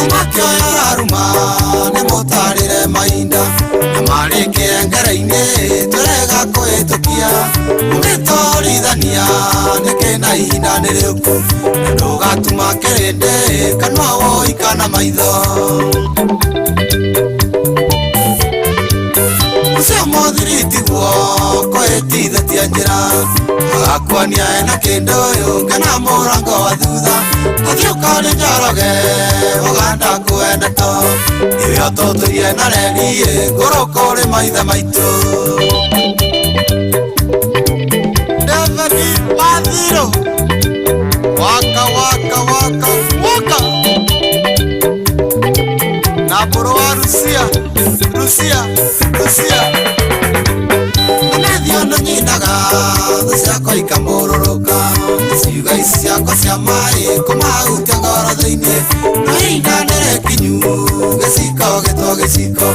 Omakio yaruma ne motarire mainda amareke ngaraine turega kwetokia ugitorithania nikena ihinda niriku ndugatuma kerende kanwa woikana maitho Usio mothiriti guoko etithatia njira agakwania ena kindu uyu kana murango wa thutha athiukari njoroge uganda kwenda to iyo tuturie na reri ngoro kuri maitha maitu David Mathiro waka na boro wa Rusia Anethio no nyinaga Thusako ikamuroroka Ciuga isiako cia mai Kumahutia ngoro thiini No hinda nere kinyu Giciko gitwo giciko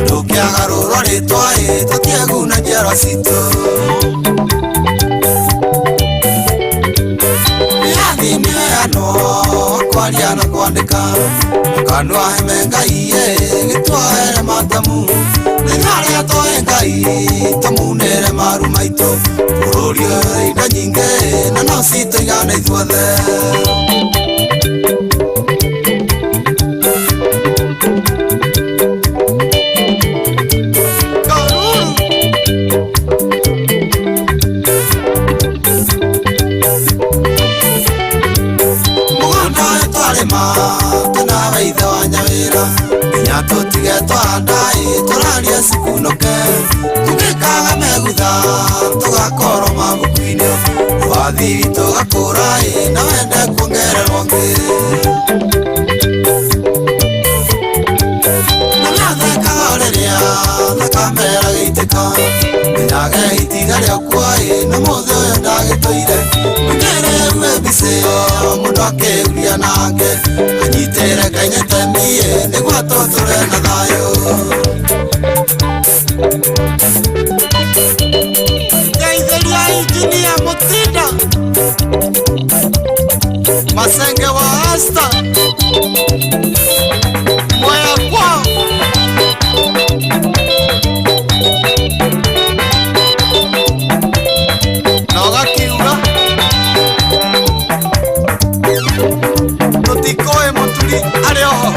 Tukiaga rurwa ritwa Tutieguna njero citu Yathi niweano Kwaria na kwandika Kanwa heme ngai Gitwaere matamu Nĩnarĩa tũĩ ngai tũmunĩre maru maitũ Bũrũri ũrĩ indo nyingĩ na no citũigane ithuothe Mũgũnda twarĩma tũnawe ithe wa nyawĩra Nginya tũtige twandai tũraria cikunoke Tũgĩkaga megutha tũgakorwo mabuku-inĩ Wathiri tũgakũra na wende kuongererwo ngĩ Na nathekaga rĩrĩa thakambera gĩitĩka Menyaga itiga rĩakwa na mũthĩ ũyũ ndagĩtũire Mũngere uwe mbicĩ mũndũ akĩuria nake Anyitĩre Ngai nĩtemie nĩguo tũtũre na thayũ Ndeithĩria injinia Mutinda Masenge wa Asta Mwaya kwao Na ũgakiuga Tũtikoe mũturi arĩ oho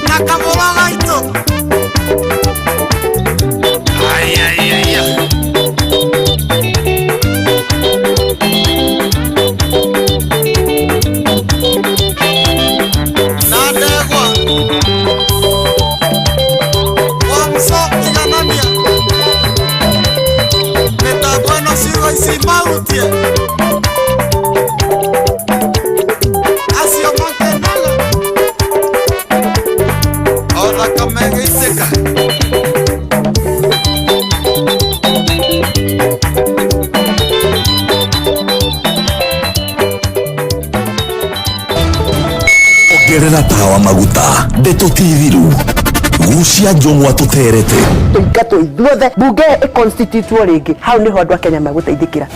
Na kamũra gaitũ Na ndegwa Wamso iganania Mĩtambo ĩno ciugo ici mahutie Acio makenaga O thakame gĩitĩka Ongerera tawa maguta Ndeto TV-ru Gucia njong'wa tũterete Tũingatwo ithuothe bunge ĩconstitutwo rĩngĩ hau nĩho andũ a Kenya megũteithĩkĩra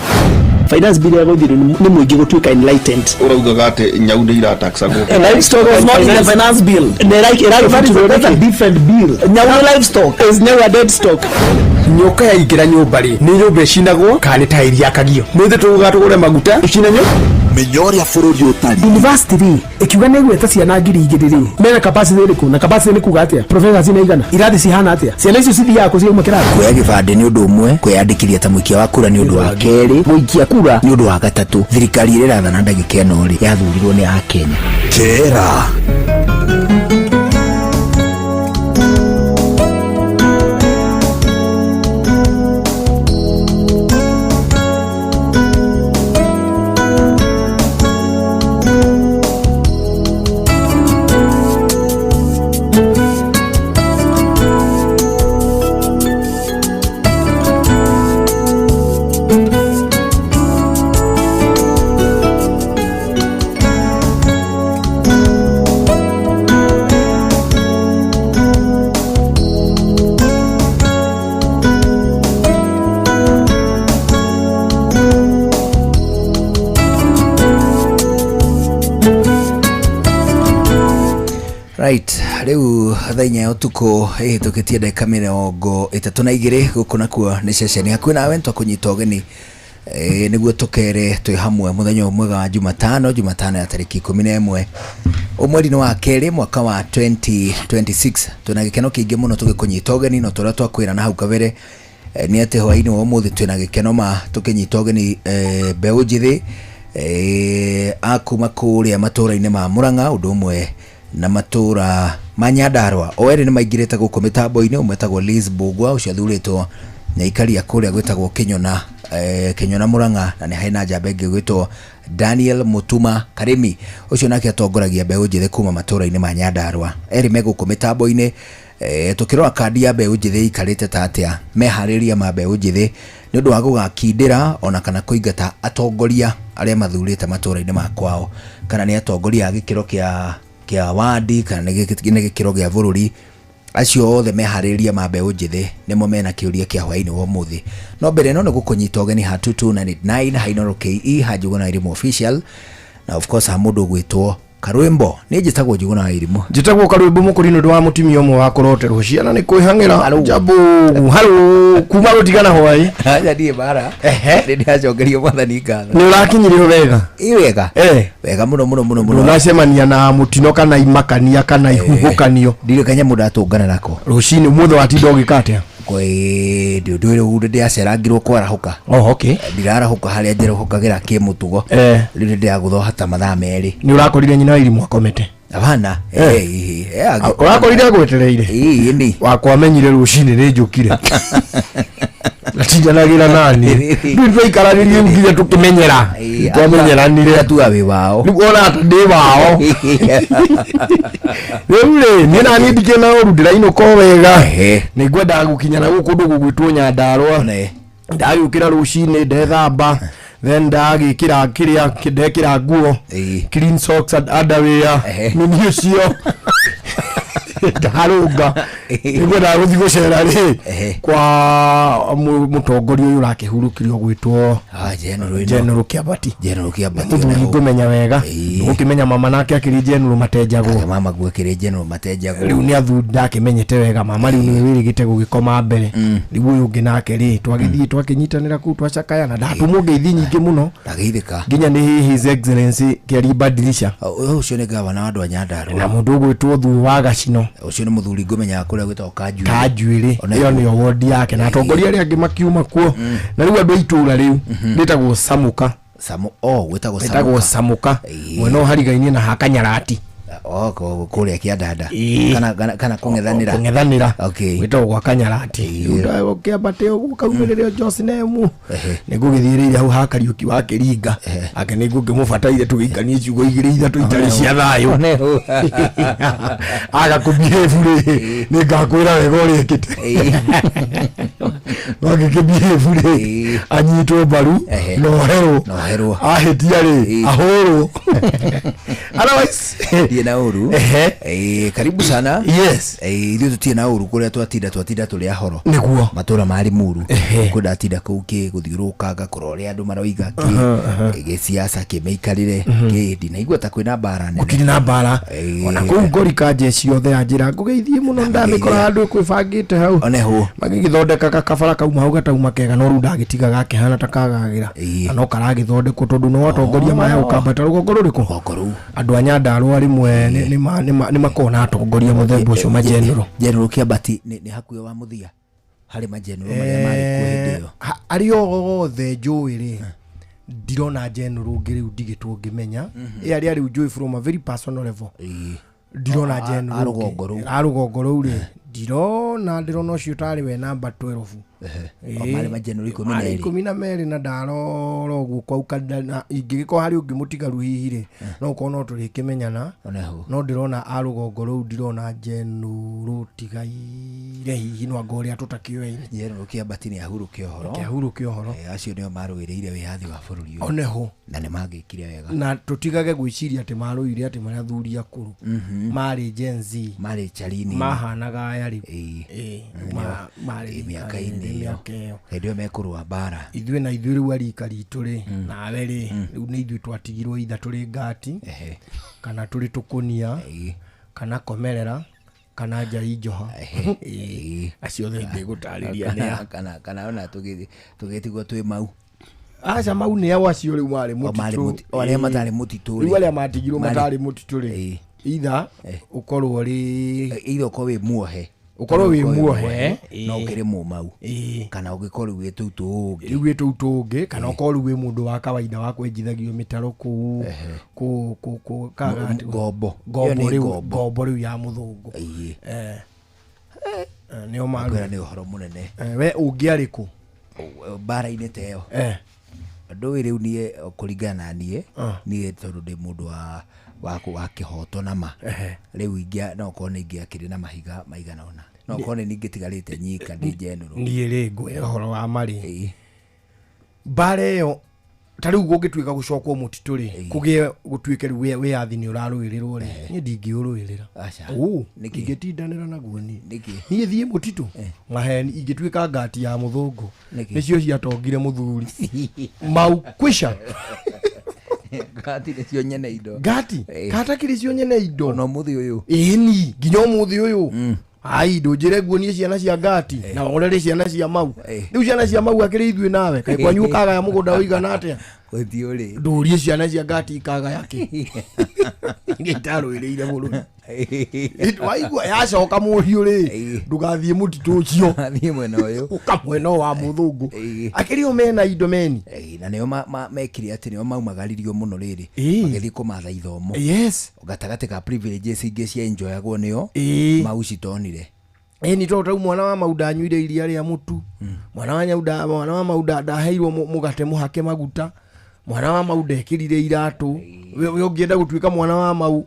finance bill ya gũthirwo nĩ mũingĩ gũtuĩka enlightened Uraugaga atĩ nyau nĩ irataxagwo livestock was not in the finance bill that's a different bill nyau nĩ livestock is never a dead stock nyoka yaingĩra nyũmba rĩ nĩ nyũmba ĩcinagwo kana nĩ ta iriakagio mũthĩ tũgatũgũre maguta ĩcine nyũmba Menya ũrĩa bũrũri ũtari university rĩ ĩkiuga nĩ gweta ciana 2,000 rĩ mena capacity ĩrĩkũ na capacity nĩ kuga atĩa professor cina igana irathi cihana atĩa ciana icio cithiaga kũ ciauma kĩrathi kuoya gĩbandĩ nĩ ũndũ ũmwe kwĩyandĩkithia ta mũikia wa kura nĩ ũndũ wa kerĩ mũikia kura nĩ ũndũ wa gatatũ thirikari ĩrĩa ĩrathana ndagĩka ĩno rĩ yathurirwo nĩ Akenya Kera Right, leo thainya utuko tukitie dakika 32 guku nakuo ni ceceni hakuhi nawe twakunyita ugeni niguo tukere twi hamwe muthenya mwega wa Jumatano ya tariki 11 mweri wa keri mwaka wa 2026 tuna gikeno kingi muno tugikunyita ugeni no turia twakwira na hau kabere ni ate hwaini wa muthi twina gikeno ma tukinyita ugeni mbeu njithi akuma kuria matura-ini ma Murang'a undu umwe na matura ma Nyandarua oere ni maingirite guku mitambo-ini umwetagwo Liz Bugwa ucio athuritwo na ikaria kuria gwitagwo Kinyona Murang'a na ni haina njamba ingi gwitwo Daniel Mutuma Karimi ucio nake atongoragia mbeu njithi kuma matura-ini ma Nyandarua eri me guku mitambo-ini tukirora kandi ya mbeu njithi ikarite ta atia mehariria ma mbeu njithi ni undu wa gugakindira ona kana kuingata atongoria aria mathurite matura-ini ma kwao kana ni atongoria gikiro kia wadi kana ni gikiro gia bururi acio othe mehariria ma mbeu njithi nimo mena kiuria kia hwaini wa muthi no mbere no gukunyita ugeni ha 2299 Hainoro KE Hajuguna Irimu official na of course ha mundu gwitwo Karwimbo ni njitagwo Njuguna Irimu njitagwo Karwimbo mukurino ndo wa mutimia umwe wa kuroterwo ciana ni kwihangira jabu halo kuma rutigana hwai aja die bara ndi ajongerio mwathani ngatho ni urakinyirio wega wega wega muno unacemania na mutino kana imakania kana ihuhukanio ndire kanya mundu atungana nako rucini mutho watinda ugikatia kwe ndure ude dia serangirwo kwarahuka okay ndirarahuka haria njerohukagira kimutugo riri ndia gutho hata mathaa meri ni urakorire nyina Irimu akomete abana urakorire gwetereire ni wakwa menyire rucini ni njukire natindanagira nani ndwe ikararirie nginya tukimenyera twamenyeranire tu abi wao nikuona ata ndi wao wewe ni nani ndikena urudira ino ko wega nigwenda gukinyana guku ndu gugwitwo Nyandarua ndagukira rucini ndethamba then ndagikira kiria kidekira nguo clean socks and underwear ni ucio ndaruga nigwenda guthi gucera ri kwa mutongoria uyu rakihurukirio gwitwo General Kiabati ngumenya wega ngukimenya mama nake akiri General Matejagwo mama gwekire General Matejagwo riu ni athunda akimenyete wega mama riu ni wirigite gugikoma mbere riu uyu ungi nake ri twagithii twakinyitanira ku twacakaya na ndatumwo ngeithi nyingi muno ndagithika nginya ni his excellency Kiaribadilisha ucio ni gavana wa Nyandarua na mundu gwitwo Thu wa Gacino ucio ni muthuri ngumenya kuria gwitwo Kanjuiri iyo ni ward yake na atongoria ria ngimakiuma kuo na riu andu aitura riu nitagwo Samuka gwitagwo Samuka mweno harigainie na Hakanyarati kuria Kiandanda kana kungethanira gwitagwo gwa Kanyarati Kiambate uguo kaumirire Josinemu nigugithiriire hau Hakariuki wa Kiringa ake nigungimubataire tugikanie ciugo igiri ithatu itari cia thayo agakubihevure ningakwira wega urikite wagikibihevure anyitwo mbaru noherwo ahitia ri ahoro otherwise na uru karibu sana yes ithu tutie na uru kuria twatinda tuli ahoro niguo matura mari muru kuda tinda kuki guthiuruka gakurore andu maroiga ki siasa kimeikarire ki ndinaigua ta kwina bara nene kiri na bara ona ku ngorika jeci othe anjira ngugeithie muno ndamikora andu kwibangite hau oneho magigithondeka kakabara kauma hau gatauma kega no ru ndagitiga gakehana takagagira no karagithondekwo tondu no atongoria maya ukambata rugongo ruriku andu a Nyandarua rimwe ni makona atongoria muthemba ucio General Kiabati ni hakuyo wa muthia hari General maria mari kuhendio ari othe njuiri ndirona General ngiriu ndigitwo ngimenya ari ari njui from a very personal level ndirona General arugongo ruu ri ndirona ucio tari we number 12 mari General 12 na ndaroro guo kwa ukanda ingigiko hari ungimutigaru hihi ri no kono turikimenyana no ndirona arugongo ruu ndirona General tigaire hihi no ngoria tutakioe General Kiabati ni ahuruke ohoro acio nio maruireire wihathi wa bururi oneho na ni magikire wega na tutigage gwiciria ati maruire ati maria thuri akuru mari Gen Z mari charini mahanaga ayari mari miaka-ini ndio mekurwa bara ithuĩ na ithuĩ rĩu arika ritũ rĩ nawe rĩ rĩu nĩ ithuĩ twatigirwo itha tũrĩ ngati kana tũrĩ tũkũnia kana komerera kana njai njoha acio thĩ ngũtarĩria nĩa kana ona tũgĩtigwo twĩ mau aca mau nĩao acio rĩu marĩ mũtitũ arĩa matarĩ mũtitũ rĩu arĩa matigirwo matarĩ mũtitũ rĩ itha ũkorwo wĩ muohe ukorwo wĩ muohe na ũkĩrĩ mũmau kana ũngĩkorwo wĩ tũu tũngĩ kana ũkorwo wĩ mũndũ wa kawaida wa kwenjithagio mĩtaro kũu ngombo rĩu ya mũthũngũ nĩo maruga nĩ ũhoro mũnene we ũngĩarĩkũ mbara-inĩ ta ĩyo ndũĩ rĩu niĩ kũringana na niĩ tondũ ndĩ mũndũ wa kĩhoto nama rĩu no korwo nĩ ingĩakĩrĩ na mahiga maigana ona no korwo nĩ ingĩtigarĩte nyika ndĩ njenũrũ niĩ rĩ ngwĩra ũhoro wa marĩ mbara ĩyo ta rĩu gũngĩtuĩka gũcokwo mũtitũ rĩ kũgĩe gũtuĩke rĩu wĩyathi nĩ ũrarũĩrĩrwo rĩ niĩ ndingĩũrũĩrĩra ingĩtindanĩra naguo niĩ thiĩ mũtitũ maheni ingĩtuĩka ngati ya mũthũngũ nĩcio ciatongire mũthuri mau kwisha ngati nĩcio nyene indo katakĩrĩ cio nyene indo no mũthĩ ũyũ ĩni nginya ũmũthĩ ũyũ ai ndũnjĩre nguo niĩ ciana cia ngati na orere ciana cia mau rĩu ciana cia mau akĩrĩ ithuĩ nawe kaĩ kwanyu ũkagaya mũgũnda ũigana atĩa ndũrie ciana cia ngati ikagaya kĩ ngĩtarũĩrĩire bũrũri waigua yacoka mũhiũ rĩ ndũgathiĩ mũtitũ ũcio thiĩ mwena ũyũ ũkamwena wa mũthũngũ akĩrĩ o mena indo meni na nĩo mekire atĩ nĩo maumagaririo mũno rĩrĩ magĩthiĩ kũmatha ithomo gatagatĩ ka privileges ingĩ cia enjoyagwo nĩo mau citonire ni tondũ mwana wa Mauda anyuire iria rĩa mũtu mwana wa Mauda ndaheirwo mũgate mũhake maguta mwana wa Mauda ekĩrire iratũ we ũngĩenda gũtuĩka mwana wa Mau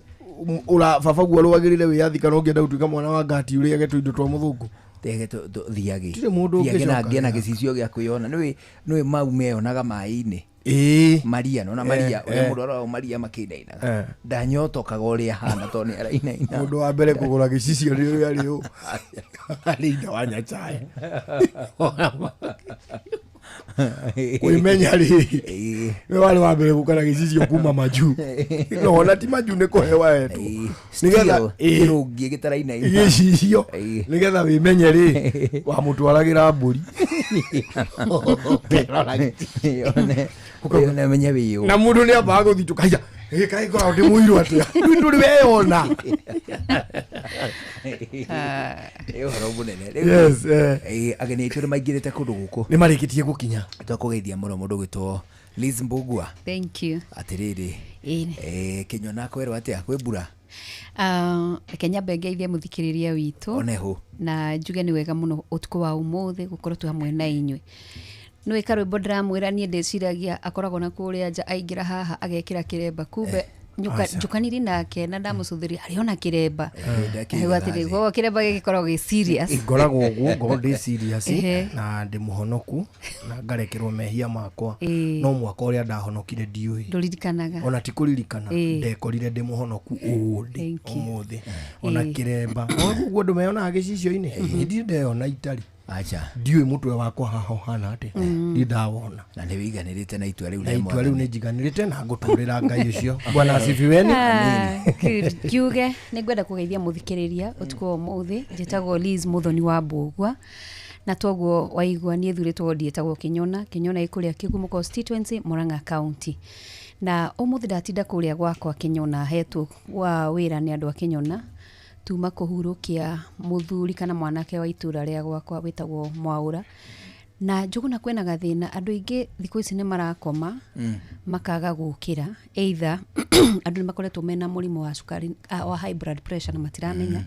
baba guo rwagĩrĩre wĩyathi kana ũngĩenda gũtuĩka mwana wa ngati ũrĩa agetwo indo twa mũthũngũ thiage na gĩcicio gĩa kwĩona nĩwe Mau meyonaga maĩ-inĩ Maria no na Maria ũrĩa mũndũ arao Maria makĩinainaga ndanyotokaga ũrĩa hana to nĩ arainaina mũndũ wa mbere kũgũra gĩcicio rĩu arĩ ũ arĩ wa Nyachae kwĩmenya rĩ we warĩ wa mbere gũkara gĩcicio kuma maju no ona ti maju nĩ kũhewa yetu nĩgetha ĩrũngie gĩtarainaina gĩcicio nĩgetha wĩmenye rĩ wa mũtwaragĩra mbũri ukabona menye biyo na mundu ni abaga guthitukaja kai kwa ndi muiru atia nduri weyona horo bunene yes ageni ituri maigirite kundu guku ni marikitie gukinya twakugeithia muno mundu gwitwo Liz Mbugua thank you atiriri kinyona kwerwa atia kwibura Kenya bengeithia muthikiriria witu oneho na njuge ni wega muno utuko wa umuthi gukorwo tu hamwe na inywe no ikarwimbo ndramwira nie ndeciragia akoragwo na kuria nja aingira haha agekira kiremba kumbe njukaniri nake na ndamucuthiria ariona kiremba atiri go kiremba gikoragwo gi serious ngoragwo guo ngorwo serious na ndi muhonoku na ngarekerwo mehia makwa no mwaka uria ndahonokire ndiui nduririkanaga ona ti kuririkana ndekorire ndi muhonoku undi umuthi ona kiremba guo ndumeona gicicio-ini ndi ndeyona itari acha ndiwe mutwe wakwa haho hana ate ndawona na nĩ wiganĩrĩte na itua rĩu nĩ njiganĩrĩte na ngũtũrĩra Ngai ũcio bwana asifiweni kiuge nĩ ngwenda kũgeithia mũthikĩrĩria ũtukũ ũmũthĩ njĩtagwo Liz Muthoni wa Mbugua na toguo waigua niĩ thurĩtwo ndiĩtagwo Kinyona ĩkũrĩa Kigumo constituency Murang'a county na ũmũthĩ ndatinda kũrĩa gwakwa Kinyona hetwo wa wĩra nĩ andũ a Kinyona tuma kũhurũkia mũthuri kana mwanake wa itũra rĩa gwakwa wĩtagwo Mwaura na njuguna kwena gathĩna andũ aingĩ thikũ ici nĩ marakoma makaga gũkĩra either andũ nĩ makoretwo mena mũrimũ wa cukari wa high blood pressure na matiramenya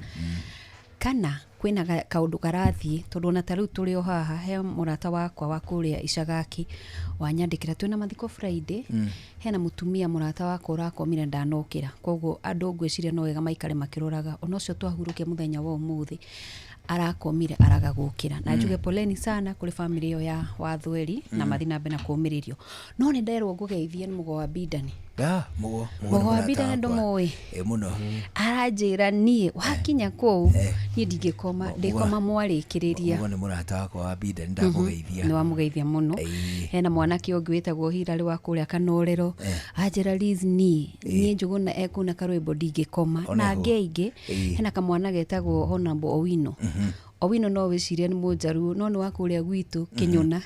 kana kwena kaũndũ karathiĩ tondũ na tarĩu tũrĩ o haha he mũrata wakwa wa kũrĩa Icagaki wanyandĩkĩra twĩna mathiko Friday hena mũtumia mũrata wakwa ũrakomire ndanokĩra koguo andũ ngwĩciria no wega maikare makĩroraga ona ũcio twahurũkia mũthenya wa ũmũthĩ arakomire araga gũkĩra na njuge poleni sana kũrĩ family yo ya Wathweri na mathi na mbena kũmĩrĩrio no nĩ nderwo ngũgeithie nĩ mũgo wa Bidani mugo wa bida ndo moe muno aranjira nie wakinya kou nie ndingikoma ndikoma mwarikiriria mugo ni murata wakwa wa bida ndamugeithia ni wamugeithia muno hena mwanake ungi witagwo Hirari wa kuria Kanorero anjira Liz nie njuguna ekuna karwimbo ndingikoma na ngeige hena kamwana getagwo Honorable Owino no wiciria ni mujaru no ni wa kuria gwitu Kinyuna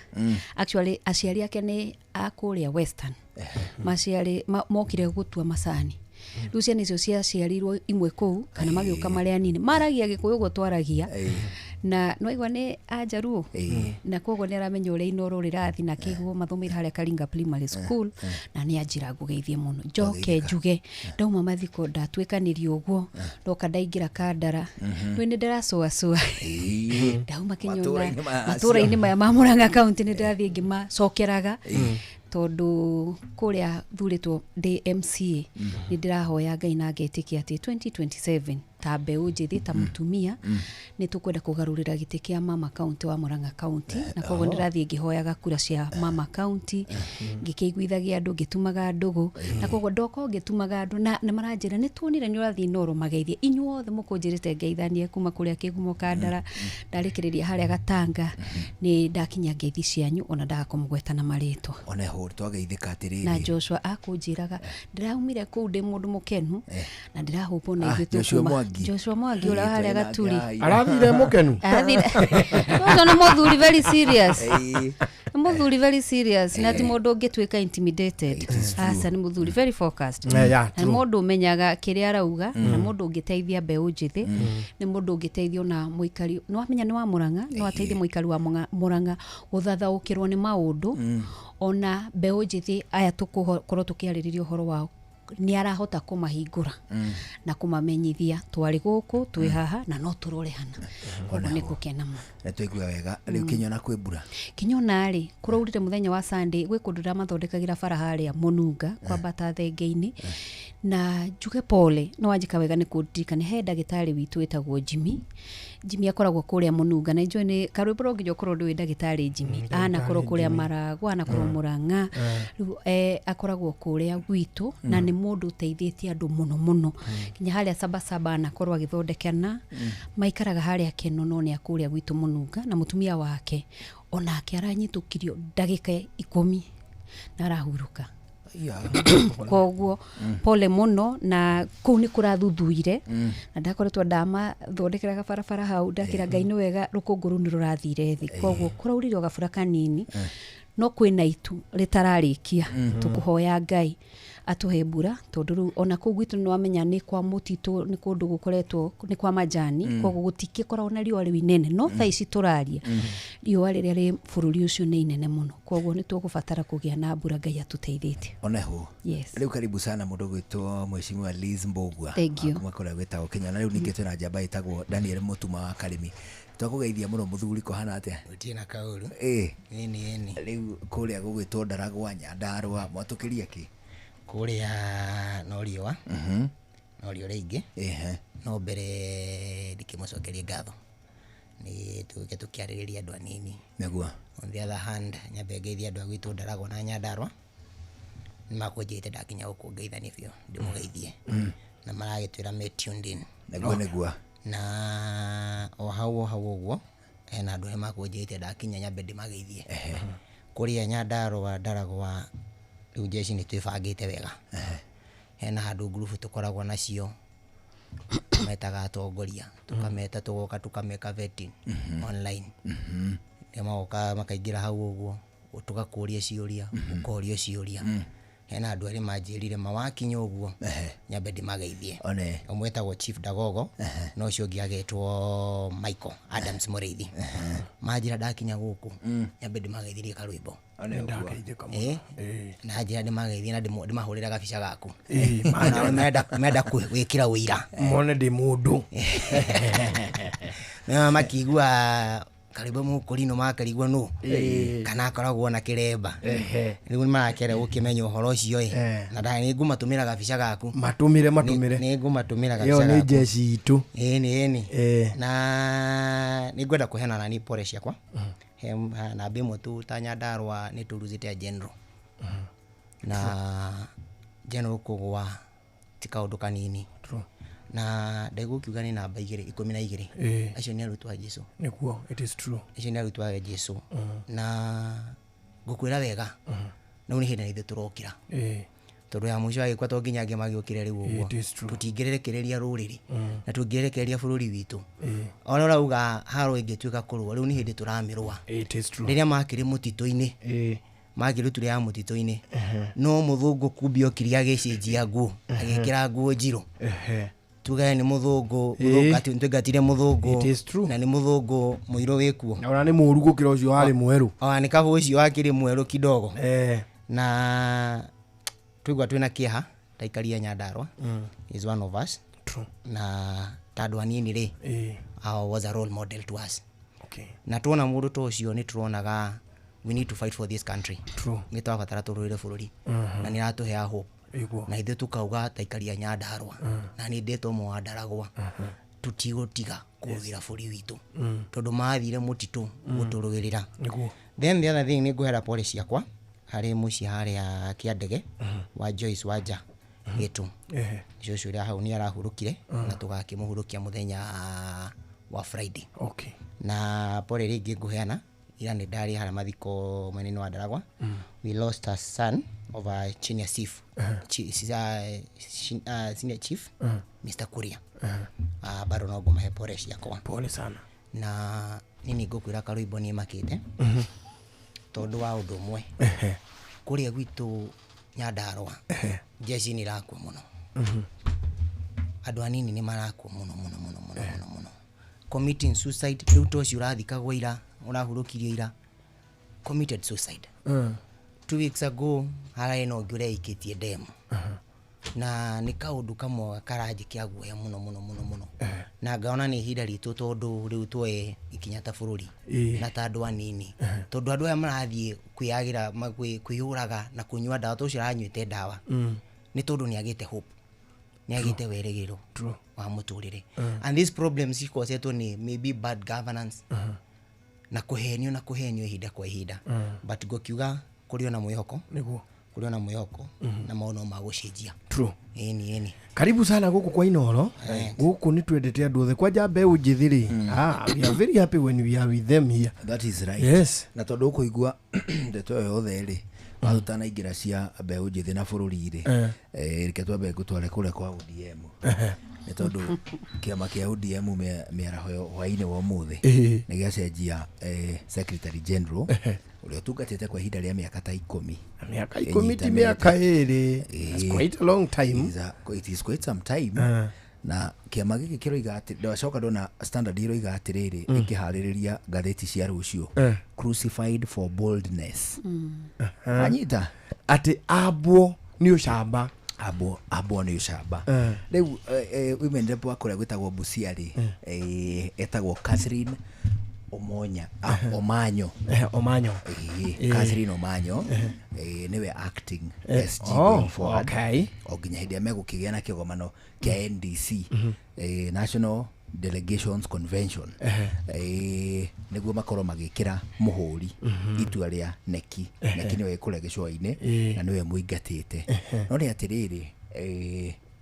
actually aciari ake ni akuria Western maciari mokire gutua macani Lucia nicio ciaciarirwo imwe kou kana magiuka maria nini maragia Gikuyu gutwaragia na no igwa ni ajaru na koguo ni aramenya uria inoro rirathi na kiguo mathomera haria Karinga Primary School na ni ajira ngugeithie muno njoke njuge ndauma mathiko ndatwikanirio uguo ndoka ndaingira Kandara ni ndiracoa ndauma Kinyuna matura-ini maya ma Murang'a County ni ndirathie ngimacokeraga tondu kuria thuritwo DMCA ni ndirahoya Ngai na ngetikia ati 2027 ta mbeu njithi ta mutumia ni tukwenda kugarurira giti kia Mama County wa Murang'a County na koguo ndirathie ngihoyaga kura cia Mama County ngikiguithagia andu ngitumaga ndugu na koguo ndoko ngitumaga andu na maranjira ni tuonire ni urathie noro mageithie inyuothe mukunjirite ngeithanie kuma kuria Kigumo Kandara ndarikiriria haria Gatanga ni ndakinya ngeithi cianyu ona ndakomugweta na maritwa ona ho twageithika atiriri na Joshua akunjiraga ndiraumire kuu ndi mundu mukenu na ndirahupo na igwituma Joshua Mwangi ura haria Gaturi arathire mukenu no muthuri very serious muthuri very serious na ti mundu ngitwika intimidated asa ni muthuri very focused na mundu menyaga kiria arauga na mundu ngiteithia mbeu njithi ni mundu ngiteithio na muikari no amenya ni wa Murang'a no ateithie muikari wa Murang'a uthathaukirwo ni maundu ona mbeu njithi aya tukukorwo tukiaririria uhoro wao ni arahota kumahingura na kumamenyithia twari guku twi haha na no turore hana kono ni gukena mu na tuigua wega riu Kinyona kwibura Kinyona ri kuraurire muthenya wa Sunday gwi kundu ndamathondekagira bara haria Mununga kwambata thenge-ini na njuge pole no wanjika wega ni kundirikane he ndagitari witu witagwo Jimmy akoragwo kuria Mununga na injo ni karwibro nginya korwo ndi ndagitari Jimmy ana korwo kuria Maragwa na korwo Murang'a akoragwo kuria gwitu na ni mundu teithietie andu muno kinya haria Sabasaba na korwo agithondekana maikaraga haria Kenono ni akuria gwitu Mununga na mutumia wake ona akiaranyitukirio ndagika 10 na arahuruka koguo pole muno na kuu ni kurathuthuire na ndakoretwo ndama thondekeraga barabara hau ndakira Ngai ni wega rukunguru ni rurathire thi koguo kuraurire gabura kanini no kwina itu ritararikia tukuhoya Ngai atuhe mbura tondu ona kuu gwitu ni wamenya ni kwa mutitu ni kundu gukoretwo ni kwa majani koguo gutikikorwo na riũa inene no thaici turaria riũa riria ri bururi ucio ni inene muno koguo ni tugubatara kugia na mbura Ngai atuteithite ona ho yes riu karibu sana mundu gwitwo Mheshimiwa Liz Mbogwa makora gwetagwo Kinyona riu ningi twina njamba itagwo Daniel Mutuma wa Karimi twakugeithia muno muthuri ko hana atia utina kauru ni riu kuria gugwitwo Ndaragwa Nyandarua mwatukiria ki kuria no riũa no riũa ringi no mbere ndikimucokeria ngatho ni tuke tukiaririria andu anini naguo on the other hand nyambe ngeithia andu agwitu Ndaragwa na Nyandarua nimakunjite ndakinya gukungeithania biũ ndimugeithie na maragitwira me tuned in naguo na o hau uguo hena andu nimakunjite ndakinya nyambe ndimageithie kuria Nyandarua Ndaragwa riu jeshi ni twibangite wega hena handu group tukoragwo nacio metaga atongoria tukameta tugoka tukameka vetting online magoka makaingira hau uguo tugakuria ciuria ukorio ciuria hena andu ari manjirire mawakinya uguo nyambe ndimageithie omwetagwo Chief Dagogo no cio ngiagetwo Michael Adams Muriithi manjira ndakinya guku nyambe ndimageithirie karwimbo na njira ndimageithie na ndimahurira gabica gaku menda gwikira wira mone ndi mundu na makigua karibu mukurino makarigwa no kana akoragwo na kiremba riu ni marakere ukimenya uhoro ucio na nda ni ngumatumira gabica gaku matumire ni ngumatumira gabica gaku yo ni jeshi itu ni na ni ngwenda kuhena na ni pore ciakwa na bimo tu ta Nyandarua ni turuzite general na general kugwa tikaundu kanini na ndaigukiuga ni namba 12 acio ni arutwo a Jesu niguo it is true acio ni arutwo a Jesu na ngukwira wega no ni hindi ithu turokira tondu ya muico agikwa to nginya magiukire riu uguo tutingirekereria ruriri na tungierekereria bururi witu ona urauga haro ingituika kurwa riu ni hindi turamirwa riria makiri mutito-ini magiru turi ya mutito-ini no muthungu kumbio kiria gicenjia nguo agikira nguo njiro tugae ni muthungu ati ntugatire muthungu na ni muthungu muiro wikuo ona ni muru gukira ucio ari mweru ona ni kabu ucio akiri mweru kidogo na twigwa twina kieha taikaria Nyandarua is one of us na tandwa nini ri was a role model to us na tuona mundu to ucio ni turonaga we need to fight for this country ni twabatara tururire bururi na ni ratuhea hope na ithe tukauga taikaria Nyandarua na ni ndeto mwa Ndaragwa tutigutiga kugira buri witu tondu mathire mutitu guturugirira then the other thing ni guhera policy yakwa hari muci hari ya kiandege wa Joyce Wanja gitu Joyce uri hau ni arahurukire na tugakimuhurukia muthenya wa Friday na pole ringi nguheana ira ni ndari hara mathiko mwenene wa Ndaragwa we lost a son of a senior chief senior chief Mr. Kuria bado no gumahe pole ciakwa pole sana na nini ngukwira karuibo ni makite tondu wa undu mwe kuria gwitu Nyandarua jeshi ni rakwa muno andu anini ni marakwa muno committing suicide riu toci urathikagwo ira urahurukirio ira committed suicide 2 weeks ago hara ino ngure ikitie demo na ni kaundu kamwe karaji kiaguoya muno na ngaona ni hida ritu tondu riu twe ikinya ta bururi na tandu anini tondu andu aya marathie kwiagira kwiyuraga na kunyua dawa to ciranywite dawa ni tondu ni agite hope ni agite weregero wa muturire and these problems ikosetwo ni maybe bad governance na kuhenio hida kwa hida but gokiuga kurio na mwihoko niguo kurio na mwihoko na maono magucenjia eni karibu sana guku kwa Inoro guku ni twendete andu othe kwa jambe unjithiri we are very happy when we are with them here that is right yes na tondu kuigua ndeto yothe ri watutana igira cia mbeu njithi na bururi ri rike twambe gutware kule kwa ODM ni tondu kiama kia ODM miaraho hwaini wa muthi ni giacenjia secretary general uria tungatete kwa ihinda ria miaka ta 10 ti miaka iri it's quite a long time it is quite some time na kiama giki kiroiga ati ndacoka ndona standard iroiga atiriri ikihaririria ngatheti cia rucio crucified for boldness anyita ati abo ni ucamba abo ni ucamba riu women rep akore gwitagwo Busiari etagwo Catherine Omanyo Catherine Omanyo niwe acting SG going forward oginya hindi megukigia na kigomano kia NDC National Delegations Convention niguo makoro magikira muhuri itua ria neki niwe kule gicwa-ini na niwe muingatite no ni atiriri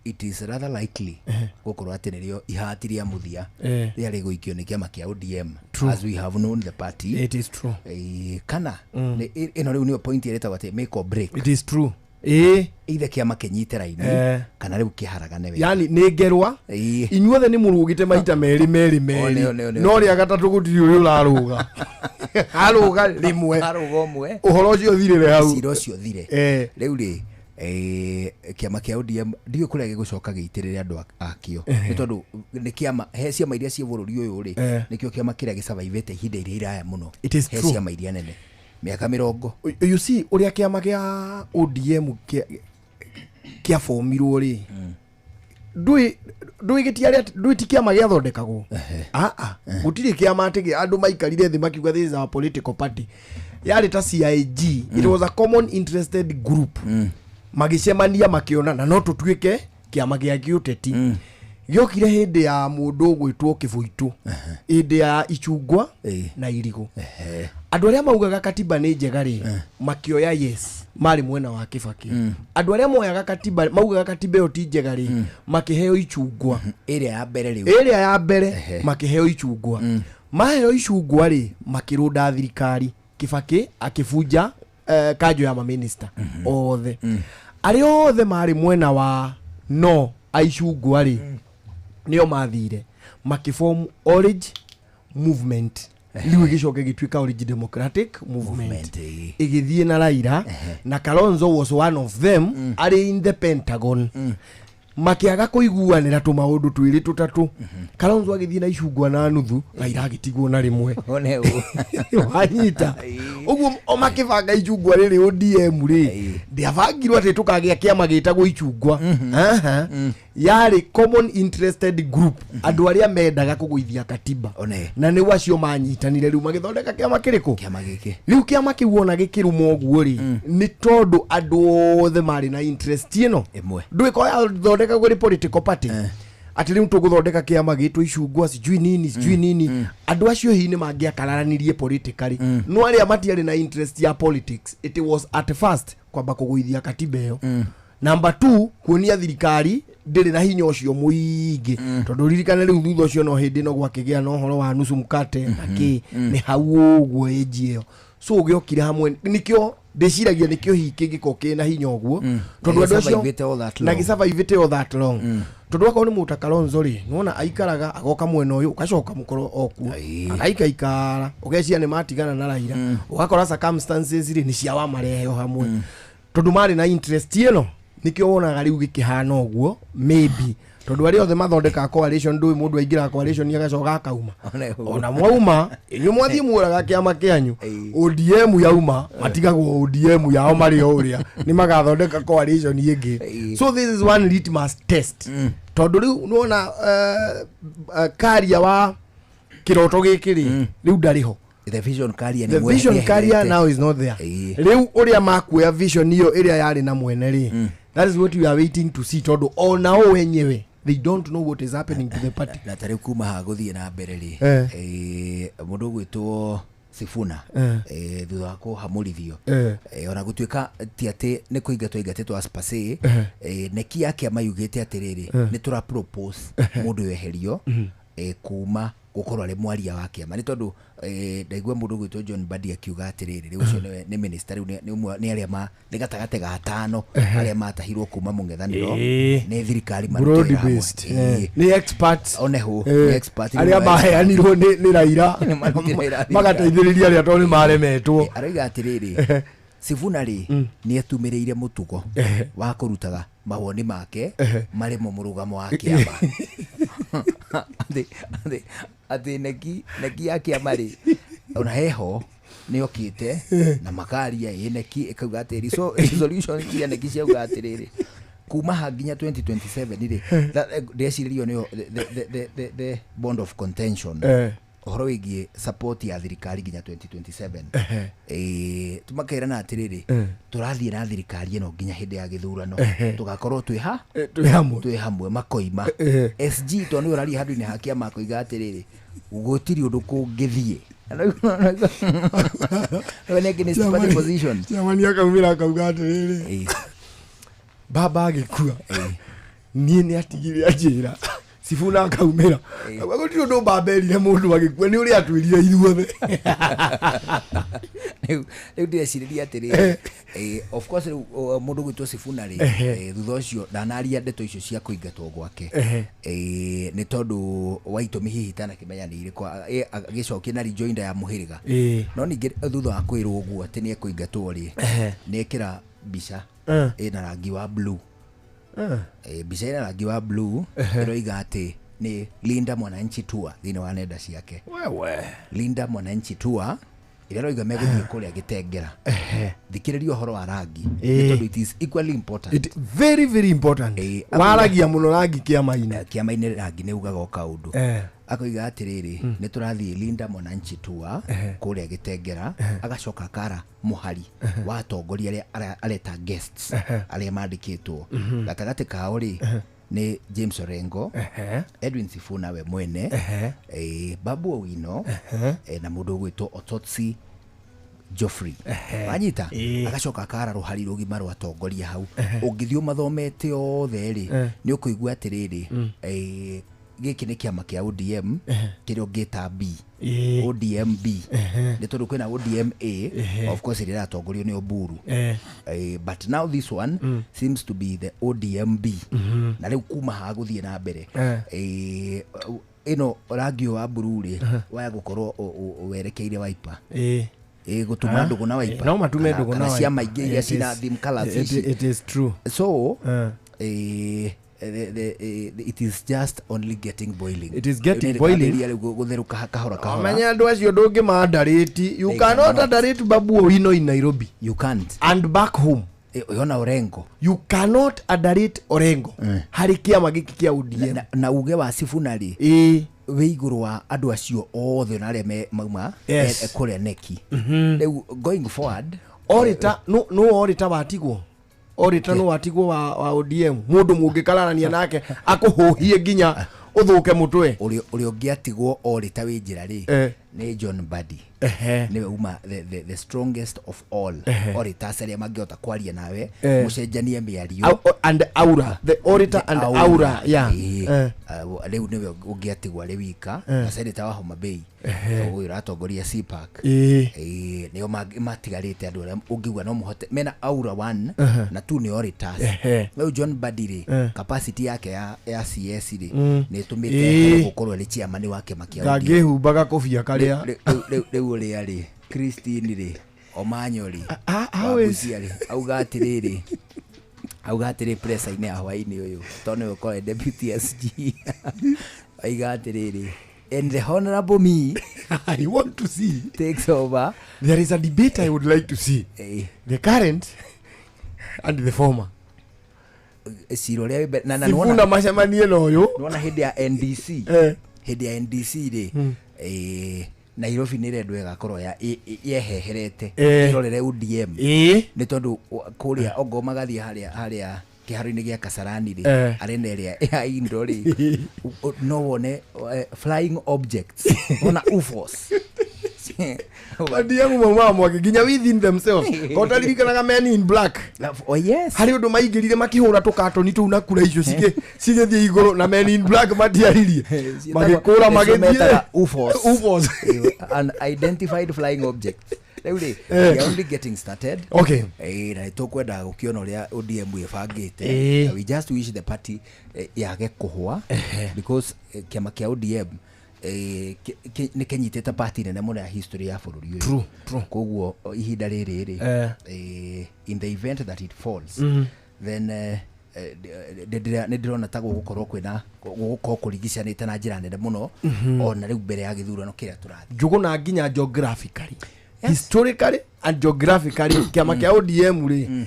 it is rather likely gukorwo ati nirio ihatiria muthia ria riguikio ni kiama kia ODM as we have known the party it is true kana ino riu ni point ireta wate make or break it is true either kiama kenyite raini kana riu kiharagane we yani ni ngerwa inyuothe ni murugite maita meri no ria gatatu gutiri uri uraruga aruga rimwe uhoro ucio thirire hau siro ucio thire riu ri kiama kia ODM ndio kuria gigucoka giitirire andu akio ni tondu ni kiama he ciama iria cie bururi uyu ri nikio kiama kiria gisurvivete ihinda iria iraya muno he ciama iria nene miaka 20 you see uria kiama kia ODM kia formirwo ri ndui gitiaria ndui tikiama gia thondekagwo gutiri kiama atigi andu maikarire thi makiuga this is our political party yari ta CIG it was a common interested group magicemania makiona na no tutuike kiama gia giuteti giokire hindi ya mundu gwitwo Kivuitu hindi ya Icungwa na Irigu andu aria maugaga katiba ni njega ri makioya yes mari mwena wa Kibaki andu aria moyaga katiba maugaga katiba yo ti njega ri makiheo Icungwa area ya mbere riu area ya mbere makiheo Icungwa maheo Icungwa ri makirunda thirikari Kibaki akifunja kanjo ya maminista othe aria othe mari mwena wa no Icungwa ri nio mathire makiform Orange movement liwe gicoke gitwika Orange Democratic movement igithie na Raila na Kalonzo was one of them ari in the Pentagon makiaga kuiguanira tu maundu twiri tutatu Kalonzo agithie na Icungwa na nuthu Raila agitigwo na rimwe one wanyita uguo o makibanga Icungwa riri ODM ri ndiavangirwo ati tukagia kiama gitagwo Icungwa yari common interested group andu aria mendaga kuguithia katiba na ni wacio manyitanire riu magithondeka kiama kiriko kiama giki riu kiama kiwona gikiruma oguo ri ni tondu andu othe mari na interest ino imwe ndwiko ya thondeka guri political party ati riu tuguthondeka kiama gitu Icungwa sijui nini andu acio hini mangiakararanirie politically no aria matiari na interest ya politics it was at first kwamba kuguithia katiba iyo number 2 kuonia thirikari ndiri na hinya ucio muingi tondu ririkana riu thutha ucio no hindi no gwakigia no horo wa nusu mukate naki ni hau uguo eji iyo so ugiokire hamwe nikio ndiciragia nikio hiki gikoke na hinya uguo tondu andu acio na gisurvive all that long tondu akao ni muta Kalonzo ri nona aikaraga agoka mwena uyu ukacoka mukoro oku akaikaikara ugecia ni matigana na Raila ugakora circumstances ri ni cia wa mareheo hamwe tondu mari na interest ino nikio wonaga riu gikihana uguo maybe tondu ari othe mathondeka coalition ndui mundu aingira coalition agacoka akauma ona mwauma inyu mwathie muoraga kiama kianyu ODM yauma matigagwo ODM yao mari uria ni magathondeka coalition ingi so this is one litmus test tondu riu nuona karia wa kiroto gikiri riu ndariho the vision carrier the vision carrier now is not there riu uria makuya vision iyo iria yari na mwene ri that is what we are waiting to see tondu ona o wenyewe they don't know what is happening to the party na tari kuma ha guthie na mbere ri mundu gwitwo Sifuna thutha wa kuhamurithio ona gutwika ti ati ni kuingatwo ingatetwo aspase neki yake amayugite atiriri ni tura propose mundu yeherio kuma gukorwo ari mwaria wa kiama ni tondu ndaigua mundu gwitwo John Mbadi akiuga atiriri riu ucio ni minister riu ni aria ma ni gatagate ga tano aria matahirwo kuma mung'ethaniro ni thirikari broad based ni experts oneho ni expert aria maheanirwo ni Raila magateithiriria aria toni maremetwo araiga atiriri Sifuna ri ni atumireire mutugo wa kurutaga mawoni make mari mo murugamo wa kiama ati neki ya kiama ri ona heho ni okite na makaria neki ikauga atiri so resolution ya neki cia uga atiriri kuma ha nginya 2027 ri ndecirio ni the bond of contention ohoro wigie support ya thirikari nginya 2027 tumakerana atiriri turathie na thirikari ino nginya hindi ya githurano tugakorwo twi hamwe makoima SG to ni urari handu-ini ha kiama koiga atiriri gutiri undu kungithie no ni party position jamani akaumira akauga atiriri baba agikua nie ni atigire ajira Sifuna akaumira agutiri undu mbamberire mundu agikua ni uri atwirire ithuothe riu ndeciria atiri of course mundu gwitwo Sifuna ri thutha ucio ndanaria ndeto icio cia kuingatwo gwake ni tondu waitumi hihi tana kimenyanire kwa agicokia na rejoinder ya muhiriga no ningi thutha wa kwirwo uguo ati ni ekuingatwo ri ni ekira bica ina rangi wa blue bica ina rangi wa blue iroiga ati ni Linda Mwananchi Tour thini wa nenda ciake wewe Linda Mwananchi Tour ira roiga meguthie kuria Gitengera thikiririo horo wa rangi tondu it is equally important it very very important waragia muno rangi kiama-ini rangi ni ugaga o kaundu akoiga atiriri ni turathie Linda Mwananchi Tour kuria Gitengera agacoka kara muhari wa atongoria aria areta guests aria mandikitwo gatagati kao ri ni James Orengo, Edwin Sifuna we mwene, Babu Owino, na mundu gwitwo Ototsi Geoffrey. Anyita agacoka akara ruhari rugima rwa tongoria hau. Ungithio mathomete othe ri ni ukuigua atiriri giki ni kiama kia ODM kirio ngita B ODM B ni tondu kwina ODM A of course ira tongorio ni Oburu but now this one seems to be the ODM B na riu kuma ha guthie na mbere ino rangi wa bururi waya gukorwo werekeire Wiper gutuma ndugu na Wiper no matume ndugu na Wiper ciama ingĩ iria cina theme colors it is true so it is just only getting boiling. It is getting boiling. Gutheruka kahora kahora. Amanya andu acio ndungi mandariti. You cannot underrate Babu Owino in Nairobi. You can't. And back home. Yona Orengo. You cannot underrate Orengo. Hari kiama giki kia ODM. Na uge wa Sifuna ri. We iguru wa andu acio othe na aria mauma kuria neki. Going forward. Orita no orita watigwo. Orita no watigwo wa ODM. Mundu mungikararania nake akuhuhie ginya uthuke mutwe. Uri ungiatigwo orita wi njira ri ni John Mbadi. Niwe uma the strongest of all. Orita seria mangiota kwaria nawe mucenjanie miario and aura the orator and aura riu niwe ungiatigwa ri wika na senator wa Homa Bay so uyu ratongoria CPAC niyo matigarite andu aria ungigwa no muhote mena aura 1 na 2 ni orators no John Mbadi ri capacity yake ya CS ri ni tumite gukorwo ri chairman wake makia ngangihumbaga kofia karia riu uri ari Christine ri Omanyori abuciari auga atiriri pressure ine hwaini uyu tone ukore deputy SG aiga atiriri and the honorable me I want to see takes over. There is a debate I would like to see the current and the former siro ria na Sifuna macemanie na uyu nona hindi ya NDC ri Nairobi ni rendu igakorwo yeheherete irorere ODM ni tondu kuria ongo magathie haria kiharo-ini gia Kasarani ri arena iria ya Indo ri no one flying objects ona UFOs Adiamu mama ginya within themselves kotaririkanaga Men in Black. Oh yes, hari undu maingirire makihura tukatoni tu nakura icio cigethie iguru na Men in Black matiaririe magikura magithie UFOs unidentified flying objects. They are only getting started. Okay. Na tukwenda gukiona uria ODM ibangite. We just wish the party yage kuhwa because kiama kia ODM ni kenyitete party nene muno ya history ya bururi uyu. True. Koguo ihinda riri in the event that it falls then ndirona ta gukorwo kwina gukorwo kurigicanite na njira nene muno ona riu mbere ya githurano kiria turathi njuguna nginya geographically historically and geographically kiama kia ODM ri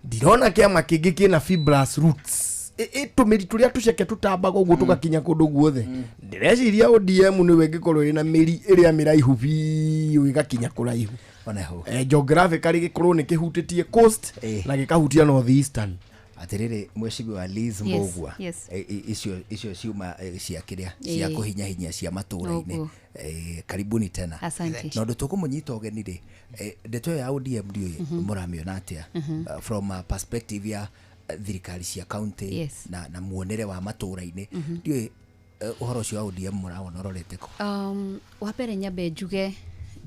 ndirona kiama kingi kina fibrous roots tumiri turia tuceke tutambaga uguo tugakinya kundu guothe ndireciria ODM ni wengikorwo ina miri iria miraihu biu igakinya kuraihu ona ho geographically gikorwo ni kihutitie coast na gikahutia northeastern atiriri mwecibi wa Liz Mbogwa icio ciuma cia kiria cia kuhinya hinya cia matura-ini karibuni tena asante no ndutukumunyita ugeni ri ndeto ya ODM ndio muramiona atia from a perspective ya thirikari cia county na muonere wa matura-ini ndio uhoro cio ODM murawona rorete ko wapere nyambe njuge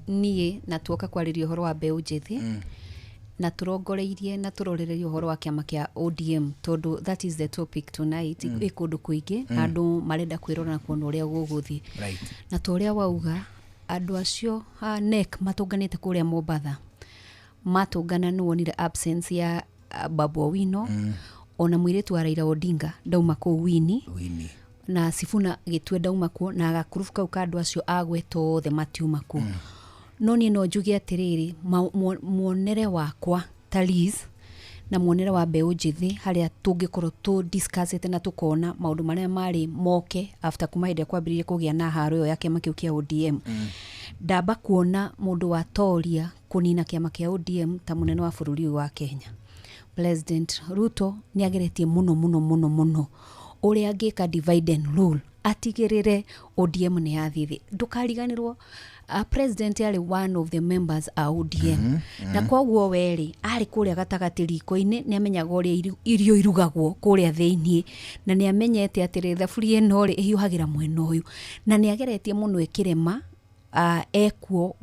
nie na tuoka kwariria uhoro wa mbeu njithi na turongoreirie na turorererie uhoro wa kiama kia ODM tondu that is the topic tonight ikundu kuingi andu marenda kwirora na kuona uria guguthi na toria wauga andu acio NEC matunganite kuria Mombasa matungana no wonire absence ya Babu Owino ona mwiretu wa Raila Odinga ndauma ko wini na Sifuna gitwe ndauma ko na agakurufuka ukandu acio agweto the matiuma ko no ni no njuge atiriri muonere wakwa Taliz na muonere wa mbeu njithi haria tungikorwo tu discussite na tukona maundu maria mari moke after kumaide kwambiririe kugia na haro yo yake makiu kia ODM ndamba kuona mundu wa toria kunina kiama kia ODM ta munene wa bururi wa Kenya President Ruto ni ageretie muno uria angika divide and rule atigirire ODM ni yathithi ndukariganirwo president ali one of the members a ODM na kwoguo weri ari kuria gatagati riko-ini ni amenyaga uria irio irugagwo kuria thiini na ni amenyete atiri thaburia ino ri ihiuhagira mwena uyu na ni ageretie muno ikirema ekuo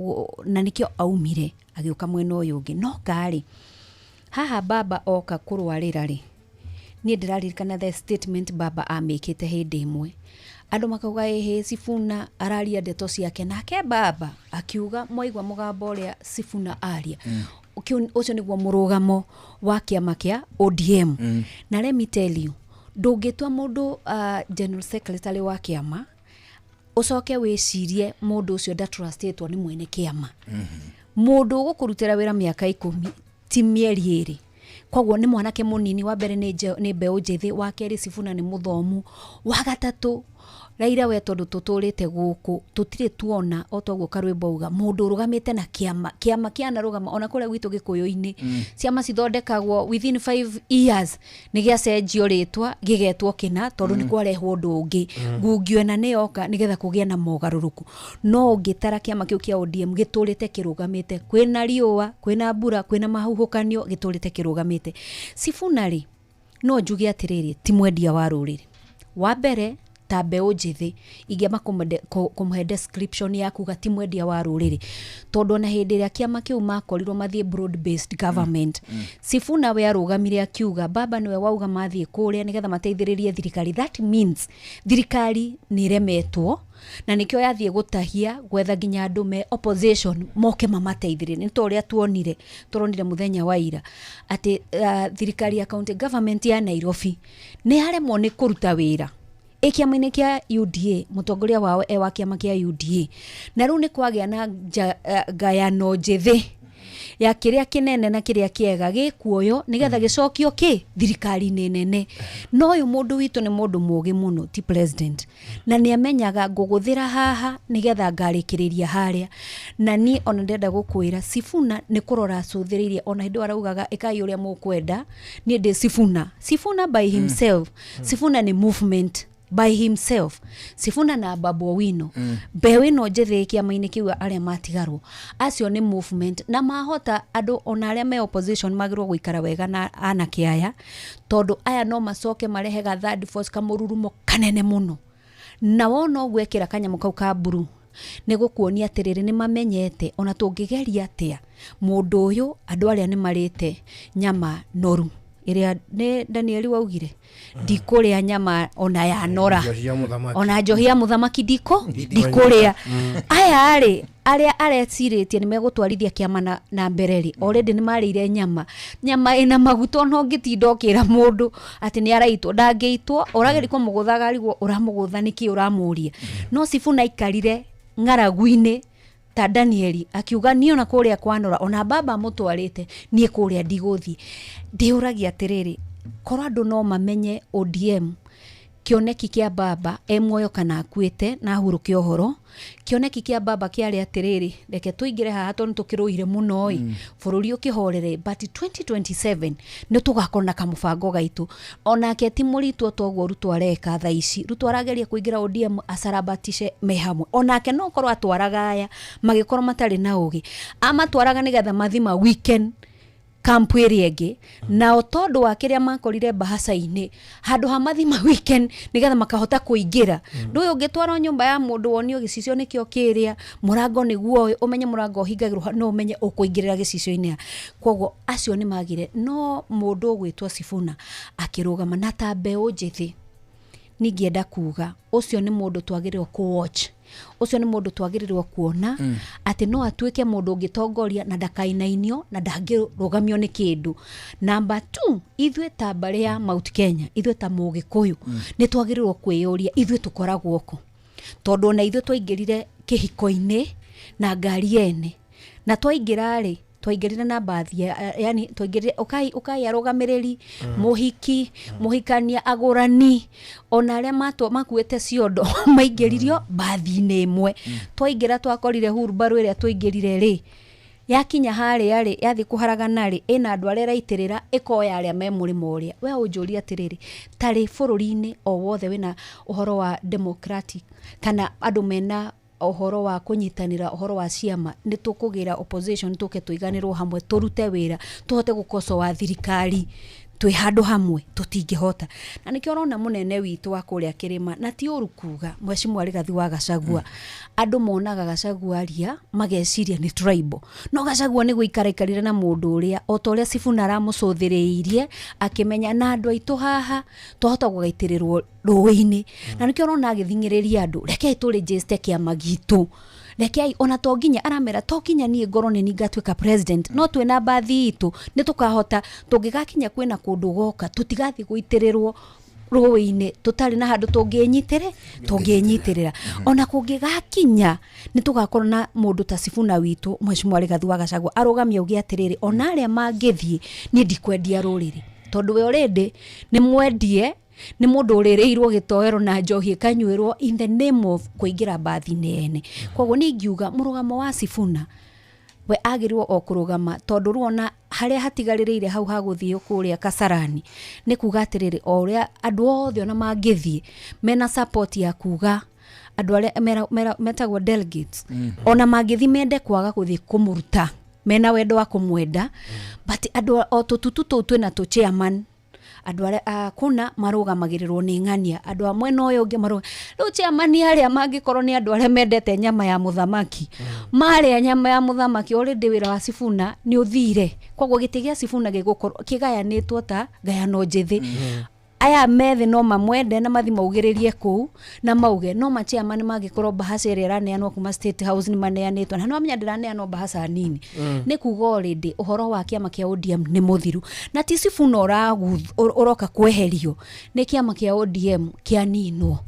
na nikio aumire agioka mwena uyu ungi no kari haha baba oka kurwarira ri ni ndiraririkana the statement baba amekete hindi imwe andu makauga Sifuna araria ndeto ciake nake baba akiuga moigwa mugambo uria Sifuna aria ucio niguo murugamo wa kiama kia ODM na let me tell you ndungitwa mundu general secretary wa kiama ucoke wicirie mundu ucio ndatrustitwo ni mwene kiama mundu gukurutira wira miaka 10 ti mieri eri kwoguo ni mwanake munini wa mbere ni mbeu njithi wa keri Sifuna ni muthomu wa gatatu Raila we tondu tuturite guku tutire tuona otogwo karwimbo uga mundu rugamite na kiama kiana rugama ona kule gwitu gikuyu-ini ciama cithondekagwo within 5 years nigia cenjio ritwa gigetwo kina tondu ni kwarehwo undu ungi ngungio na ni yoka nigetha kugia na mogaruruku no ngitara kiama kiu kia ODM giturite kirugamite kwina riua kwina mbura kwina mahuhukanio giturite kirugamite Sifuna ri no njugi atiriri ti mwendia wa ruriri wa mbere ta mbeu njithi ingiama kumuhe description ya kuga ti mwendia wa ruriri tondu na hindi ria kiama kiu makorirwo mathie broad based government Sifuna we arugamire akiuga baba niwe wauga mathie kuria nigetha mateithiririe thirikari that means thirikari ni remetwo na nikio yathie gutahia gwetha ginya andu me opposition moke mamateithirie ni toria tuonire muthenya wa ira ati thirikari ya county government ya Nairobi ni haremwo ni kuruta wira ikiama-ini kia UDA mutongoria wao wa kiama kia UDA na riu ni kwagia na gayano njithi ya kiria kinene na kiria kiega gikuoyo nigetha gicokio thirikari nene no uyu mundu witu ni mundu mugi muno ti president na ni amenyaga nguguthira haha nigetha ngarikiriria haria na ni ona ndenda gukwira Sifuna ni kurora cuthiririe ona hindu araugaga ikai uria mukwenda ni ndi Sifuna by himself Sifuna ni movement by himself Sifuna na Babu Owino bewino njithi kiama-ini kiu aria matigarwo acio ni movement na mahota andu ona aria me opposition magirwo guikara wega na anake aya tondu aya no macoke marehega third force kamururumo kanene muno na wona gwekira kanyamu kau ka buru ni gukuonia atiriri ni mamenyete ona tungigeria atia mundu uyu andu aria ni marite nyama noru iria ne Danieli waugire ndikuria nyama ona ya nora ona njohia muthamaki ndikuria aya aria areciritie ni megutwarithia kiama na mbereri already ni marire nyama ina maguto no ngitindokira mundu ati ni araitwo ndangeitwo urageri kwa muguthaga rigwo uramugutha niki uramuria no Sifuna ikarire ngaragu-ini ta Danieli akiuga ni ona kuria kwanora ona baba mutwarite nie kuria ndiguthi ndiuragia atiriri korwo andu no mamenye ODM kioneki kia baba muoyo kana akuite na huruke ohoro kioneki kia baba kiari atiriri reke tuingire haha tondu tukiruire muno bururi ukihorere but 2027 ni tugakona kamubango gaitu onake ti muritu togwo rutu areka tha ici rutu arageria kuingira ODM asarabatishe mehamwe onake no korwo atwaraga aya magikorwo matari na ugi amatwaraga nigetha mathima weekend kampu area ingi na otondo wa kiria makorire bahasa-ini handu ha mathima weekend nigetha makahota kuingira nduyo ngitwara nyumba ya mundu wonio gicicio nikio kiria murango niguo umenye murango hingagirwo no umenye ukuingirira gicicio-ini kwogo acio ni magire no mundu gwitwa Sifuna akirugama na ta mbeu njithi ningienda kuga ucio ni mundu twagirirwo ku watch ucio ni mundu twagirirwo kuona ati no atuike mundu ngitongoria na ndakainainio na ndangirugamio ni kindu number 2 ithwe ta mbare ya Mount Kenya ithwe ta mugikuyu ni twagirirwo kwiyuria ithwe tukoragwo ku tondu na ithwe twaingirire kihiko-ini na ngari ene na twaingirari twaingirire na bathi yani twaingirire ukai arugamiriri muhikania agurani ona aria makuete ciondo maingiririo bathi-ini imwe twaingira twakorire hurbaru iria twaingirire ri yakinya hali yari yathi kuharagana ri ina andu aria raitirira ikoya aria me murimo uria we unjuria atiriri tari bururi-ini o wothe wina uhoro wa democratic kana andu mena uhoro wa kunyitanira uhoro wa ciama ni tukugira opposition tuke tuiganirwo hamwe turute wira tuhote gukosoa thirikari twi handu hamwe tutingihota na nikio rona munene witu wa kuria kirima na ti uru kuga Mheshimiwa Rigathi wa Gachagua andu monaga Gachagua ria mageciria ni tribal no Gachagua ni guikarikarira na mundu uria otoria Sifuna ramucuthiriirie akimenya na andu aitu haha tuhota gugaitirirwo ruini na nikio rona agithingiriria andu reke tu register kiama gitu Lekai ona toginya aramera toginya nie ngoro ni ngatwika president no twena bathi itu ni tukahota tungigakinya kwena kundu goka tutigathi guitirirwo ruini tutari na handu tunginyitirira ona kungigakinya ni tugakorwo na mundu ta Sifuna witu Mheshimiwa Rigathi wa Gachagua arugamia ugi atiriri ona aria mangithie ni ndikwendia ruriri tondu we already ni mwendie ni mundu urireirwo gitoero na njohi kanywerwo in the name of kuingira bathi nene koguo ni ngiuga murugamo wa Sifuna we agirwo okurugama tondu ruona haria hatigaririire hau haguthie kuria Kasarani ni kuga atiriri o uria andu othe ona mangithie mena support ya kuga andu aria metagwo delegates ona mangithi mende kwaga kuthi kumuruta mena wendo wa kumwenda but andu o tututu twina tu chairman andu aria kuna marugamagirirwo ni ng'ania andu amwe no yo ngi maruga ru chairman aria mangikorwo ni andu aria mendete nyama ya muthamaki mari nyama ya muthamaki already wira wa Sifuna ni uthire koguo gitigia Sifuna gigukorwo kigayanitwo ta gayano njithi aya methi no mamwende na mathi maugiririe ku na mauge no machairman magikorwo bahasa ira raneanwo kuma State House ni maneanitwo na no amenya ndiraneanwo bahasa nini ni kuga already uhoro wa kiama kia ODM ni muthiru na ti Sifuna uroka kweherio ni kiama kia ODM kia ninwo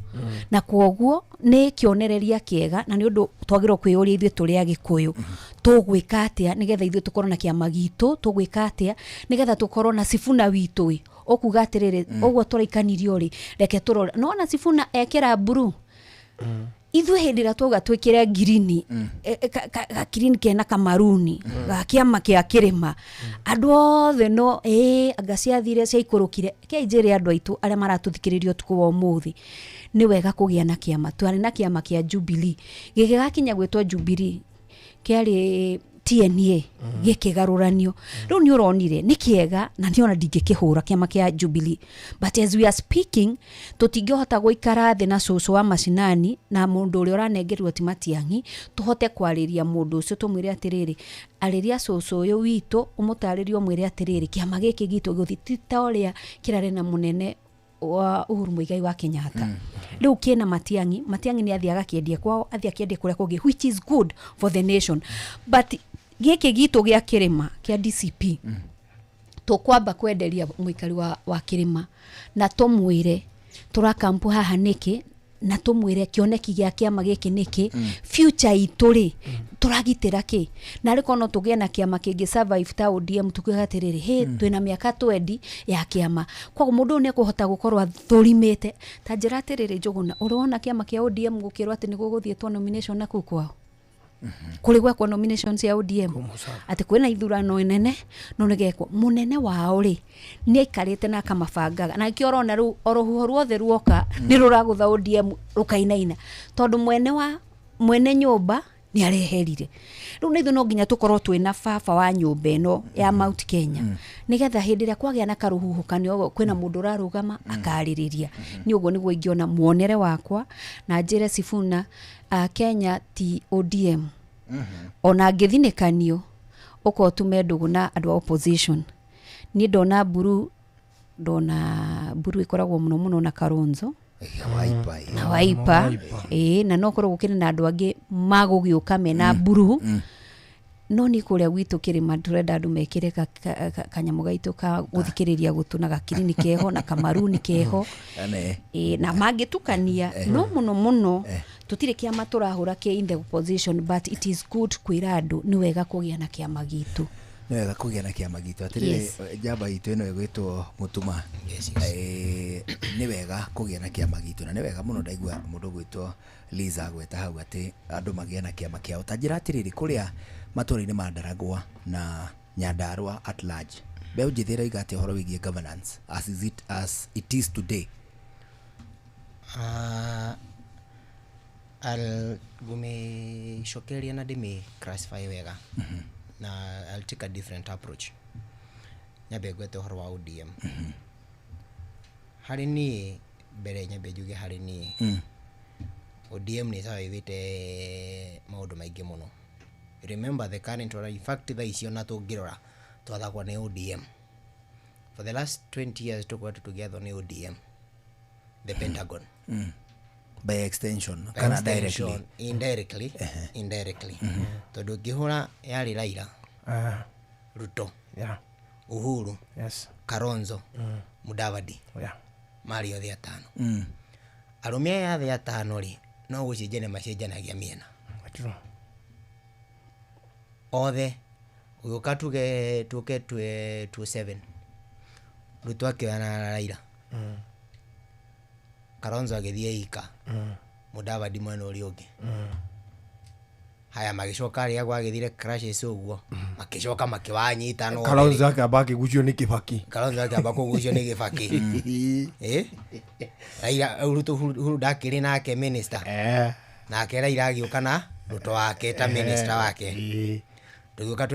na koguo ni kionereria kiega na ni undu twagirwo kwiyuria ithuĩ turi agikuyu tugwika atia nigetha ithuĩ tukorwo na kiama gitu tugwika atia nigetha tukorwo na Sifuna witu okuga atiriri ogwo turaikanirio ri reke turora no na Sifuna ekera blue ithuĩ hĩndĩ ĩrĩa twauga twĩkĩre green green kena kamaruni gakiama kia kirima andu othe no anga ciathire cia ikurukire kĩnjĩre andu aitu aria maratuthikĩrĩrio tuko wa umuthi ni wega kugia na kiama twari na kiama kia Jubilee gigakinya gwitwa Jubilee kiari TNA gikigaruranio riu ni uronire ni kiega na ni ona ndingikihura kiama kia Jubilee but as we are speaking tutingihota guikara thi na cucu wa macinani na mundu uria uranengerwo ti Matiang'i tuhote kwariria mundu ucio tumwire atiriri ariria cucu uyu witu umutaririo mwire atiriri kiama giki gitu guthitita uria kirare na munene wa Uhuru Muigai wa Kenyatta riu kina Matiang'i ni athiaga kiendia kwao athia kiendia kuria kugi which is good for the nation but giki gitu gia kirima kia DCP tukwamba kwenderia muikari wa kirima na tumwire turakampu haha niki na tumwire kioneki gia kiama giki niki future ituri turagitira ki na riko no tugie na kiama kingi survive ta ODM tukigatiriri he twina miaka 20 ya kiama kwa mundu ne kuhota gukorwa thurimite ta njira atiriri Njuguna urona kiama kia ODM gukirwa ati niguo guthietwo nomination na kukwao kuri gwekwo nominations ya ODM ati kwina ithurano inene no nigekwo munene wao ri ni aikarite na kamabangaga na kio rona ru orohuho ruothe ruoka ni ruragutha ODM rukainaina tondu mwene nyumba ni areherire riu nithu no nginya tukorwo twina baba wa nyumba eno ya Mount Kenya nigetha hindi ria kwagia na karuhuhukanio kwina mundu rarugama akaririria ni uguo niguo ingiona muonere wakwa na njire Sifuna Kenya ti ODM ona ngithinikanio uko tumendugu na andu opposition ni ndona buru ikoragwo muno na Kalonzo na Waipa na no korwo gukire na andu angi magugiuka mena buru no ni kuria gwitu kirima turenda andu mekire kanyamu gaitu ka guthikiriria gutuna gakirini keho na kamaruni keho na magitukania no muno tutire kiama turahura ke in the opposition but it is good kwira andu ni wega kugia na kiama gitu ni wega kugia na kiama gitu atire jamba itu ino igwitwo Mutuma nĩ wega kũgĩa na kĩama gitu, na nĩ wega mũno ndaigua mũndũ gwĩtwo Liza gweta hau atĩ andũ magĩa na kĩama kĩao. Ta njĩra atĩrĩrĩ, kũrĩa matũũra-inĩ ma Ndaragwa na Nyandarua at large, mbeũ njĩthĩ ĩrauga atĩ ũhoro wĩgiĩ governance as it is today? Gumecokeria na ndĩmĩ classify wega. Na I'll take a different approach. Nyambe gwete ũhoro wa ODM. Harĩ niĩ mbere nyambe njuge harĩ niĩ ODM nĩ ĩwĩte maũndũ maingĩ mũno. Remember the current order, in fact thaa icio na tũngĩrora twathagwo nĩ ODM. For the last 20 years tũkoretwo together nĩ ODM, the Pentagon. By extension kana directly? Indirectly. Tondũ ngĩhũra yarĩ Raila, Ruto, Uhuru, Kalonzo, Mudavadi, marĩ othe atano. Arũme aya othe atano rĩ, no gũcenjania macenjanagia mĩena. Othe ũgĩũka tuge 27 Ruto akĩoya na Raila, Kalonzo agĩthiĩ ika, Mudavadi mwena ũrĩa ũngĩ. Haya magĩcoka rĩrĩa gwagĩthire crashes ũguo, makĩcoka makĩwanyita no. Kalonzo akĩamba akĩgucio nĩ Kibaki. Kalonzo akĩamba kũgucio nĩ Kibaki. Raila Uhuru ndakĩrĩ nake minister. Nake Raila agĩũka na Ruto wake ta minister wake. Tũgĩũka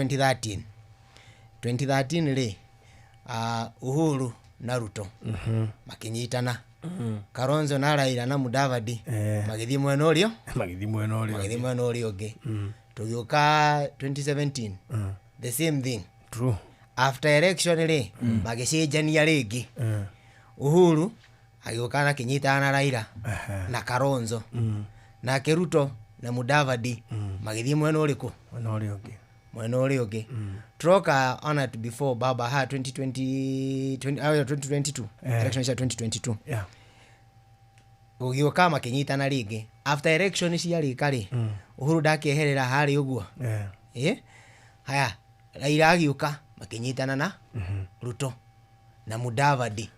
2013 rĩ, Uhuru na Ruto makĩnyitana. Kalonzo na Raila na Mudavadi magĩthiĩ mwena ũrĩa ũngĩ. Tũgĩũka 2017 the same thing. True. After election rĩ, magĩcenjania rĩngĩ. Uhuru agĩũka na kĩnyitana na Raila na Kalonzo, na Ruto na Mudavadi magĩthiĩ mwena ũrĩkũ? Mwena ũrĩa ũngĩ. Troka on it before Baba had 2022 election ya 2022. Gũgĩũka makĩnyitana rĩngĩ. After election ciarĩka rĩ, Uhuru ndakĩeherera harĩ ũguo. Haya Raila agĩũka makĩnyitana na Ruto na Mudavadi.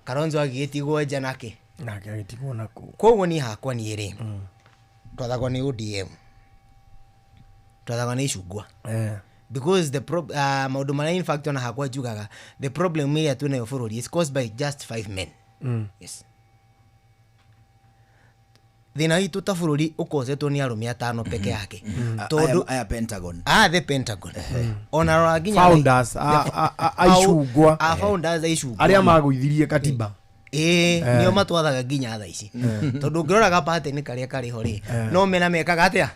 Kalonzo agĩtigwo nja nake agĩtigwo naku. Koguo niĩ hakwa niĩ rĩ, twathagwo nĩ ODM, twathagwo nĩ icungwa. Because the maũndũ marĩa in fact ona hakwa njugaga, the problem ĩrĩa twĩnayo bũrũri is caused by just 5 men. Yes. Thĩna witũ ta bũrũri ũkosetwo nĩ arũme atano peke yake. Tondũ aya Pentagon. The Pentagon. Ona rora nginya founders aicungwa. Founders aicungwa. Arĩa magũithirie katiba. Nĩo matwathaga nginya thaa ici. Tondũ ũngĩroraga pattern karĩa karĩ ho rĩ, no mena mekaga atĩa?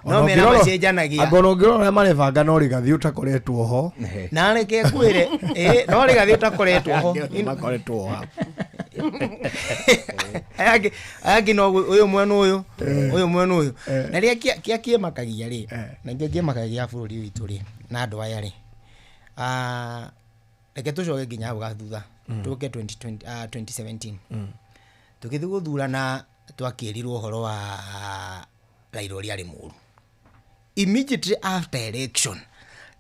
No mena macenjanagia. Angorwo ũngĩrora mabanga no rĩgathĩ ũtakoretwo ho. Na reke kwĩre, no rĩgathĩ ũtakoretwo ho. Makoretwo ho. Ayaki no ũyũ mwena ũyũ, na rĩrĩa kĩamakagia rĩ, na kĩamakagia bũrũri witũ rĩ, na andũ aya rĩ, reke tũcoke nginya hau gathutha, tũke 2017 tũgĩthiĩ gũthurana, twakĩrirwo ũhoro wa Raila ũrĩa arĩ mũũru. Immediately after election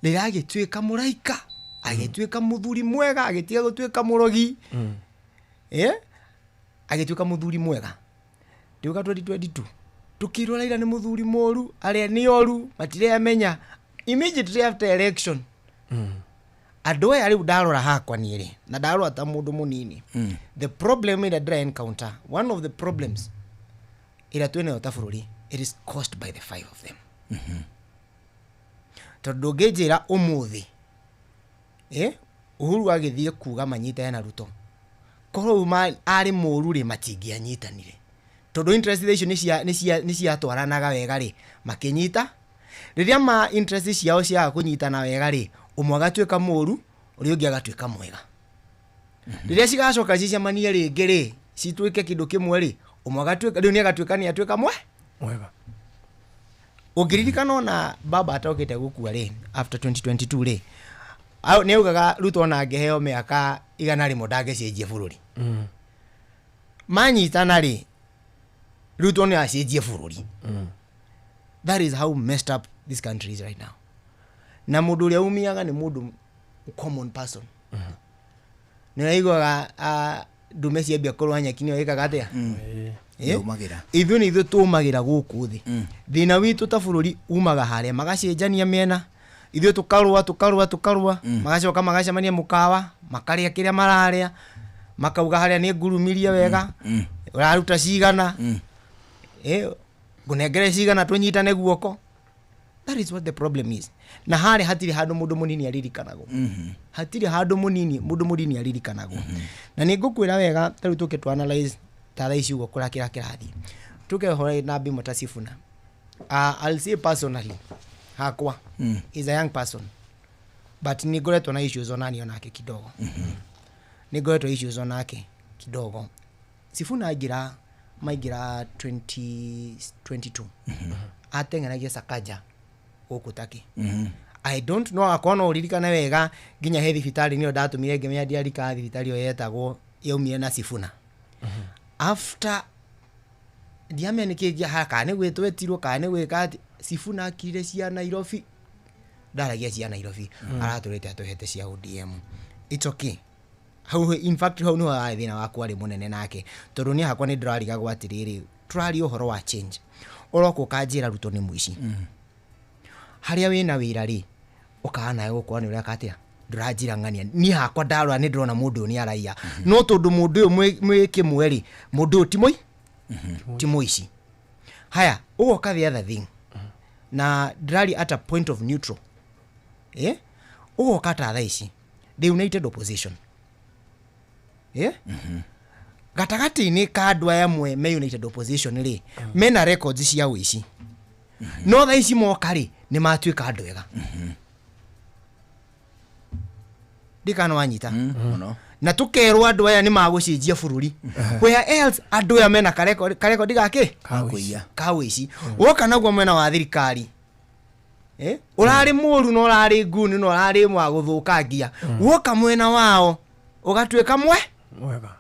rĩragĩtuĩka mũraika, agĩtuĩka mũthuri mwega, agĩtiga gũtuĩka mũrogi. Agĩtuĩka mũthuri mwega. Tũka 2022 tukirwo Raila nĩ mũthuri mũũru, arĩa nĩ oru matiremenya. Immediately after election andũ aya rĩu ndarora hakwa niĩ rĩ, na ndarora ta mũndũ mũnini, the problem that I encounter, one of the problems ĩrĩa twĩnayo ta bũrũri, it is caused by the 5 of them. Tondũ ngĩnjĩra ũmũthĩ Uhuru agĩthiĩ kuga manyitane na Ruto, korwo arĩ mũũru rĩ matingĩanyitanire. Tondũ interest icio nĩ ciatwaranaga wega rĩ, makĩnyita. Rĩrĩa ma interest ciao cia kũnyitana wega rĩ, ũmwe agatuĩka mũũru, ũrĩa ũngĩ agatuĩka mwega. Rĩrĩa cigacoka cicemanie rĩngĩ rĩ, cituĩke kĩndũ kĩmwe rĩ, ũmwe agatuĩka, rĩu nĩ agatuĩka nĩ atuĩka mwega. Ũngĩririkana ona Baba atokĩte gũkua rĩ, after 2022 rĩ, nĩ augaga Ruto na angĩheo mĩaka 100 ndangĩcenjia bũrũri. Manyitana rĩ, Ruto nĩ acenjia bũrũri. That is how messed up this country is right now. Na mũndũ ũrĩa umiaga nĩ mũndũ common person. Nĩ aiguaga ndume ciambia korwa nyaki-inĩ ĩkaga atĩa Yumagira. ithuĩ nĩ ithuĩ tũmagĩra gũkũ thĩ thĩna witũ ta bũrũri umaga harĩa magacenjania mĩena ithuĩ tũkarũa magacoka magacemania mũkawa makarĩa kĩrĩa mararĩa makauga harĩa nĩ ngurumirie wega ũraruta cigana ngũnengere cigana tũnyitane guoko. That is what the problem is. Na harĩ hatirĩ handũ mũndũ mũnini aririkanagwo hatirĩ handũ mũndũ mũnini aririkanagwo na nĩ ngũkwĩra wega tarĩu tũke tu analyze ta thaa ici ũguo kũrĩa kĩrathiĩ tuke hore na Bimo ta Sifuna. I'll say personally hakwa is a young person but nĩ ngoretwo na issues onani onake kidogo nĩ ngoretwo issues onake kidogo. Sifuna maigira 2022 ateng'eragia Sakaja gũkũ Turkey. I don't know akona uririkana wega nginya he thibitari niyo ndatumire ngemenya ndiarika thibitari yo yetagwo yaumire na Sifuna. After diamene kĩgia haka nĩ gwĩtwetirwo kana nĩ gwĩka Sifuna akire cia Nairobi ndaragia cia Nairobi aratũrĩte atũhete cia ODM. It's okay. How in fact how no thĩna wakwa rĩ mũnene nake tondũ niĩ hakwa nĩ ndĩrarigagwo atĩrĩrĩ tũrari ũhoro wa change ũroko kanjĩra Ruto nĩ mũici harĩa wĩna wĩra rĩ ũkahana gũkwa nĩ ũrĩa katia ndũranjira ng'ania niĩ hakwa ndarora nĩ ndĩrona mũndũ nĩ araia no tondũ mũndũ ũyũ mwĩ kĩmwe rĩ mũndũ ũyũ ti mũici. Haya ũgoka the other thing na ndĩrari at a point of neutral ũgoka ta thaa ici the united opposition gatagati-inĩ ka andũ aya amwe me united opposition rĩ mena records cia ũici no thaa ici moka rĩ nĩ matuĩka andũ ega ndikana wanyita na tukerwo andũ aya nĩ magũcenjia bũrũri where else andũ aya mena karekodi gake ka ũici woka naguo mwena wa thirikari ũrarĩ mũru no ũrarĩ nguni no ũrarĩ mwa gũthũkangia woka mwena wao ũgatuĩka mwega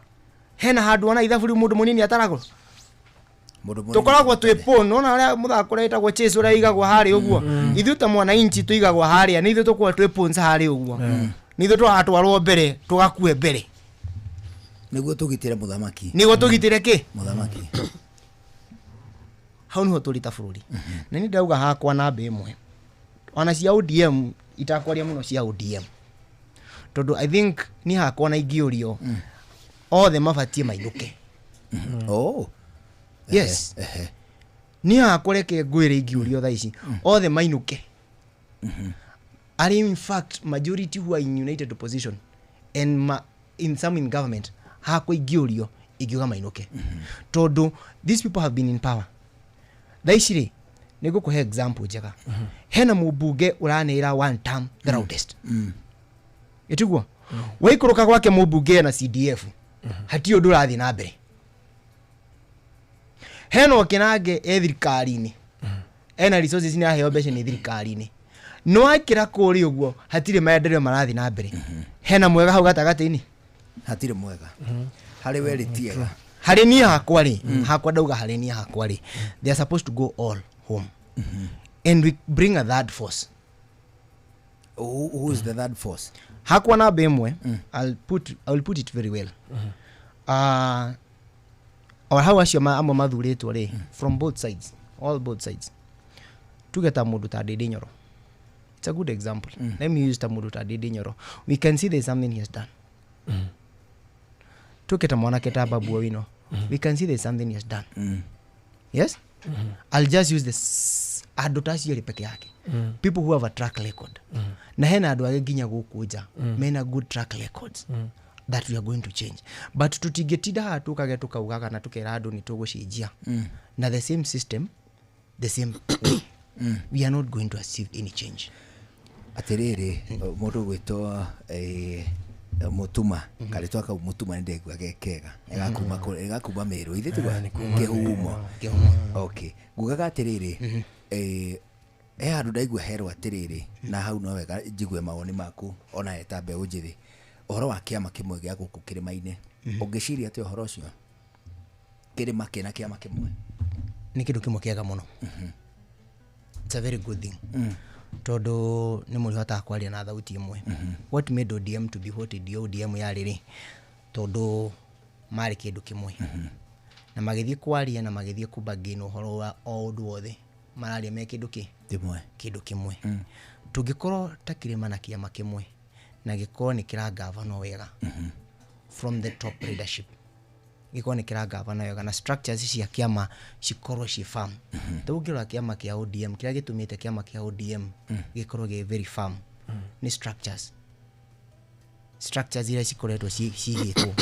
hena handũ ona ithaburi mũndũ mũnini ataragwo tukoragwo twĩ pon ona ũrĩa mũthako ũretagwo chase ũrĩa igagwo harĩ ũguo ithuĩ ta mwana inchi tuigagwo harĩa nĩ ithuĩ tũkorwo twĩ pon harĩ ũguo nĩ ithuĩ twatwarwo mbere tũgakue mbere nĩguo tũgitĩre mũthamaki nĩguo tũgitĩre kĩ mũthamaki hau nĩho tũrĩ ta bũrũri na nĩ ndauga hakwa namba ĩmwe ona cia ODM itakwaria mũno cia ODM tondũ I think ni hakwa na ingĩũrio othe mabatie mainũke. Yes ni hakwa reke ngwĩre ingĩũrio thaa ici othe mainũke. Are in fact majority who are in united opposition and in some in government hakwa ingĩũrio ingiuga mainũke tondũ these people have been in power. Thaa ici rĩ nĩ ngũkũhe example njega hena mũmbunge ũranĩra one term the loudest itiguo waikũrũka gwake mũmbunge na CDF hati ũndũ ũrathiĩ na mbere hena okenange thirikari-inĩ ena resources ni aheo mbeca nĩ thirikari-inĩ no akĩra kũrĩ ũguo hatirĩ maendeleo marathiĩ na mbere hena mwega hau gatagati-inĩ hatirĩ mwega harĩ we rĩtiega harĩ niĩ hakwa rĩ hakwa ndauga harĩ niĩ hakwa rĩ they are supposed to go all home and we bring a third force. Who is the third force? Hakwa namba ĩmwe I will put it very well or how acio amwe mathurĩtwo rĩ from both sides both sides tugeta mũndũ ta Ndindi Nyoro. It's a good example. Let me use ta mũndũ ta Ndindi Nyoro. We can see there's something he has done. Tugeta mwanake ta Babu Owino. We can see there's something he has done. Yes? I'll just use this advertisement peke yake. People who have a track record. Na hena andũ age nginya gũkũnja mena good track records that we are going to change. But tutigetida tukage tukaugaga na tukera andũ ni tũgũcenjia na the same system the same way. We are not going to achieve any change. Atiriri mũndũ gwĩtwo mutuma karitwa ka mutuma ndegwa gekega egakuma Meru ithe tigwa kihumo. Okay ngugaga atiriri andu ndaigua herwo atiriri na hau no wega njigue mawoni maku ona eta mbeũ njithi ũhoro wa kĩama kĩmwe gĩa gũkũ kĩrĩma-inĩ ũngĩciria atĩ ũhoro ũcio kĩrĩma kĩna kĩama kĩmwe nĩ kĩndũ kĩmwe kĩega mũno. It's a very good thing. Todo nĩ mũrihota kwaria na thauti ĩmwe. What made ODM to be what ODM yarĩ rĩ tondũ mari kindu kimwe na magithie kwaria na magithie kubagina uhoro wa o undu wothe mararia me kindu kimwe tungikorwo ta kirima na kiama kimwe na gikorwo ni kira governor wega from the top leadership gikorwo ni kira governor wega na structures cia kiama cikorwo ci firm tugirwa kiama kia ODM kira gitumite kiama kia ODM gikorwo ge very firm ni structures ile cikoretwo cigitwo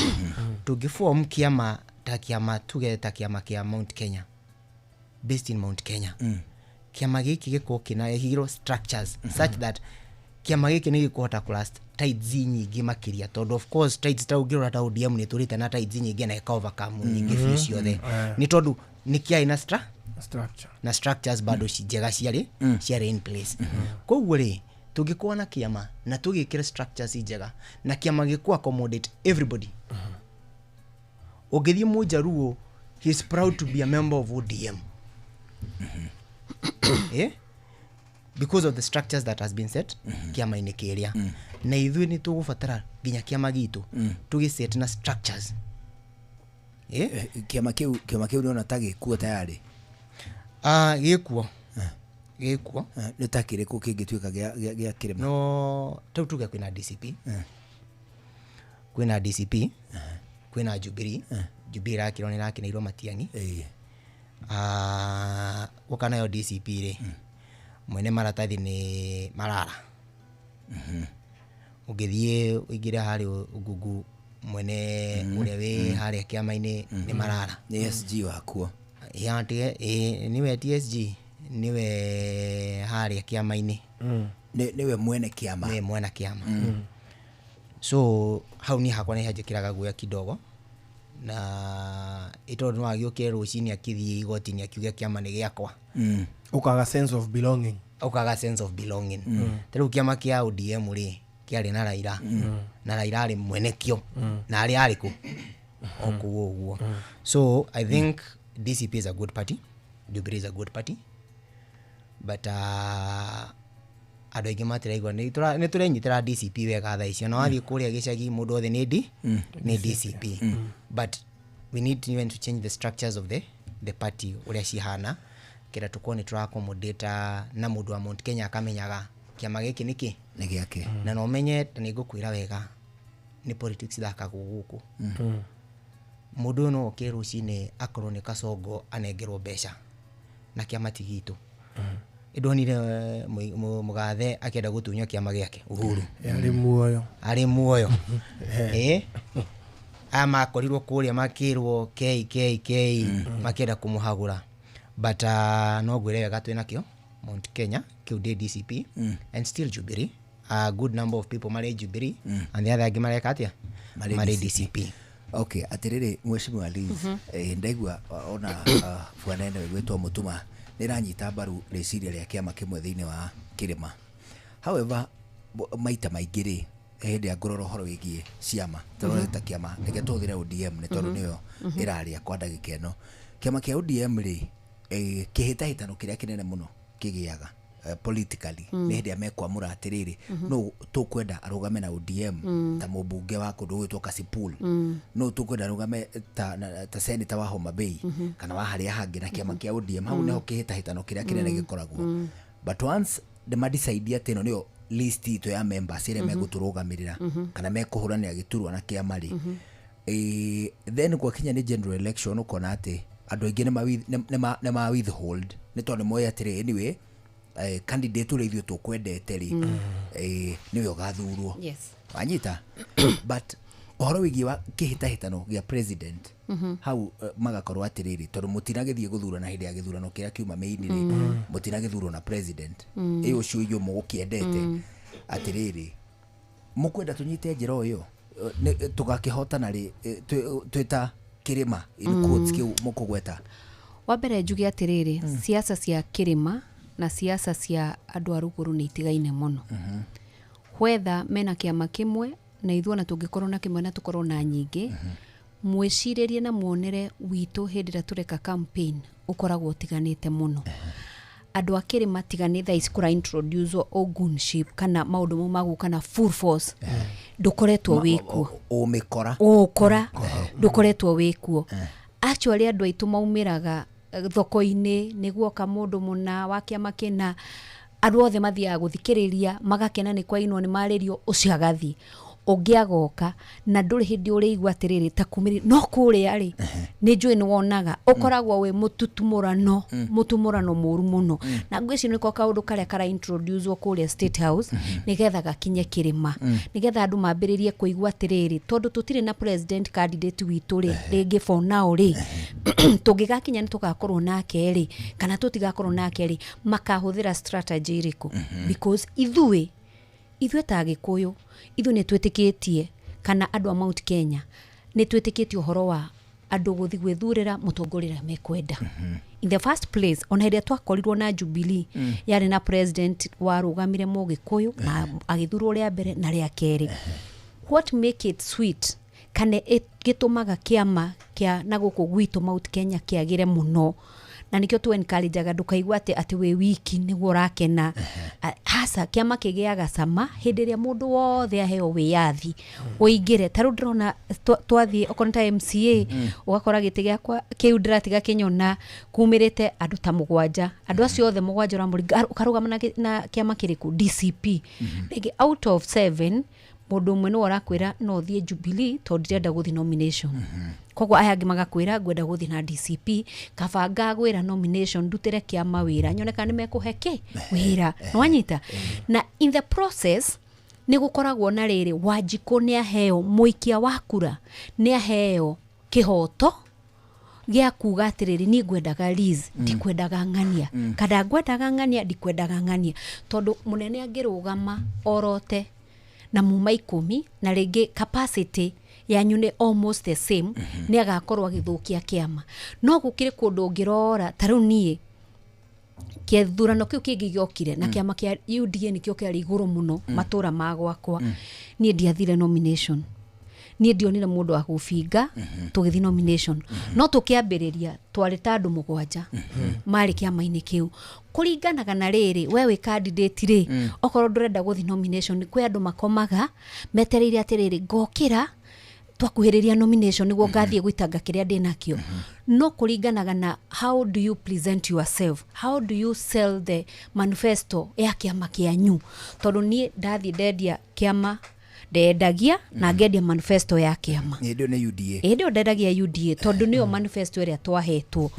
tungiform kiama ta kiama tugeta kiama kia Mount Kenya based in Mount Kenya kiama giki giko kina hero structures such that kiama giki ni gikuhota kulast tides nyingi makiria tondu of course tides ta ugirora ta ODM ni turite na tides nyingi na ikaovercome nyingi few ciothe ni tondu ni kia ina structure na structures bado cijega ciari in place koguo ri tugikuwa na kiama na tugikira structures njega na kiama gikuwa accommodate everybody ogethie mujaruo he is proud to be a member of ODM because of the structures that has been set kiama inikiria na ithui ni tugubatara ginya kiama gitu tugiset na structures kiama kiu ni tagi kuo tayari gikuo ni takire ku kingituika gia kirima no tutuge kwina DCP kwina DCP kwina Jubilee Jubilee akironi nake niro Matiang'i wakana yo DCP ri mwene maratathi ni Marara ugithie uingire hari ugugu mwene uria wi hari kiama-ini ni Marara ni SG wakuo yate niwe TSG niwe hari kiama-ini niwe mwene kiama so hau ni hakwa ni hajikiraga guya kidogo na ito no agioke rucini akithie igoti-ini akiuga kiama ni giakwa ukaga sense of belonging teru kiama kia ODM ri kiari na Raila na Raila ari mwene kio na ari ku okuo so I think DCP is a good party, Jubilee is a good party, but ado igimatira igwa ni turenyitira DCP wega tha icio no athi kuria gicagi mundu othe ni DCP but we need even to change the structures of the party uria cihana kira tukwo ni turakomodate na mundu wa Mount Kenya akamenyaga kiama giki niki ni giake na no menye ni gukwira wega ni politics thaka guguku mundu no kirucine akorwo ni Kasongo anengerwo mbeca na kiama tigitu idonire mugathe akenda gutunya kiama giake Uhuru ari muoyo ama korirwo kuria makirwo KKK makenda kumuhagura but no gwire wega twina kio Mount Kenya kiu DCP and still Jubilee a good number of people mari Jubilee and the other agi mari katia mari DCP. Okay, atiriri Mheshimiwa Liz ndaigua ona bwana nene gwetwa Mutuma niranyita mbaru reciria ria kiama kimwe thiini wa kirima. However, maita maingiri hindi ya ngororo horo wigie ciama toreta kiama reke tuthire ODM ni tondu niyo iraria kwa ndagika ino kiama kia ODM ri kihitahitano kiria kinene muno kigiaga politically ni hindi amekwamura atiriri no tukwenda arugame na ODM ta mubunge wa kundu gwitwo Kasipul no tukwenda arugame ta senator wa Homa Bay kana wa haria hangi na kiama kia ODM hau neho kihitahitano kiria kinene gikoragwo but once the madecide ati no niyo list ito ya members ire meguturugamirira kana mekuhuranira giturwa na kiama ri then kwa kinya ni general election ukona ati andu aingi ne ma withhold ni tondu moya atiri anyway candidate ule ithio tukwendete ri niwe ugathurwo yes anyita but ohoro wigi wa kihitahitano gia president hau magakorwo atiriri tondu mutinagithie guthura na hindi ya githurano kiria kiuma maini ri mutinagithurwo na president iyo cio iyo mugukiendete atiriri mukwenda tunyite njira uyo tugakihotana ri twita kirima in quotes kiu mukugweta wa mbere njuge atiriri siasa cia kirima na siasa cia andu a ruguru ni itigaine muno whether mena kiama kimwe na ithuo na tungikorwo na kimwe na tukorwo na nyingi mwiciririe na muonere witu hindi ra tureka campaign ukoragwo tiganite muno andu akiri matigane tha iskura introduce ogunship kana maundu mo magu kana full force ndukoretwo wikuo ukora ndukoretwo wikuo actually andu aitu maumiraga thoko-ini niguo kamundu muna wakiama kina andu othe mathiaga guthikiriria magakena ni kwainwo ni maririo ucio agathi ungiagoka na nduri hindi uri igwa atiriri ta kumiri no kuria ri ni njui ni wonaga ukoragwo we mututumurano muru muno na ngweci ni ko kaundu karia kara introduce kuria State House nigetha gakinye kirima nigetha andu mambiririe kuigwa atiriri tondu tutire na president candidate witu ri ringi for now ri tungigakinya ni tugakorwo nake ri kana tutigakorwo nake ri makahuthira strategy iriku because ithuĩ ta Gikuyu ithu ni twitikitie kana andu a Mount Kenya ni twitikitie uhoro wa andu guthi gwithurira mutongorera mekwenda in the first place ona hĩndĩ twakorirwo na Jubilee yari na president warugamire Mugikuyu na agithurwo ria mbere na ria keri what make it sweet kana gitumaga kiama kia na guku gwitu Mount Kenya kiagire muno na nikio tu encourage ndukaigwa ati we wiki niguo urakena hasa kiama kigiaga sama hindi ria mundu wothe aheo wiyathi uingire taru ndrona twathie okonta MCA ugakora giti giakwa kiu ndiratiga kinyona kumirite andu ta mugwanja andu acio othe mugwanja ramuri ukarugama na kiama kiriku DCP rigi out of 7 mundu umwe no arakwira no thie Jubilee tondu ndirenda guthi nomination koguo aya angi magakwira ngwenda guthi na DCP kabanga gwira nomination ndutire kiama wira nyoneka ni mekuheke wira no anyita na in the process ni gukoragwo na riri Wanjiku ni aheo muikia wa kura ni aheo kihoto gia kuga atiriri ni ngwendaga Liz ndikwendaga ng'ania kada ngwendaga ng'ania ndikwendaga ng'ania tondu munene angirugama orote na muma 10 na ringi capacity yanyu ni almost the same ni agakorwo agithukia kiama no gukire kundu ungirora taru nie kethurano kiu kingi giokire na kiama kia UDA nikio kiari iguru muno matura magwakwa nie ndiathire nomination nie ndionire mundu wa gufinga tugithi nomination no tukiambiriria twari ta andu mugwanja mari kiama-ini kiu kuringanaga na riri we wi candidate ri okorwo ndurenda guthi nomination kwi andu makomaga metereire atiriri ngokira twakuhiriria nomination niguo ngathie gwitanga kiria ndinakio no kuringanaga na how do you present yourself, how do you sell the manifesto ya kiama kianyu tondu nie ndathie ndendia kiama ndendagia na ngendia manifesto ya kiama ndio ni UDA ndio ndendagia UDA tondu nio manifesto iria twahetwo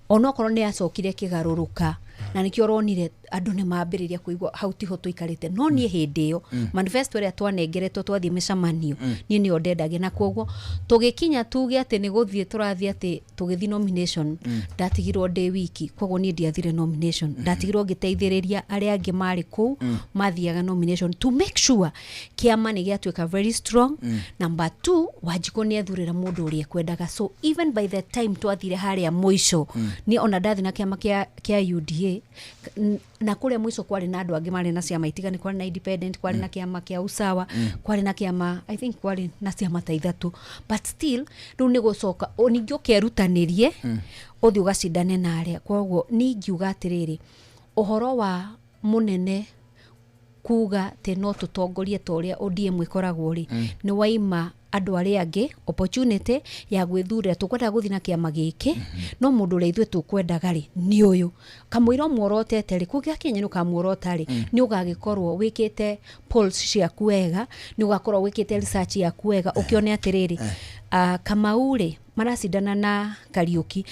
onokorwo ni acokire kigaruruka na nikio ronire andu ni mambiriria kuigwa hau tiho tuikarite no nie hindi iyo manifesto iria twanengeretwo twathie micamanio nie ni ondendagia na koguo tugikinya tuge ati ni guthie turathie ati tugithi nomination ndatigirwo ndi wiki koguo nie ndiathire nomination ndatigirwo ngiteithiriria aria angi mari ku mathiaga nomination to make sure kiama ni giatuika very strong number 2 Wanjiku ni athurira mundu uria kwendaga so even by the time twathire haria muico ni ona ndathi na kiama kia UDA na kule mwiso kwari na andu angi mari na ciama itigani kwari na independent kwari na kiama kia Usawa kwari na kiama I think kwari na ciama ta ithatu but still riu ni gucoka oningio kerutanirie uthi ugacindane na aria koguo ni ngiuga atiriri uhoro wa munene kuga te no tutongorie toria ODM ikoragwo ri ni waima andu aria angi opportunity ya gwithurira tukwenda guthi na kiama giki no mundu uri ithwe tukwendaga ri ni uyu kamwiro muorotete ri kugia kinyi no kamuorota ri ni ugagikorwo wikite polls ciaku wega ni ugakorwo wikite research yaku wega ukione atiriri Kamaure maracindana na Kariuki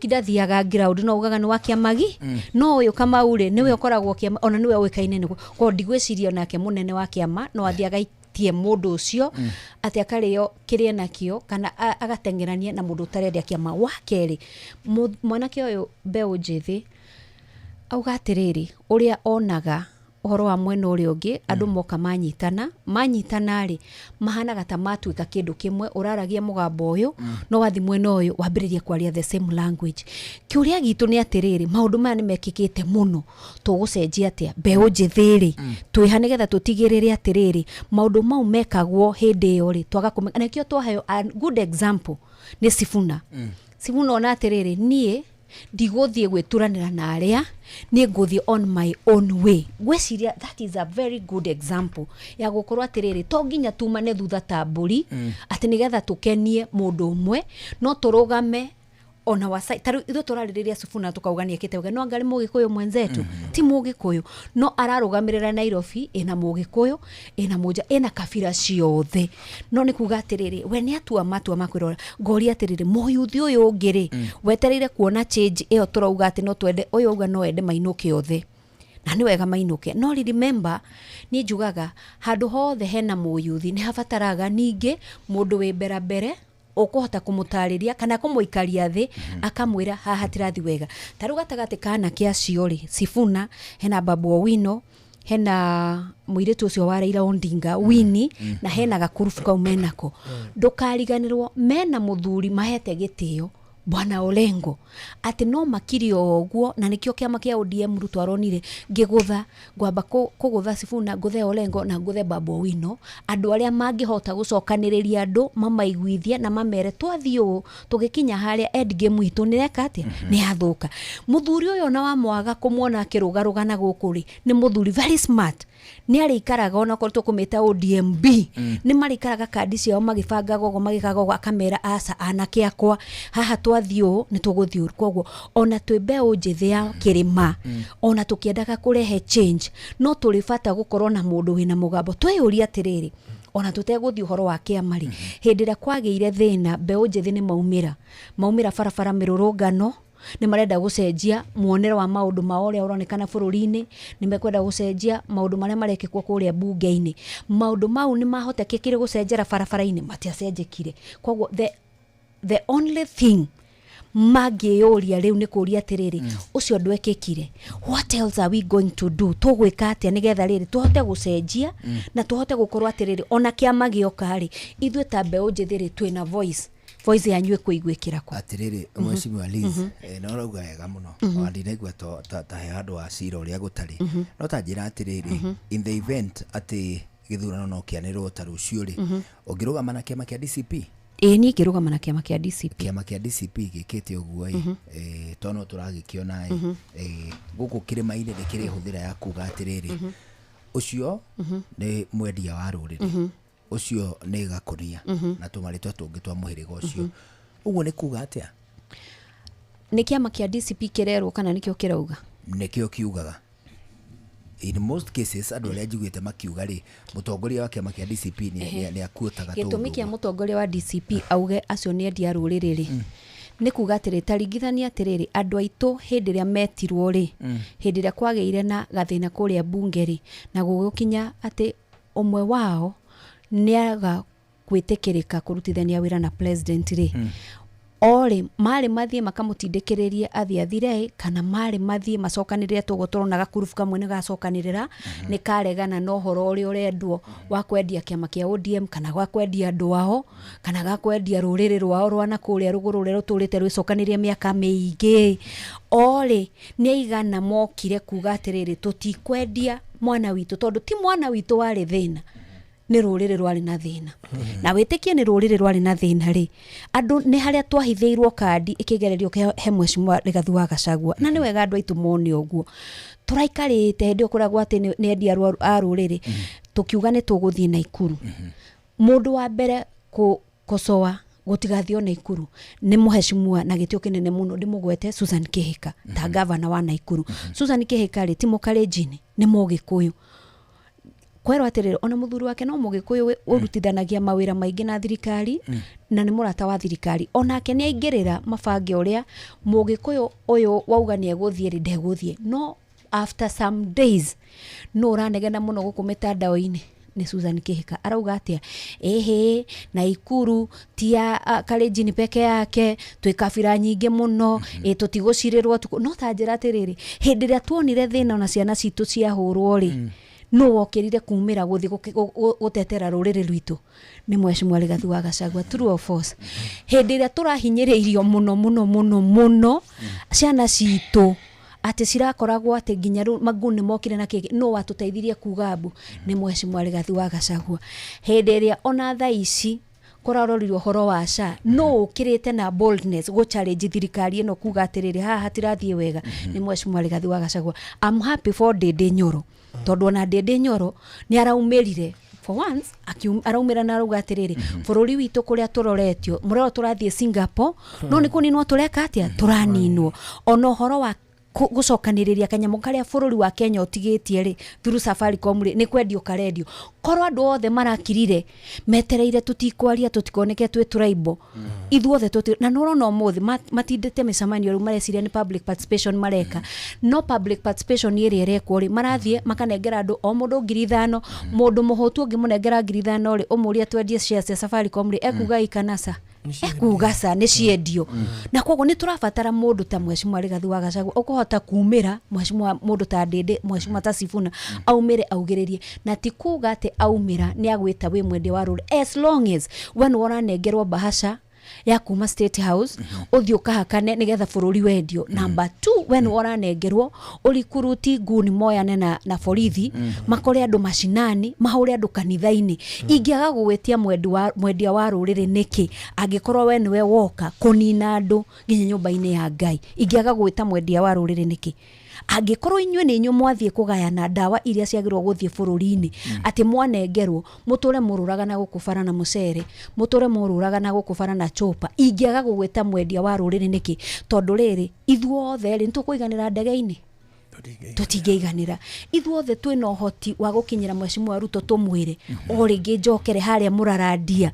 ndathiaga ground no ugaga ni wa kiamagi no uyu Kamaure niwe ukoragwo kiama ona niwe wikaine niguo ko ndigwiciria nake munene wa kiama no athiaga tie mundu ucio ati akario kiria nakio kana agatengerania na mundu tarendia kiama wa keri mwanake uyu Mbeu Njithi auga atiriri uria onaga uhoro wa mwena uri ungi andu moka manyitana ri mahanaga ta matuika kindu kimwe uraragia mugambo uyu no wathi mwena uyu wambiriria kwaria the same language kiuria gitu ni atiriri maundu maya ni mekikite muno tugucenjia atia Mbeu Njithi ri twiha nigetha tutigirire atiriri maundu mau mekagwo hindi iyo ri twaga kumenya nikio twaheyo a good example ni Sifuna Sifuna ona atiriri nie Ndigũthiĩ gwĩturanĩra na arĩa, nĩ ngũthiĩ on my own way. Gwĩciria that is a very good example ya gũkorwo atĩrĩrĩ, to nginya tumane thutha ta mbũri atĩ nĩgetha tũkenie mũndũ ũmwe, no tũrũgame ona wasai. Taru ithu turarĩrĩria Sifuna tukauga nĩ ekĩte uga no ngari Mũgĩkũyũ mwenzetu, ti Mũgĩkũyũ, no ararũgamĩrĩra Nairobi ina Mũgĩkũyũ, ina Mũnja, ina kabira ciothe. No nĩ kuga atĩrĩrĩ, we nĩ atua matua makwĩrora, ngoria atĩrĩrĩ, mũyuthi ũyũ ũngĩ wetereire kuona change ĩyo turauga atĩ no twende ũyũ uga no ende mainũke othe. Na nĩ wega mainũke. No remember, ni njugaga handũ hothe hena mũyuthi nĩ habataraga ningĩ mũndũ wĩ mbere ukuhota kumutarĩria kana kumuikaria thĩ akamwĩra haha tirathi wega. Taru gatagati kana kia ciori Sifuna, hena Babu Owino, hena muiritu ucio wa Raila Odinga Winnie, na hena gakurubu kau menako. Ndukariganirwo mena muthuri mahete gĩtĩo Bwana Olengo ati no makiri oguo, na nikio kiama kia ODM rutwaronire ngigutha ngwamba kugutha Sifuna, nguthe Olengo na nguthe Babu Owino, andu aria mangihota gucokaniriria andu mamaiguithie na mamere twathio tugikinya haria end game itu nireka atia ni athuka. Muthuri uyo na wa mwaga kumuona akirugarugana gukuri ni muthuri very smart, ni arikaraga ona korto kumeta ODMB, ni marikaraga kadi ciao magibanga gogo magikagogo akamera asa anake akwa haha twathio ni tuguthio. Koguo ona twebe unjithi ya kirima, ona tukiendaga kurehe change, no tulifata gukorwo na mundu wina mugambo tweyuria atiriri ona tuteguthi uhoro wa kiamari hindira kwageire thina mbeũ njithi ni maumira barabara mirurungano, ni marenda gucenjia muonero wa maundu ma uria uronekana bururi-ini, ni mekwenda gucenjia maundu maria marekekwo kuria bunge-ini. Maundu mau ni mahotekekire gucenjera barabara-ini matiacenjekire. Koguo the only thing magĩũria rĩu nĩ kũria atĩrĩrĩ, ũcio ndwekĩkire, what else are we going to do? Tũgwĩka atĩa nĩgetha rĩrĩ tũhote gũcenjia na tũhote gũkorwo atĩrĩrĩ ona kĩama gĩoka rĩ ithuĩ ta mbeũ njĩthĩ rĩ twĩna voice yanyu ĩkũiguĩkĩra kwa atĩrĩrĩ. Mheshimiwa Liz, no rauga wega mũno wa ndinaigua ta he handũ wa cira ũrĩa gũtarĩ, no ta njĩra atĩrĩrĩ, in the event atĩ gĩthurano no kĩanĩrwo ta rũciũ rĩ, ũngĩrũgama na kĩama kĩa DCP? Ni ngĩrũgama na kĩama kĩa DCP. Kĩama kĩa DCP gĩkĩte ũguo tono tũragĩkĩona gũkũ kĩrĩma-inĩ nĩkĩrĩ hũthĩra ya kuga atĩrĩrĩ, ũcio nĩ mwendia wa rũrĩrĩ, ũcio nĩ gakũnia na tũmarĩtwa tũngĩ twa mũhĩrĩga ũcio. Ũguo nĩ kuga atĩa? Nĩ kĩama kĩa DCP kĩrerwo kana nĩkĩo kĩrauga? Nĩkĩo kiugaga. In most cases andu aria njiguite makiuga ri mutongoria wa kiama kia DCP ni akuotaga tu. Gĩtũmi kĩa mutongoria wa DCP auge acio ni endia rũrĩrĩ ri ni kuga atĩrĩ taringithania atĩrĩrĩ andu aitũ hĩndĩ ĩrĩa metirwo ri hĩndĩ ĩrĩa kwagĩire na gathĩna kũrĩa bunge ri na gũgũkinya atĩ ũmwe wao nĩaga gwĩtĩkĩrĩka kũrutithania wĩra na president ri ore mari mathie makamutindĩkĩrĩrie athire kana mari mathie macokanĩrĩre tũgũtũrona gakurubu kamwe nĩ gacokanĩrĩra nĩ karegana no horo ũrĩa ũrendwo wa kwendia kĩama kĩa ODM kana gwa kwendia andũ ao kana ga kwendia rũrĩrĩ rwao rwa na kũrĩa rũgũrũ rũrĩa rũtũrĩte rwĩcokanĩrĩrie mĩaka mĩingĩ. Ore nĩ aigana mokire kuga atĩrĩrĩ tũtikwendia mwana witũ tondũ ti mwana witũ warĩ thĩna, ni rũrĩrĩ rwari na thĩna. Na wĩtĩkie ni rũrĩrĩ rwari na thĩna ri andu ni haria twahithĩirwo kandi ikigererio he Mheshimiwa Rigathi wa Gachagua na ni wega andu aitu mone ũguo. Turaikarĩte hĩndĩ ũkoragwo atĩ nĩ endia a rũrĩrĩ tukiuga nĩ tũgũthiĩ Naikuru. Mũndũ wa mbere kosoa gũtigathio Naikuru ni Mheshimiwa na gĩtĩo kĩnene mũno ndĩmũgwete Susan Kĩhika ta gavana wa Naikuru. Susan Kĩhika rĩ ti Mũkalenjin, ni Mũgĩkũyũ. Kwero atĩrĩrĩ ona mũthuri wake no Mũgĩkũyũ ũrutithanagia mawĩra maingĩ na thirikari na nĩ mũrata wa thirikari. Onake nĩ aingĩrĩra mabange ũrĩa Mũgĩkũyũ ũyũ wauga nĩ egũthiĩ rĩ ndegũthiĩ. No after some days no ũranegena mũno gũkũ mĩtandao-inĩ ni Susan Kĩhika arauga atĩa Naikuru tia Kalenjin peke yake twĩ kabira nyingĩ mũno tũtigũcirĩrwo no ta njĩra atĩrĩrĩ hĩndĩ ĩrĩa tuonire thĩna ona ciana citũ ciahũrwo rĩ no wokirire kumira guthi gutetera rũrĩrĩ rwitũ ni Mheshimiwa Rigathi wa Gachagua. True or false? Hĩndĩ ĩrĩa tũrahinyĩrĩirio mũno ciana citũ ati cirakoragwo ati nginya maguni mokire na kĩngĩ no watũteithirie kuga mbu ni Mheshimiwa Rigathi wa Gachagua. Hĩndĩ ĩrĩa ona thaa ici korarorirwo horo wa SHA no ukirite na boldness go challenge thirikari eno kuga atiriri haha hatirathie wega ni Mheshimiwa Rigathi wa Gachagua. I'm happy for Ndindi Nyoro tondu na Ndindi Nyoro ni araumirire for once araumira na ruga atiriri bururi witu kuria turoretio murero turathie Singapore no ni kuninwo tureka atia turaninwo ono horo wa gucokaniriria kanyamu karia bururi wa Kenya utigitie ri through Safaricom ri ni kwendio karedio korwo andu othe marakirire metereire tutikwaria tutikoneke twi tribal ithuothe tuti na no no muthi matindite micamanio ru mareciria ni public participation mareka no public participation iri irekwo ri marathie makanengera andu o mundu 5,000 mundu muhotu ungi munengera 5,000 ri umuria twendie shares ya Safaricom ri ekuga ikanasa ekugasa ni ciendio na koguo ni turabatara mundu ta Mheshimiwa Rigathi wa Gachagua ukuhota kumira Mheshimiwa mundu ta Ndindi Mheshimiwa ta Sifuna aumire augiririe na ti kuga ati aumira ni agwita we mwende wa ruri as long as when waranengerwa bahasha ya kuma State House uthio kahakane nigetha bururi wendio. Number 2 when waranengerwo ulikuruti nguni moyane na borithi makore andu mashinani mahure andu kanithaini ingiaga gugwetia mwendia wa ruriri niki angikorwo we niwe woka kunina andu nginya nyumba-ini ya Ngai ingiaga gwita mwendia wa ruriri niki angikorwo inywe ni inyu mwathie kugayana ndawa iria ciagirwo guthie bururi-ini ati mwanengerwo muture mururaga na gukubara na mucere muture mururaga na gukubara na chopa ingiaga gugweta mwendia wa ruriri niki tondu riri ithuothe ri ntukuiganira ndege-ini tutingeiganira ithuothe twina uhoti wa gukinyira Mheshimiwa Ruto tumwire o ringi njokere haria muraradia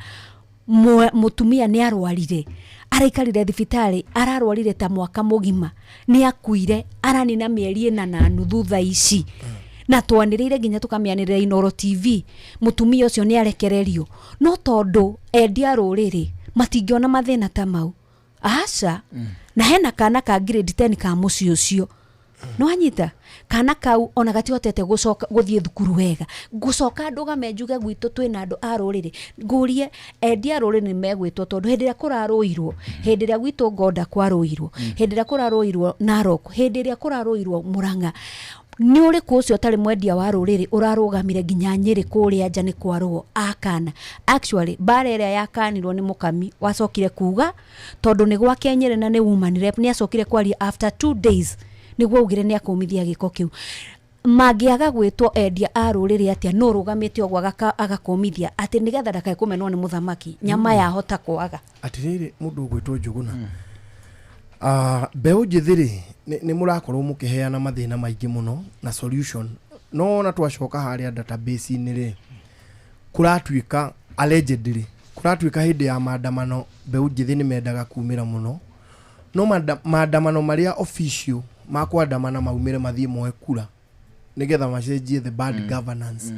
mutumia ni arwarire araikarire thibitari ararwarire ta mwaka mugima ni akuire aranina mieri 4 na nuthu tha ici na twanirire nginya tukamianirira Inoro TV mutumia ucio ni arekererio no tondu endia ruriri matingiona mathina ta mau aca na hena kana ka grade 10 ka muci ucio no anyita kana kau ona gatihotete gucoka guthie thukuru wega gucoka nduga menjuge gwitu twina andu a ruriri ngurie endia ruriri ni megwitwo tondu hindiria kuraruirwo hindiria gwitu Ngoda kwaruirwo hindiria kuraruirwo Narok hindiria kuraruirwo Murang'a ni uri kucio tari mwendia wa ruriri urarugamire nginya Nyeri kuria nja ni kwarwo akana actually barere yakanirwo ni mukami wacokire kuga tondu ni gwa Kenyere na ni woman rep ni acokire kwaria after 2 days niguo ugire ni akumithia giko kiu magiaga gwitwo endia a ruriri atia no rugamite ogwa agakomithia ati nigetha ndakae kumenwo ni muthamaki nyama ya hota kwaga atiriri mundu gwitwo Njuguna beu njithiri ni murakorwo mukiheana mathina maingi muno na solution no na twacoka haria database ni ri kuratuika allegedly kuratuika hindi ya maandamano beu njithi ni mendaga kumira muno no maandamano maria official makwandamana maumire mathie moe kura nigetha macenjie the bad governance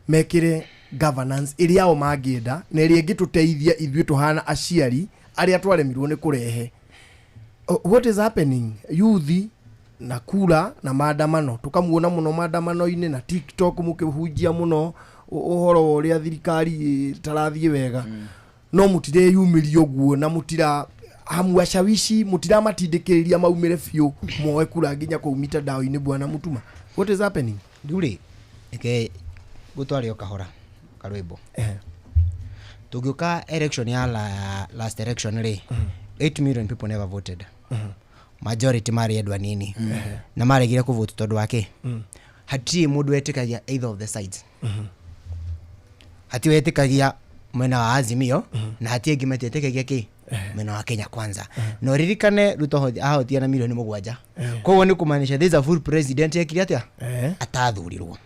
mekire governance iria o mangienda na iria ingituteithia ithuĩ tuhana aciari aria twaremirwo ni kurehe what is happening youth na kura na maandamano tukamuona muno maandamano-ini na TikTok mukihunjia muno uhoro uria thirikari tarathie wega no mutire yumirio guo na mutira hamwashawishi mutira matindikiriria maumire fiu moe kura nginya kuumita dawa-ini bwana mutuma what is happening nduri eke gutwario kahora karwimbo tugiuka election ya last election ri 8 million people never voted majority mari edwa nini na maregire kuvote tondu wake hati mundu etikagia either of the sides hati wetikagia mwena wa Azimio na hati engimete etikagia ki mwena wa Kenya Kwanza no ririkane Ruto ahotia na milioni 7 koguo ni kumanisha there is a full president ekiri atia atathurirwo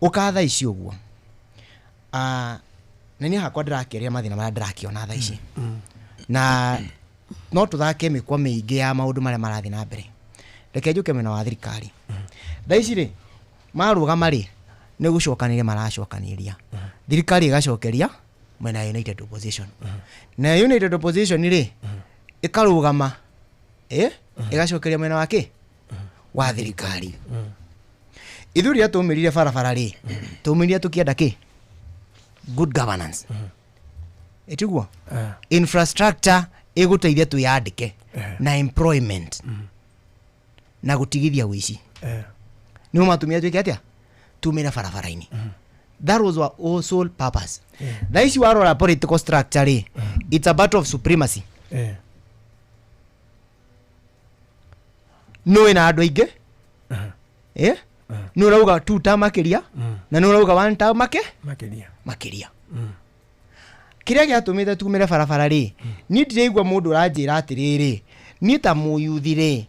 ukatha ici uguo nani hakwa ndirakeria mathina mara ndirakiona tha ici na no tuthake mikwa miingi ya maundu maria marathi na mbere reke njuke mwena wa thirikari tha ici ri maruga mari ni gucokaniria maracokaniria thirikari igacokeria mwena United Opposition na United Opposition ri ikarugama igacokeria mwena wake wa thirikari ithuria tumirire barabara ri tumirire tukienda ki good governance etiguo infrastructure eguteithia tuyandike na employment na gutigithia wici ni matumia twike atia tumira barabara-ini that was our sole purpose. The issue of our political structure, it's a battle of supremacy. No ina andu aingi no urauga 2 term makiria na no urauga 1 term makiria kiria giatumite tumire barabara ri ni ndireigwa mundu uranjira atiriri ni ta muyuthi ri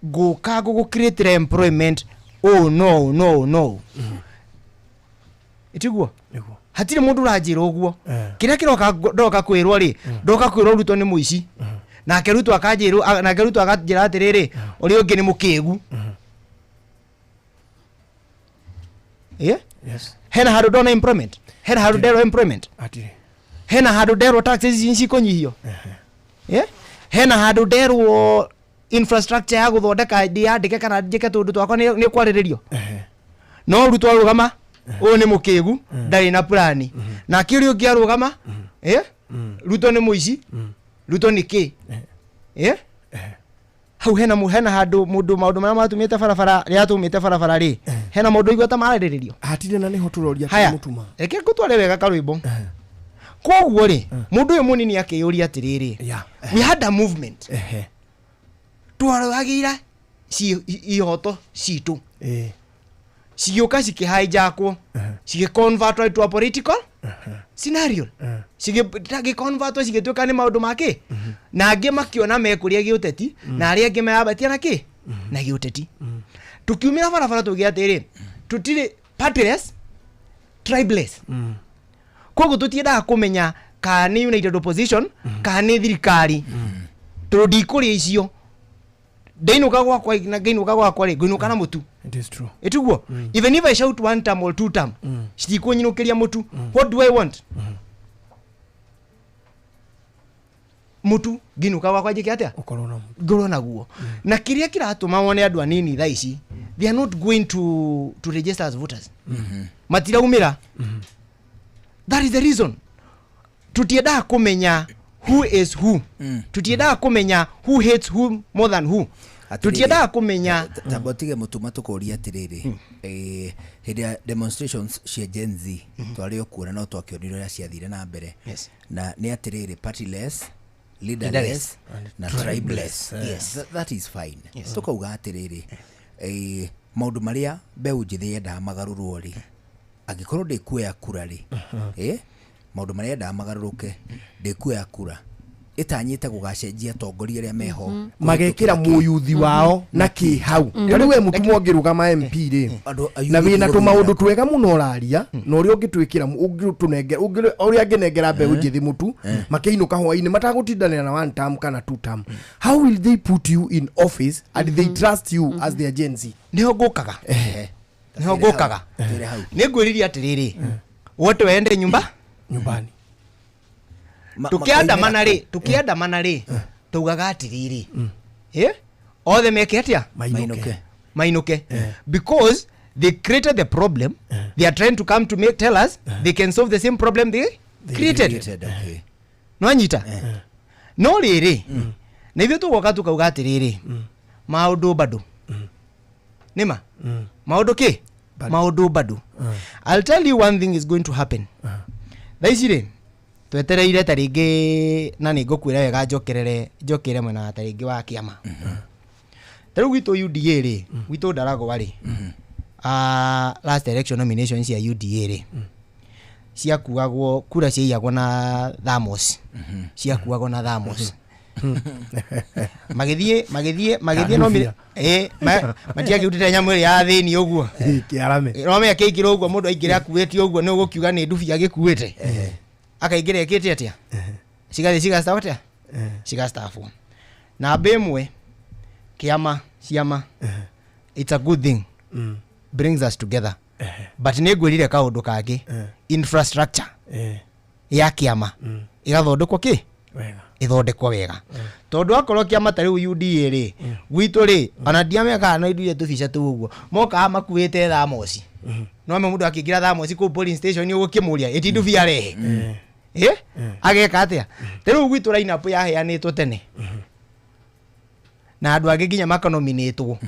nguka gugu create employment. Oh no itiguo hatire mundu uranjira uguo kiria kiroka ndoka kwirwo ri ndoka kwirwo ruto ni muici na keruto akanjirwo na keruto akanjira atiriri uri ungi ni mukigu yes hena handu ndona employment hena handu ndero employment hena handu ndero taxes inci kunyihio hena handu ndero infrastructure ya guthondeka ndiandike kana njike tundu twakwa ni kwariririo no ruto arugama o ni mukigu ndari na plani na kiri ungi arugama ruto ni muici ruto ni ki hau hena handu mundu maundu maria matumite barabara ria tumite barabara ri hena mundu igweta marariririo hatire na niho turoria mutuma reke ngutware wega karwimbo koguo ri mundu uyu munini akiyuria atiriri we had a movement twaragira ihoto citu cigioka cikihijackwo cigiconvertwo into a political scenario cigiconvertwo cigituika ni maundu make na angi makiona mekuria giuteti na aria angi meabatia na ki na giuteti tukiumira barabara tugia atiri tutire partyless tribeless koguo tutiendaga kumenya kana ni united opposition kana ni thirikari turundikuria icio ndainuka gwakwa na ngainuka gwakwa ri ngainuka na mutu. It is true. Etuguo even if I shout 1 term or 2 term citikunyinukiria mutu what do I want mutu ginuka gwakwa njike atia ngoro naguo na kiria kiratuma wone andu anini tha ici they are not going to register as voters matiraumira that is the reason tutiendaga kumenya who is who tutiendaga kumenya who hates who more than who tutiendaga kumenya tabotige mutuma tukoria atiriri hidia demonstrations cia Gen Z twario kuona no twakioniro ya ciathire na mbere na ni atiriri partyless leaderless na tribeless. That is fine. Tukauga atiriri maundu maria mbeu njithi yenda magarurwo ri angikorwo ndikuya kura ri maundu maria yenda magaruruke ndikuya kura itanyite gugacenjia tongoria ria meho magekira muyuthi wao na ki hau riu we mutumo ngirugama MP ri na wina tumaundu twega muno raria na uri ungitwikira ungitunenge uri angenengera mbeu njithi mutu makeinuka hwaini matagutindanira na 1 term kana 2 term. How will they put you in office and they trust you as their agency? Niho ngukaga ni ngwiriria atiriri wote wende nyumbani tukienda manari tugaga atiriri othe meke atia mainuke because they created the problem they are trying to come to tell us they can solve the same problem they created. No anyita no riri na ivyo tugoka tukauga atiriri maundu bado nima maundu ki maundu bado. I'll tell you one thing is going to happen thaicire twetereire taringi na ni ngukwira wega njokere mwena taringi wa kiama taru gwitu UDA ri gwitu Ndarago ri last election nominations ya UDA ri ciakuagwo kura ciaiyagwo na thamos ciakuagwo na thamos magithie no matiakiutite nyamu ya thini uguo kiarame no me akikira uguo mundu aingira akuweti uguo no gukiuga ni ndubi agikuwete akaingira ekete atia ciga start ciga staff na bemwe kiama ciama it's a good thing brings us together but negwirire kaundu kage infrastructure ya kiama igathondekwo ki wega ithondekwo wega tondu akorwo kiama tari UDA ri gwitu ri ana ndiameka no iduye tufica tu uguo moka makuite thamosi no me mundu akingira thamosi ku polling station ugukimuria itindu bia rehe ageka atia tari gwitu line up ya heanitwo tene na andu angi nginya makanominatwo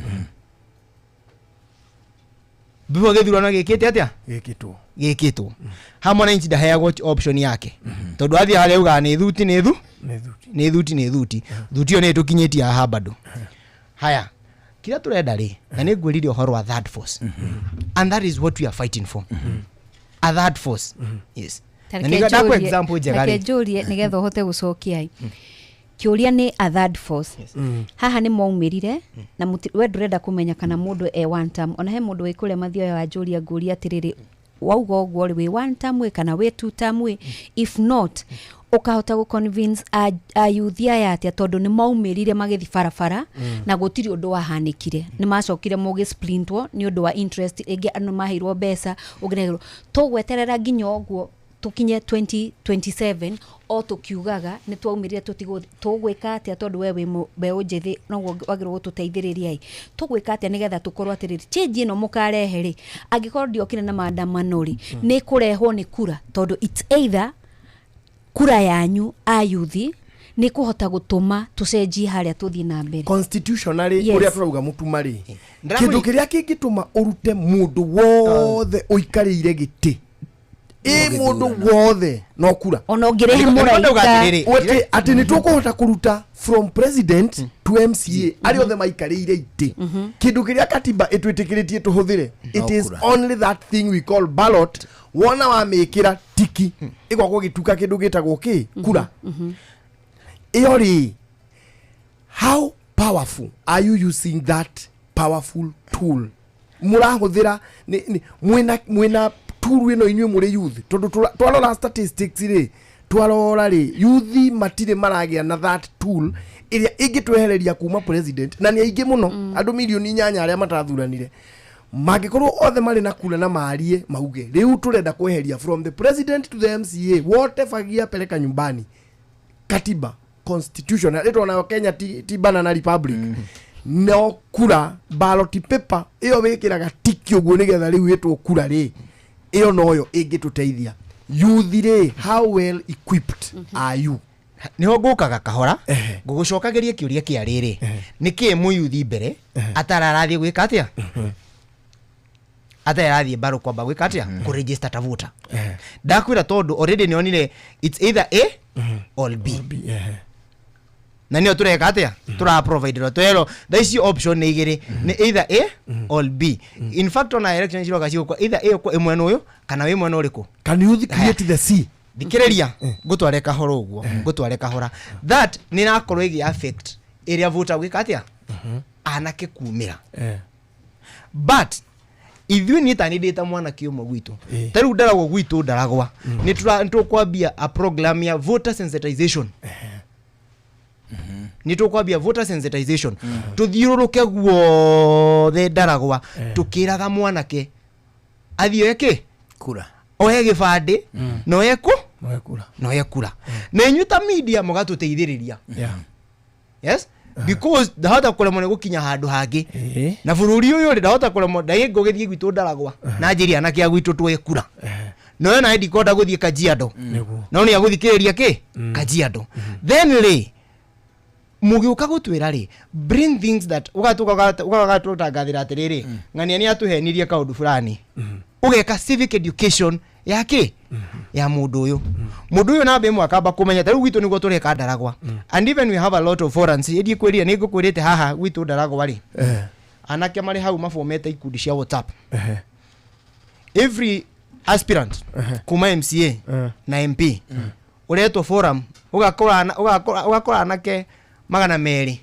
before githurano gikite atia gikitwo ha mwananchi ndaheagwo option yake tondu athia haria uga ni thuti thuti one tukinyitie haha bado haya kila turenda ri na ni ngwiririo horo wa third force and that is what we are fighting for a third force yes na niga kwa example jegari kejurie nigetha hote gucokia kiuria ni a third force haha ni maumirire na we ndurenda kumenya kana mundu one term ona he mundu wikure mathio wa juria nguri atiriri wauga ogwo ri one term we kana we two term we if not ukahota gu convince a youth aya atia tondu ni maumirire magithi barabara na gutiri undu wahanikire ni macokire mugi splintwo ni undu wa interest ege anu mahirwo mbeca ugiregero tugweterera nginya ogwo tukinye 2027 o tukiugaga ni twaumirire tugwika atia tondu wewe mbeu njithi no wagirwo gututeithiriria ai tugwika atia nigetha tukorwo atiriri change ino mukarehe ri angikorwo ndiokire na maandamano ri ni kurehwo ni kura tondu it's either kura yanyu a yuthi ni kuhota gutuma tucenjie haria tuthii na mbere constitutionally uria turauga mutumari kindu kiria kingituma urute mundu wothe uikarire giti mundu wothe no kura ona ngirehe muraika ote ati ni tukuhota kuruta from president to MCA ari othe maikarire iti kindu kiria katiba itwitikiritie tuhuthire it is only that thing we call ballot wona wa mekira tiki igwa gituka kindu gitagwo ki kura iori how powerful are you using that powerful tool murahuthira mwina tool ino inywe muri youth tondu twalora statistics ri twalora ri youth matire maragia na that tool iria ingitwehereria kuma president na ni aingi muno andu milioni 8 aria matathuranire magikorwo othe mari na kula na marie mauge riu turenda kweheria from the president to the MCA wote fagia peleka nyumbani katiba constitution ito na Kenya ti banana republic no kura ballot paper iyo wikiraga tiki uguo nigetha riu itwo kura ri iyo noyo ingituteithia youth ri how well equipped are you niho ngukaga kahora ngugucokageria kiuria kia riri niki muyuthi mbere atararathie gwika atia atarathie baro kwamba gwika atia ku register ta voter ndakwira tondu already ni onire it's either A or B na niyo tureka atia tura provide ro twero thaici option ni igiri ni either A or B in fact on election ciroga ciuko either A ko imwe nuyo kana we mwena uriku can you create the C dikiriria gutware kahoro uguo gutware kahora that ni nakorwo igi affect area voter gwika atia anake kumira but if you need any data mwana kiumo gwitu taru ndaragwo gwitu ndaragwa ni tukwambia a program ya voter sensitization ni tukwambia voter sensitization tuthiuruke guothe ndaragwa tukiraga mwanake athio eke kura ohe gibande no ekura na inyuta media mugatuteithiriria yes because ndahota kuremo ne gukinya handu hangi na bururi uyu ndahota kuremo ndaigo githie gwitu ndaragwa na njiri anake ya gwitu twekura no na ID code guthie Kajiado no ni aguthikiriria ki Kajiado then le mugiuka gutwira ri bring things that ugatutangathira atiriri ngania ni atuhenirie kaundu fulani ugeka civic education yake ya mundu uyu nabe mwakamba kumenya taru gwitu niguo tureka ndaragwa and even we have a lot of forums edi kweria ni ngukwirite haha gwitu ndaragwa ri anake mari hau mafomete ikundi cia WhatsApp every aspirant kuma MCA na MP ureto forum ugakora anake magana meri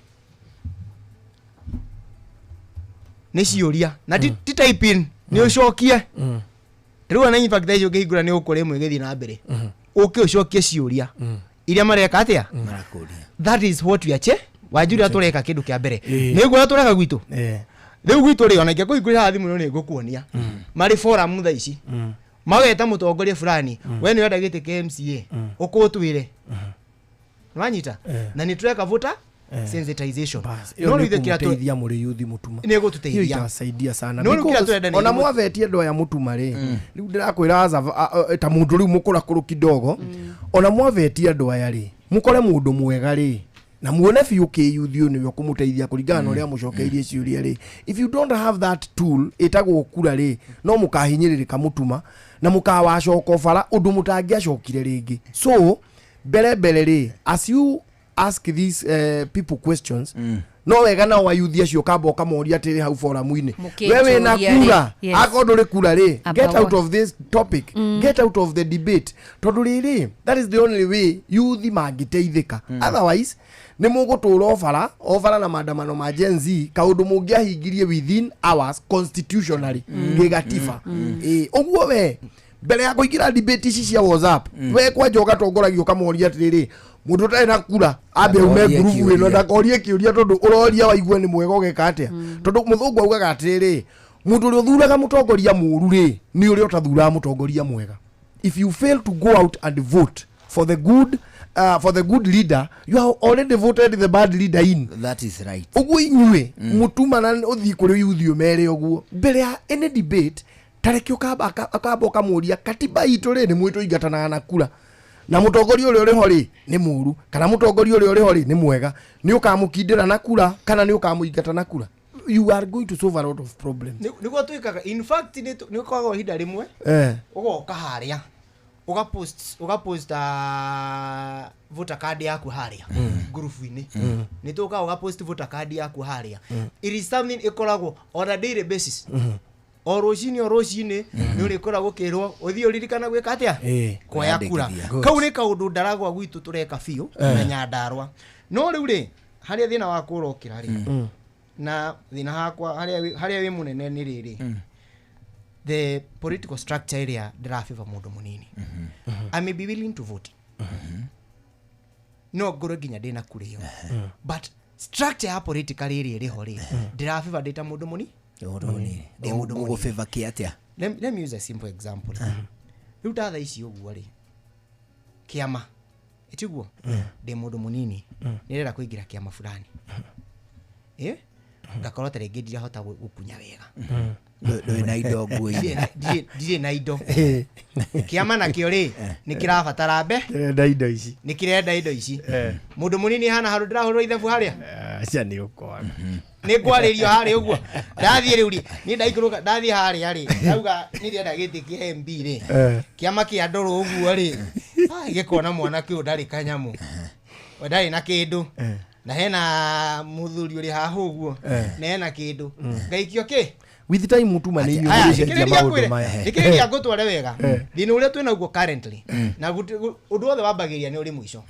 ni ciuria na ti type in ni ucokie riu na impact hiyo ngihingura ni ukore mwe githi na mbere uke ucokie ciuria iria mareka atia marakuria that is what we are wajuri atureka kindu kia mbere niguo atureka gwitu riu gwitu ri ona ngeko ikuri thimu ni ngukuonia mari forum tha ici mageta mutongoria fulani we ni wenda gite KMCA ukutwire nwanyita na ni tureka voter sensitization no ni kuteithia muri youth mutuma ni gututeithia itasaidia sana ona mwavetie ndo ya mutuma ri riu ndirakwira ta mundu riu mukura kuru kidogo ona mwavetie ndo ya ri mukore mundu mwega ri na muone biũ kĩyuthi nĩwe kũmũteithia kũringana na ũrĩa mũcokeirie ciũria rĩ. If you don't have that tool ĩtagwo kura rĩ, no mũkahinyĩrĩrĩka mũtuma na mũkawacoka bara ũndũ mũtangĩacokire rĩngĩ. So mbere rĩ, as you ask these people questions, no wega na wayuthi acio kamba ũkamoria atĩrĩ hau foramu-inĩ, wewe na kura akorwo ndũrĩ kura rĩ, get out of this topic, get out of the debate. Tondũ rĩrĩ, that is the only way youth mangĩteithĩka. Otherwise nĩ mũgũtũra obara na maandamano ma Gen Z, kaũndũ mũngĩahingirie within hours constitutionally gĩgatiba. Ũguo we mbere ya kũingĩra debate ici cia WhatsApp, we kwanja ũgatongoragio kamoria atĩrĩ, mũndũ ũtarĩ na kura ambe ume ngurubu ĩno ndakorie kĩũria tondũ ũroria waigua nĩ mwega ũgeka atĩa. Tondũ mũthũngũ augaga atĩrĩ, mũndũ ũrĩa ũthuraga mũtongoria mũũru rĩ, nĩ ũrĩa ũtathuraga mũtongoria mwega. If you fail to go out and vote for the good leader, you have already voted the bad leader in. That is right. Uguo inyuĩ mũtuma na ũthii kũrĩ yuthi ũmere ũguo mbere ya any debate, tareke ũkamba ũkamũria katiba itũ rĩ nĩ mwĩtũ ingatanaga na kura, na mũtongoria ũrĩa ũrĩ ho rĩ nĩ mũũru kana mũtongoria ũrĩa ũrĩ ho rĩ nĩ mwega, nĩ ũkamũkindĩra na kura kana nĩ ũkamũingata na kura. You are going to solve a lot of problems. Nĩguo twĩkaga, in fact nĩ ũkoragwo ihinda rĩmwe ũgoka harĩa ugapost voter card yaku harĩa group-inĩ, nĩ tũka ugapost voter card yaku harĩa. It is something ikoragwo on a daily basis. O rũcinĩ nĩ ũrĩkoragwo kĩrwo ũthiĩ ũririkana gwĩka atĩa kuoya kura. Kau nĩ kaũndũ ndaragwa gwitũ tũreka biũ na Nyandarua. No rĩu rĩ, harĩa thĩna wa kũrokĩra rĩ, na thĩna hakwa harĩa wĩ mũnene nĩ rĩrĩ, the political structure area ndĩrabĩba mũndũ mũnini. I may be willing to vote, no ngorwo nginya ndĩna kura ĩyo, but structure ya political area ĩrĩho rĩ, ndĩrabĩba ndĩta mũndũ mũnini. Let me use a simple example. Rĩu ta thaa ici ũguo rĩ, kĩama ĩtiguo ndĩ mũndũ mũnini nĩrenda kũingĩra kĩama fulani, ngakorwo ta rĩngĩ ndirahota gũkunya wega, ndũrĩ na indo nguo-inĩ, ndirĩ na indo. Kĩama nakĩo rĩ nĩ kĩrabatara nĩ kĩrenda indo ici. Mũndũ mũnini hana handũ ndĩrahũrwo ithabu harĩa nĩ ngwarĩrio harĩa ũguo. Ndathiĩ rĩu rĩ, niĩ ndaikũrũka ndathiĩ harĩa rĩ, ndauga nĩ ndĩrenda gĩtĩ kĩa MP rĩ, kĩama kĩa ndoro ũguo rĩ, gĩkona mwanake ũyũ ndarĩ kanyamũ, ndarĩ na kĩndũ, na hena mũthuri ũrĩ haha ũguo na hena kĩndũ, ngaikio kĩ with time mutuma ni yũrĩcenjia maũndũ maya. Nĩkĩrĩa ngũtware wega thĩna ũrĩa twĩna guo currently, na ũndũ wothe wambagĩrĩria nĩ ũrĩ mũico.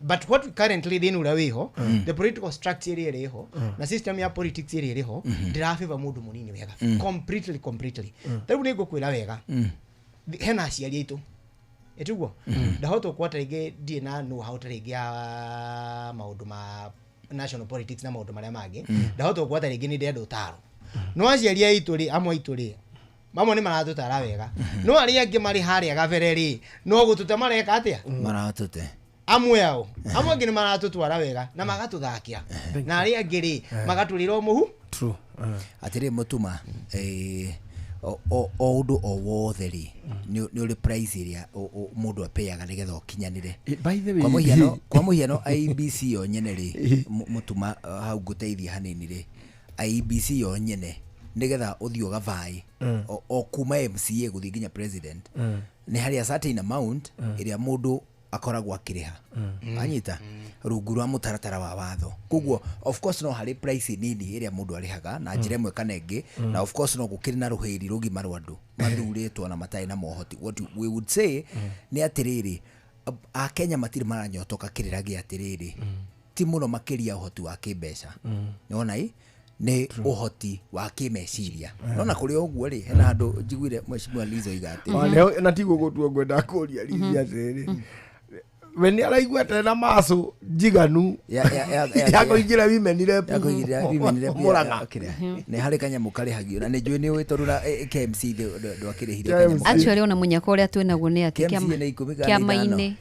But what currently thĩna ũrĩa wĩho, the political structure ĩrĩa ĩrĩho na system ya politics ĩrĩa ĩrĩho ndĩrabĩba mũndũ mũnini wega completely. Rĩu nĩ ngũkwĩra wega, hena aciari aitũ ĩtiguo ndahotwo kwata rĩngĩ ndiĩ na know-how ta rĩngĩ ya maũndũ ma national politics na maũndũ marĩa mangĩ, ndahotwo kwata rĩngĩ nĩ ndĩrenda ũtaro. No aciari aitũ rĩ, amwe aitũ rĩ, mamwe nĩ maratũtara wega, no arĩa angĩ marĩ harĩa gabere rĩ, no gũtũte mareka atĩa maratũte. Amwe ao amwe angĩ nĩ maratũtwara wega na magatũthakia, na arĩa angĩ rĩ magatũrĩra mũhu. True. Atĩrĩ mũtuma o ũndũ o wothe rĩ nĩ ũrĩ price ĩrĩa mũndũ apeaga nĩgetha ũkinyanĩre. Kwa mũhiano IEBC yo nyene rĩ, mũtuma hau ngũteithia hanini rĩ, IEBC yo nyene nĩgetha ũthiĩ ũgavaĩ o kuma MCA gũthiĩ nginya president, nĩ harĩa certain amount ĩrĩa mũndũ akoragwo akĩrĩha anyita rungu rwa mũtaratara wa watho. Koguo of course no harĩ price nini ĩrĩa mũndũ arĩhaga na njĩra ĩmwe kana ĩngĩ, na of course no gũkĩrĩ na rũhĩri rũgima rwa andũ mathurĩtwo na matarĩ na mohoti. What we would say nĩ atĩrĩrĩ, Akenya matirĩ maranyotoka kĩrĩra gĩa atĩrĩrĩ, ti mũno makĩria ũhoti wa kĩmbeca, nĩwona nĩ ũhoti wa kĩmeciria. Nona kũrĩ ũguo rĩ, hena andũ njiguire Mheshimiwa Liz oiga atĩ na ti gũgũtua ngwenda kũria Liz atĩrĩ, we nĩ araigua tena maso njiganu ya kũingĩra women rep Mũrang'a. Nĩ harĩ kanyamũ karĩhagio na nĩ njũĩ nĩ ũĩ tondũ na KMC ndwakĩrĩhire kanyamũ. Actually ona mũnyaka ũrĩa twĩnaguo nĩ atĩ kĩama-inĩ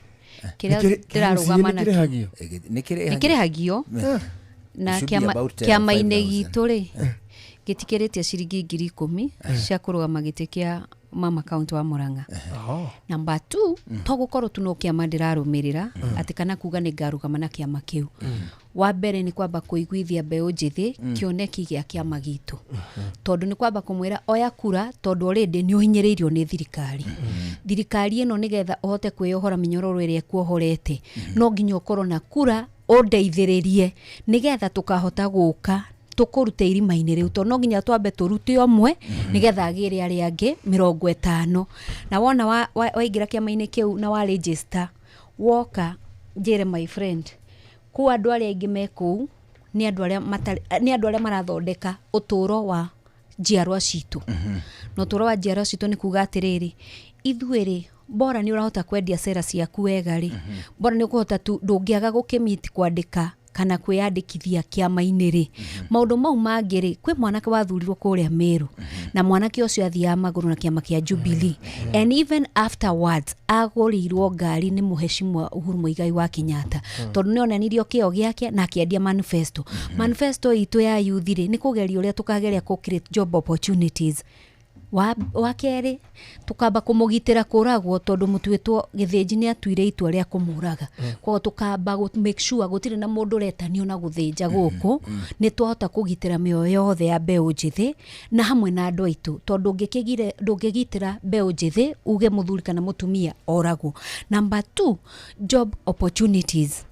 kĩrĩa ndĩrarũgama nakĩo nĩ kĩrĩhagio, na kĩama-inĩ gitũ rĩ gĩtikĩrĩtie ciringi 10,000 cia kũrũgama gĩtĩ kĩa mama county wa Murang'a. Number 2 to gukorwo tuno kiama ndirarumirira ati kana kuga ni ngarugama na kiama kiu. Wa mbere ni kwamba kuiguithia mbeu njithi kioneki gia kiama gitu. Tondu ni kwamba kumwira oya kura tondu already ni uhinyiriirio ni thirikari. Thirikari ino nigetha uhote kwiohora minyororo iria kuohorete. No nginya ukorwo na kura undeithiririe nigetha tukahota guka tukurute irima-ini riu to no nginya twambe turute omwe nigetha agire ari angi 50 na wona waingira kiama-ini kiu na wa register woka njire my friend ku andu aria aingi meku ni andu aria marathondeka uturo wa njiarwa citu no uturo wa njiarwa citu ni kuga atiriri ithuiri bora ni urahota kwendia sera ciaku wega ri bora ni ukuhota tu ndungiaga gukimiti kwandika kana kwiyandikithia kiama-ini ri maundu mau mangiri kwi mwanake wathurirwo kuria Meru na mwanake ucio athia maguru na kiama kia Jubilee and even afterwards agurirwo ngari ni muheshimwa Uhuru Muigai wa Kenyatta tondu ni onanirio kio giake na akiendia manifesto itu ya youth ri ni kugeria uria tukageria ku create job opportunities wa keri tukamba kumugitira kuragwo tondu mutwitwo githinji ni atuire itua ria kumuraga kwa tukamba make sure gutire na mundu retanio na guthinja guku ni twahota kugitira mioyo yothe ya mbeu njithi na hamwe na andu aitu tondu ndungigitira mbeu njithi uge muthuri kana mutumia oragwo. Number 2 job opportunities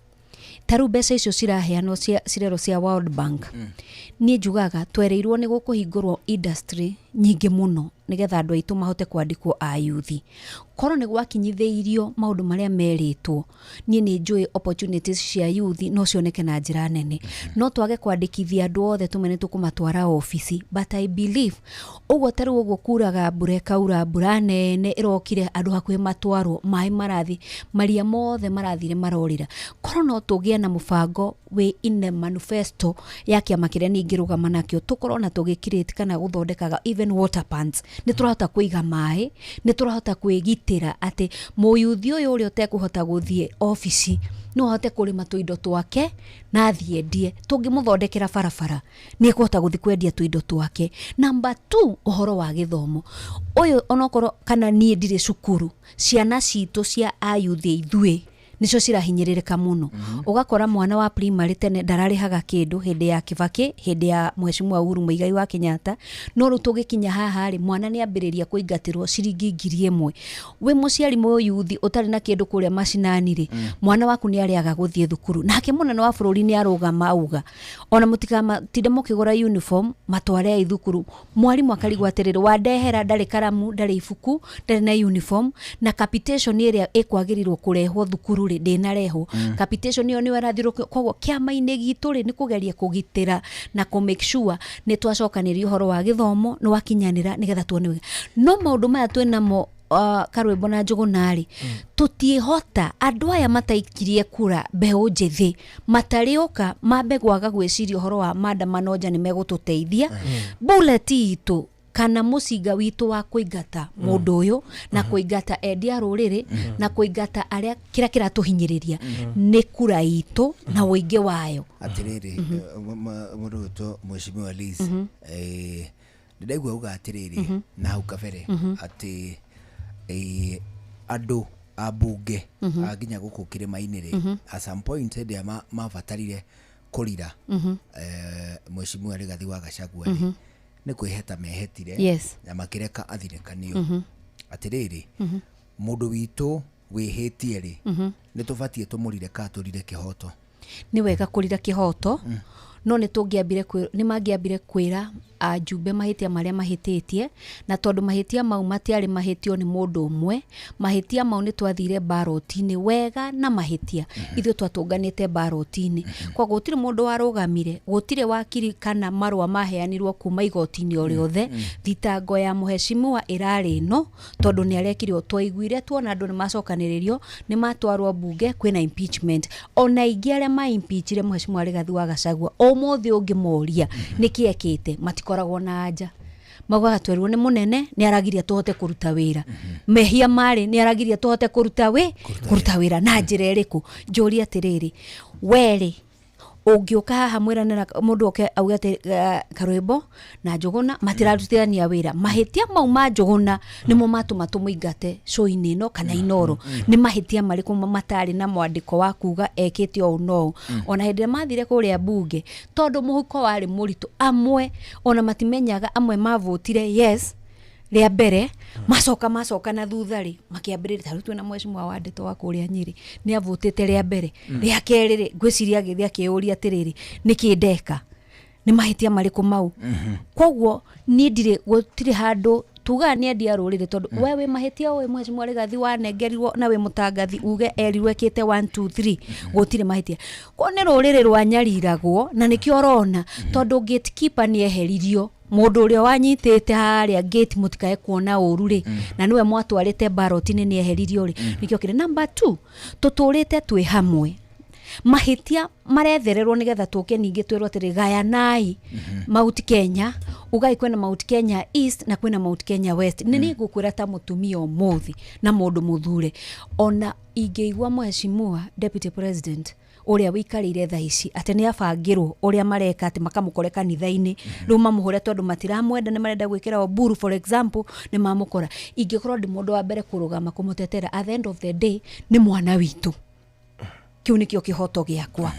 taru mbeca icio ciraheanwo cirero cia World Bank ni njugaga twereirwo ni gukuhingurwo industry nyingi muno nigetha andu aitu mahote kwandikwo a youth koro ni gwakinyitheirio maundu maria meritwo ni njui opportunities cia youth no cioneke na njira nene no twage kwandikithia andu othe tumene tukumatwara ofisi but I believe ugo taru ugo kuraga kaura mbura nene irokire andu hakuhe matwaro mai marathi maria mothe marathire marorira koro no tugie na mubango we in the manifesto ya kiama kiria ningirugama nakio tukorwo na tugikirite kana guthondekaga even water pans ni turahota kuiga mai ni turahota kwigitira ati muyuthi uyu uri utekuhota guthie office no hote kurima tuindo twake na athiendie tungimuthondekera barabara ni kuhota guthi kwendia tuindo twake. Number 2 uhoro wa githomo uyu onokorwo kana nie ndire cukuru ciana citu cia ayuthi ithui nicio cirahinyiririka muno ugakora mwana wa primary tene ndararihaga kindu hindi ya Kibaki hindi ya mheshimiwa Uhuru Muigai wa Kenyatta no rutugikinya haha ri mwana ni ambiriria kuingatirwo ciringi 1000 we muciari mo youth utari na kindu kuria macinani ri mwana waku ni ariaga guthie thukuru nake munene wa bururi ni arugama auga ona mutikama tinde mukigura uniform matware ithukuru mwarimu akarigwatirira wandehera ndari karamu ndari ibuku ndari na uniform na capitation iria ikwagirirwo kurehwo thukuru ri ndinareho capitation iyo ni warathirwo koguo kiama-ini gitu ri ni kugeria kugitira na ku make sure ni twacokaniria uhoro wa githomo ni wakinyanira nigetha tuone no maundu maya twinamo Karwimbo na Njugunari tutiehota andu aya mataikirie kura mbeu njithi matarioka mambe gwaga gwiciria uhoro wa maandamano nja ni megututeithia bullet itu kana mucinga witu wa kuingata mundu uyu na kuingata endia ruriri na kuingata aria kira tuhinyiriria ni kura itu na uingi wayo atiriri mundu to mheshimiwa Liz ndaigua uga atiriri na hau kabere ati andu abunge aginya guku kirima-ini ri at some point ndia mabatarire kurira mheshimiwa Rigathi wa Gachagua ni kwiheta mehetire na makireka athirekanio atiriri mundu witu wihitie ri ni tubatie tumurire ka turire kihoto ni wega kurira kihoto no ni tungiambire ni mangiambire kwira ajumbe mahitia maria mahititie na tondu mahitia mau matiari mahitio ni mundu umwe mahitia mau ni twathire baroti-ini wega na mahitia ithu twatunganite baroti-ini kwa gutire mundu warugamire gutire wakiri kana marwa maheanirwo kuma igoti-ini o riothe thitango ya muheshimiwa irari no tondu ni arekirio twaiguire tuona andu ni macokaniririo ni matwarwo bunge kwina impeachment ona ingi aria ma impeachire muheshimiwa Rigathi wa Gachagua umuthi ungimoria nikiekite koragwo na anja magwaga twerwo ni munene ni aragiria tuhote kuruta wira mehia mari ni aragiria tuhote kuruta wira na njira iriku njuri atiriri weri Ũngĩũka haha mwĩranĩra mũndũ oke auge atĩ Karwimbo na Njuguna matirarutithania wĩra. Mahĩtia mau ma Njuguna nĩmo matũma tũmũingate show-inĩ ĩno kana Inooro. Nĩ mahĩtia marĩkũ matarĩ na mwandĩko wa kuga ekĩte ũũ no. Ona hĩndĩ mathire kũrĩa bunge tondũ mũhuko warĩ mũritũ, amwe ona matimenyaga, amwe mavotire yes rĩa mbere, macoka na thutha rĩ makiambĩrĩria tarũ twĩna mheshimiwa wa Ndeto wa kũrĩa Nyĩrĩ nĩ avotete rĩa mbere, rĩa kerĩ rĩ ngwĩciria gĩthia kĩũria atĩrĩrĩ nĩkĩ ndeka. Nĩ mahĩtia marĩkũ mau? Koguo niĩ ndirĩ gũtirĩ handũ tuga nĩ endia rũrĩrĩ tondũ wewe mahĩtia we mheshimiwa Rigathi wanengerirwo na we mũtangathi uge erirwe kĩte 1 2 3 gũtirĩ mahĩtia. Ko nĩ rũrĩrĩ rwanyariragwo na nĩkĩo orona tondũ gatekeeper nĩ eheririo. Mũndũ ũrĩa wanyitĩte harĩa gate mũtikae kuona ũru rĩ na niwe mwatwarĩte ballot-inĩ nĩ eheririo rĩ. Nĩkĩo kĩrĩ number 2 tũtũrĩte twĩ hamwe. Mahĩtia marethererwo nĩgetha tũke ningĩ twĩrwo atĩrĩ gayanai Mount Kenya, ugai kwena Mount Kenya East na kwena Mount Kenya West. Nĩ ngũkwĩra ta mũtumia ũmũthĩ na mũndũ mũthure ona ingĩigua mheshimiwa Deputy President ũrĩa wikarĩire thaa ici atĩ nĩ abangĩrwo ũrĩa mareka atĩ makamũkore kanitha-inĩ rĩu mamũhũre tondũ matiramwenda nĩ marenda gwĩkĩra Oburu for example nĩ mamũkora. Ingĩkorwo ndĩ mũndũ wa mbere kũrũgama kũmũtetera, at the end of the day nĩ mwana witũ. Kĩu nĩkĩo kĩhoto gĩakwa,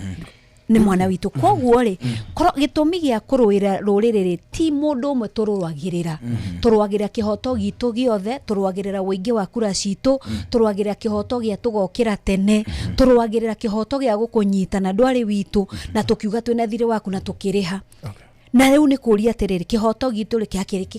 nĩ mwana witũ. Koguo rĩ gĩtũmi gĩa kũrũĩra rũrĩrĩ ti mũndũ ũmwe tũrũagĩrĩra. Tũrũagĩrĩra kĩhoto gitũ gĩothe, tũrũagĩrĩra ũingĩ wa kura citũ, tũrũagĩrĩra kĩhoto gĩa tũgokĩra tene, tũrũagĩrĩra kĩhoto gĩa gũkũnyita na ndwarĩ witũ na tũkiuga twĩna thirĩ waku na tũkĩrĩha. Na rĩu nĩ kũria atĩrĩrĩ kĩhoto gitũ rĩ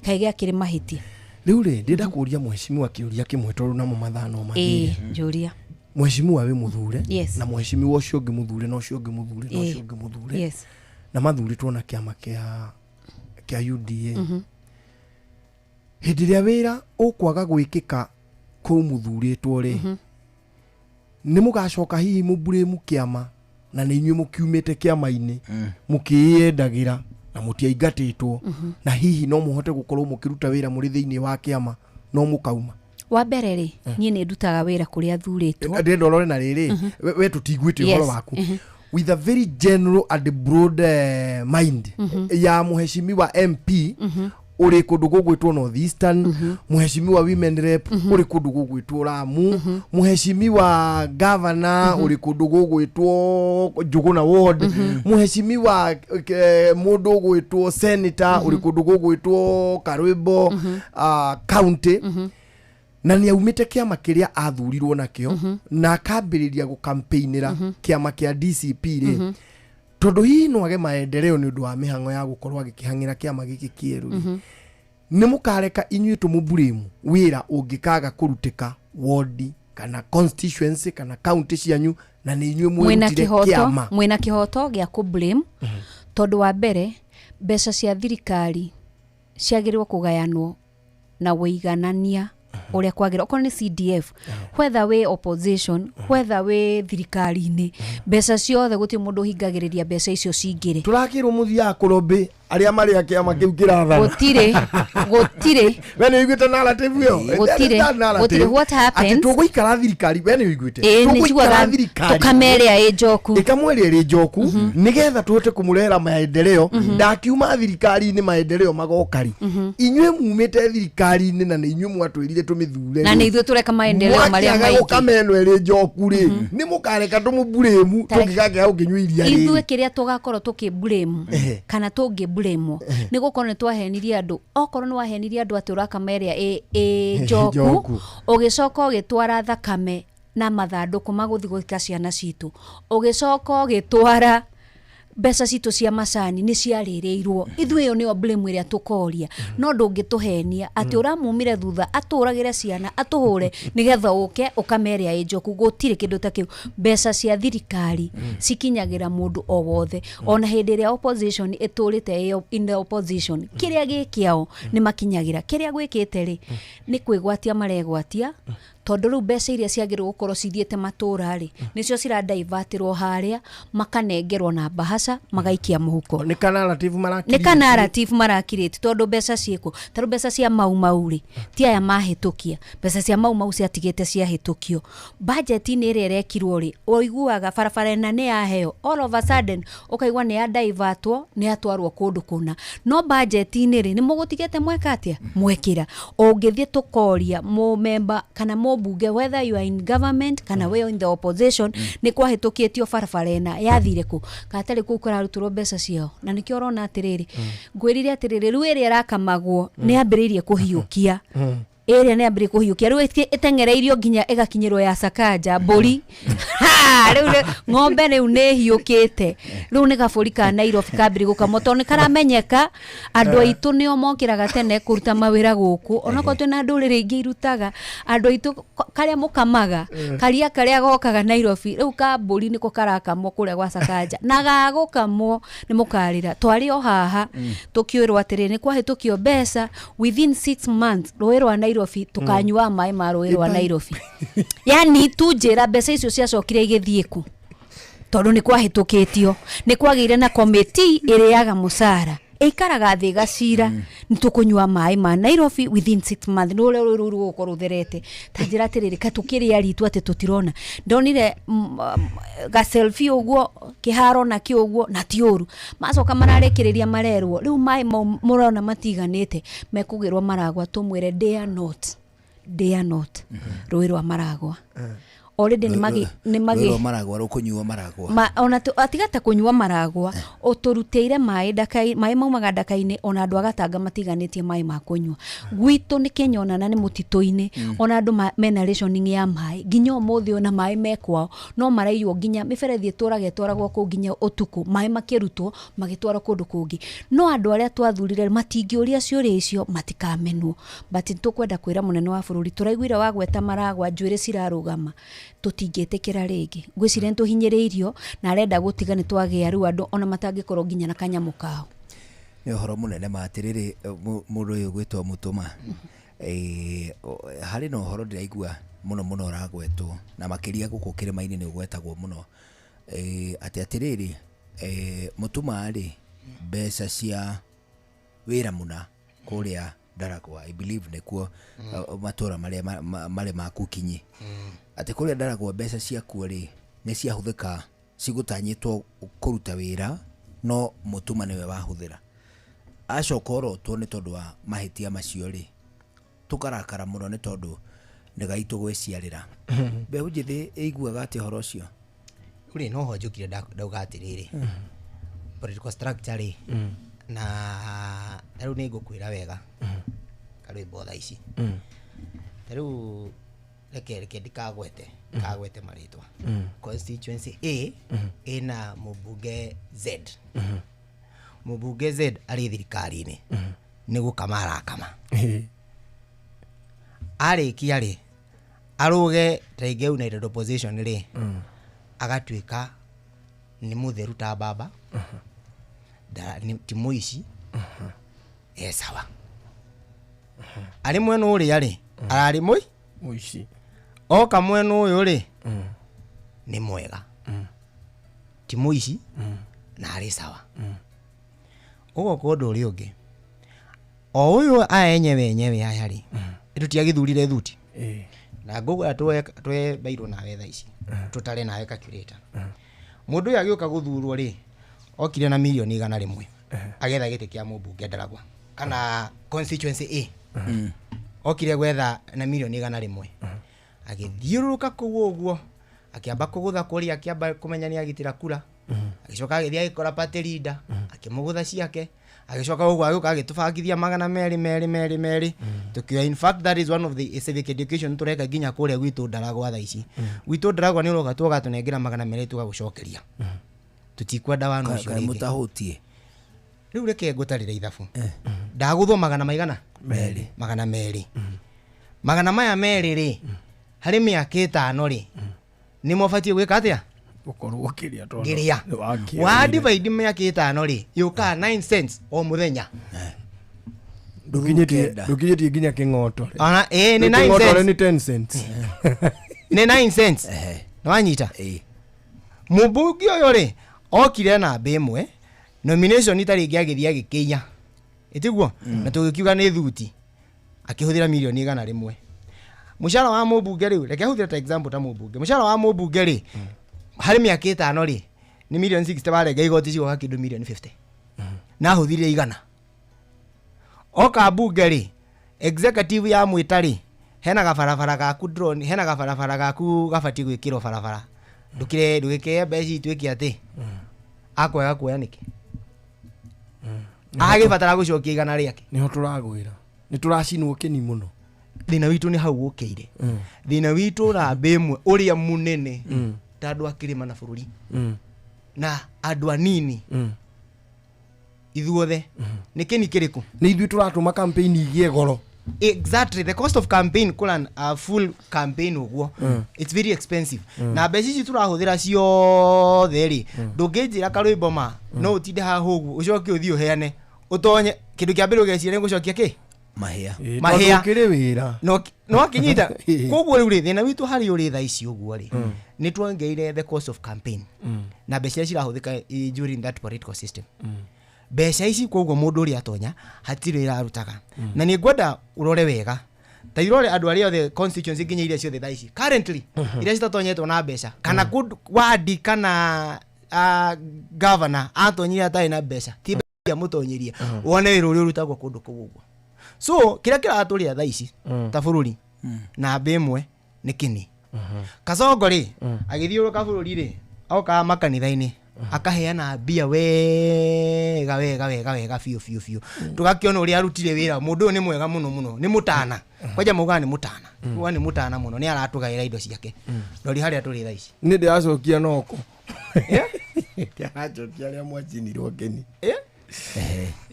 gĩakĩrĩ mahĩtia. Rĩu rĩ ndĩrenda kũria mheshimiwa kĩũria kĩmwe tondũ namo mathano mathire. Njũria. Mheshimiwa we mũthure yes. Na mheshimiwa ũcio ũngĩ mũthure na ũcio ũngĩ mũthure na ũcio ũngĩ mũthure yes. Na mathurĩtwo na kĩama kĩa UDA. Hĩndĩ ĩrĩa wĩra ũkwaga gwĩkĩka kũu mũthurĩtwo rĩ nĩ mũgacoka hihi mũburĩmu kĩama na nĩ inyuĩ mũkiumĩte kĩama-inĩ mũkĩyendagĩra na mũtiaingatĩtwo na hihi no mũhote gũkorwo mũkĩruta wĩra mũrĩ thĩinĩ wa kĩama no mũkauma. Wa mbere rĩ niĩ nĩ ndutaga wĩra kũrĩa thurĩtwo. Ndĩrenda ũrore na rĩrĩ we tũtiguĩte ũhoro waku with a very general and broad mind ya mheshimiwa MP uri kũndũ gũgwĩtwo North Eastern, mheshimiwa women rep uri kũndũ gũgwĩtwo Lamu, mheshimiwa governor uri kũndũ gũgwĩtwo Njuguna ward, mheshimiwa mũndũ gũgwĩtwo senator uri kũndũ gũgwĩtwo Karwimbo county. Na nĩ aumĩte kĩama kĩrĩa athurirwo nakĩo na akambĩrĩria gũkampeinĩra kĩama kĩa DCP rĩ tondũ hihi no age maendeleo nĩ ũndũ wa mĩhang'o ya gũkorwo agĩkĩhang'ĩra kĩama gĩkĩ kĩerũ. Nĩ mũkareka inyuĩ tũmũburĩmu wĩra ũngĩkaga kũrutĩka ward kana constituency kana county cianyu na nĩ inyuĩ mwĩrutire kĩama. Mwĩna kĩhoto gĩa kũblame tondũ wa mbere mbeca cia thirikari ciagĩrĩirwo kũgayanwo na wĩiganania ũrĩa kwagĩrĩra. Okorwo nĩ CDF whether we opposition whether we thirikari-inĩ mbeca ciothe gũtirĩ mũndũ hingagĩrĩria mbeca icio cingĩre. Tũrakĩrwo mũthia kũrombe arĩa marĩ a kĩama kĩu kĩrathana. Gũtirĩ we nĩ wĩiguĩte narrative ĩyo? Gũtirĩ what happens atĩ tũgũikara thirikari we nĩ wĩiguĩte tũgũikara thirikari tũkamerĩa ĩ njoku ĩkamweria ĩrĩ njoku nĩgetha tũhote kũmũrehera maendeleo. Ndakiuma thirikari-inĩ maendeleo magokari inyuĩ mumĩte thirikari-inĩ na nĩ inyuĩ mwatwĩrire tũmĩthure na nĩ ithuĩ tũreka maendeleo marĩa maingĩ gũkameno ĩrĩ njoku rĩ nĩ mũkareka tũmũburĩmu tũngĩgakĩra gũkĩnyua iria rĩ. Ithuĩ kĩrĩa tũgakorwo tũkĩburĩmu kana tũngĩburĩmwo nĩ gũkorwo nĩ twahenirie andũ. Okorwo nĩ wahenirie andũ atĩ ũrakamerĩa ĩ njoku ũgĩcoka ũgĩtwara thakame na mathandũkũ magũthi gũthika ciana citũ, ũgĩcoka ũgĩtwara mbeca citũ cia macani nĩ ciarĩrĩirwo. Ithuĩ ĩyo nĩyo blame ĩrĩa tũkoria no ndũngĩtũhenia atĩ ũramumire thutha atũragĩre ciana atũhũre nĩgetha ũke ũkamerĩa ĩ njoku. Gũtirĩ kĩndũ ta kĩu. Mbeca cia thirikari cikinyagĩra mũndũ o wothe. Ona hĩndĩ ĩrĩa opposition ĩtũrĩte in the opposition kĩrĩa gĩkĩao nĩ makinyagĩra. Kĩrĩa gwĩkĩte rĩ nĩ kwĩgwatia maregwatia tondu riu mbeca iria ciagirwo gukorwo cithiete matura ri nicio ciradivertirwo haria makanengerwo na bahasha magaikia muhuko ni kana narrative marakirite tondu mbeca cieko taru mbeca cia mau ri ti aya mahitukia mbeca cia mau ciatigite ciahitukio budget ni ire rekirwo ri oiguaga barabara na ni yaheo all of a sudden ukaigwa ni adivertwo ni atwarwo kundu kuna no budget ni ri ni mugutigete mweka atia mwekira ungithie tukoria mu member kana mu bunge whether you are in government kana we in the opposition ni kwahitukitio barabara na yathire ku katari ku kurarutwo mbeca ciao na nikio urona atiriri ngwirire atiriri riu iri arakamagwo ni ambiririe kuhiukia area ni ambiririe kuhiukia riu itengereirio nginya igakinyirwo ya Sakaja mburi riu ng'ombe riu ni hiukite riu ni gaburi ka Nairobi kambiri gukamoto ni karamenyeka andu aitu nio mokiraga tene kuruta mawira guku onako twina ndurire ingi irutaga andu aitu karia mukamaga karia gokaga Nairobi riu ka mburi niko karakamwo kuria gwa Sakaja na gagukamwo ni mukarira twari o haha tukiirwo atiri ni kwahitukio mbeca within 6 months roirwa Nairobi tukanyua mai ma roirwa Nairobi yani tujira mbeca icio ciacokire igithie ku tondu ni kwahitukitio ni kwagire na committee iriaga musara ikaraga thi gacira nitukunywa mai ma Nairobi within 6 months no rero gukorwo therete tanjira atiriri katukiri aritu ati tutirona ndonire ga selfie uguo kiharo na kiuguo na tiuru macoka mararekiriria marerwo riu mai murona matiganite mekugirwa maragwa tumwire dare not ruirwa maragwa already ni magi maragwa rukunywa maragwa ona atigata kunywa maragwa uturuteire mai maumaga ndakaini ona andu agatanga matiganitie mai ma kunywa gwitu ni kenyona na ni mutitoini ona andu mena rationing ya mai nginya umuthi ona mai mekwao no maraiywo nginya miberethi twaragwo ku nginya utuku mai makirutwo magitwara kundu kungi no andu aria twathurire matingiuria ciuria icio matikamenwo but tukwenda kwira munene wa bururi turaiguire wagweta maragwa njwire cirarugama tutingetekera ringi ngwicire ntuhinyiriirio na arenda gutiga ni twagia riu andu ona matangikorwo nginya na kanyamu kao ni horo munene matiriri mundu uyu gwitwo Mutuma hari no horo ndiraigua muno uragwetwo na makiria guku kirima-ini ni ugwetagwo muno ati atiriri Mutuma ari mbeca cia wira muna kuria Ndaragwa I believe nikuo matura maria makukinyi ati kuria Ndaragwa mbeca ciakuo ri ni ciahuthika cigutanyitwo kuruta wira no Mutuma niwe wahuthira acokoro to ni tondu wa mahitia macio ri tukarakara muno ni tondu ndigaitu gwiciarira mbeũ njithi iguaga ati horo cio uri no ho njukire ndauga atiriri political structure ri na riu ni ngukwira wega karwimbo thaa ici riu reke ndikagwete maritwa constituency A ina mubunge Z mubunge Z ari thirikari-ini ni gukamara kama arikia ri aruge taige United Opposition ri agatuika ni mutheru ta baba ni timu ici sawa ari mwenu uri ari arari muici oka mwenu uyu ri ni mwega timu ici na ari sawa ugo kodo uri ungi o uyu enyewe aya ri tutiagithurire thuti na ngugu twe bairo na wetha ici tutare nawe calculator mundu uyu agioka guthurwo ri okire na milioni 100 agetha gite kia mubunge Ndaragwa kana constituency A okire gwetha na milioni 100 agithiuruka kuo uguo akiamba kugutha kuri akiamba kumenyania agitira kura agicoka agithia agikora party leader akimugutha ciake agicoka uguo agioka agitubangithia 200 tukiwa in fact that is one of the civic education tureka ginya kuria gwitu Ndaragwa tha ici gwitu Ndaragwa ni uroga tugatunengira 200 tugagucokeria tutikwenda wano cio ringi mutahutie riu reke ngutarire ithabu ndaguthwo 200 magana maya meri ri hari miaka 5 ri ni mobatie gwika atia ukorwo kiria tondu giria wa divide miaka 5 ri yuka 9 cents o muthenya ndukinyetie nginya king'oto Ona ni 9 king'oto cents ni 10 cents ni 9 cents nwanyita mubungi uyu ri okire na mbemwe nomination itari ngiagithia gikinya itiguo na tugikiuga ni thuti akihuthira milioni 100 mushara wa mubunge riu reke huthira ta example ta mubunge mushara wa mubunge ri hari miaka 5 ri ni milioni 60 barega igoti cigo hakindu milioni 50 na huthire 100 oka bunge ri executive ya mwitari hena gabarabara gaku drone hena gabarabara gaku gabati gwikiro barabara ndugike mbeca itwiki ati akwega kuoya niki agibatara gucokia igana riake niho turagwira ni turacinwo kini muno thina witu ni hau ukiire thina witu na mbemwe uria munene tandu akirima na bururi na andu anini ithuothe nikini kiriku ni ithui turatuma campaign igie goro. Exactly, the cost of campaign kulan a full campaign uguo it's very expensive na mbeca ici turahuthira ciothe ri ndungijira karwimbo ma no utinde ha hugu ucoke uthio heane utonye kindu kia mbere ugecire ngucokia ki mahia kire wira no akinyita koguo riu ri thina witu hari uri tha ici uguo ri ni twongeire the cost of campaign na mbeca cirahuthika during that political system mbeca ici koguo mundu uri atonya hatire irarutaga na ni ngwenda urore wega ta irore andu ari othe constituency nginya iria ciothe thaici currently iria citatonyetwo na mbeca kana wadi kana governor atonyire atari na mbeca ti mbeca mutonyeria wone wira uri urutagwo kundu kuguo so kira kiraturia thaici ta bururi na mbemwe ni kini Kasongo ri agithiuruka bururi ri oka makanitha-ini akaheana mbia wega fiu tugakiona uri arutire wira mundu ni mwega muno ni mutana kwaja muga ni mutana ni mutana muno ni aratugaira indo ciake ndori haria turi thaici ni ndiacokia noko ndiacokia ria mwachinirwo keni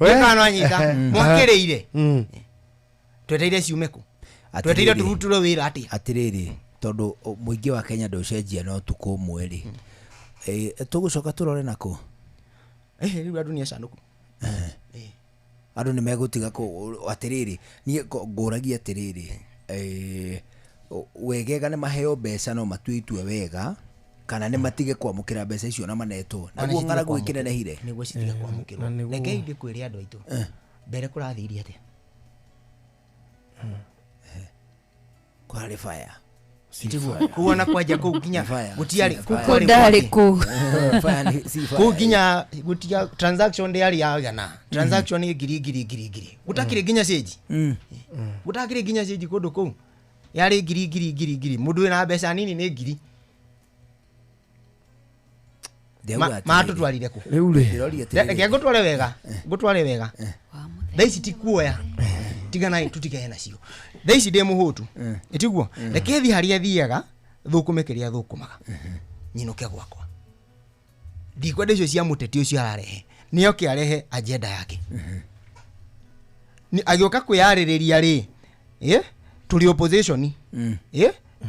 wega no anyita mwakireire tweteire ciumeku tweteire turuturo wira atiriri tondu muingi wa Kenya nducenjia no tuku mweri tugucoka turore nako riu andu ni acanduku andu ni megutiga atiriri nie nguragia atiriri wegega ni maheo mbeca no matuitwe wega kana ni matige kwamukira mbeca icio na manetwo naguo ngaragu ikinenehire niguo citige kwamukirwo reke indi kwiri andu aitu mbere kurathiria atia clarify kuona kwaja kuginya gutiari kukondari ku kuginya gutia transaction ndiari ya gana transaction ni giri utakire ginya seji utakire ginya seji kodo ko yari giri mundu ina mbeca nini ni giri matu twarire ku riu ri reke gutware wega thaici ti kuoya tigana tutigena cio thaici ndi muhutu itiguo reke thi haria thiaga thukumekeria thukumaga nyinuke gwakwa ndikwenda icio cia muteti ucio ararehe nio kiarehe agenda yake ni agioka kwiyaririria ri tuli opposition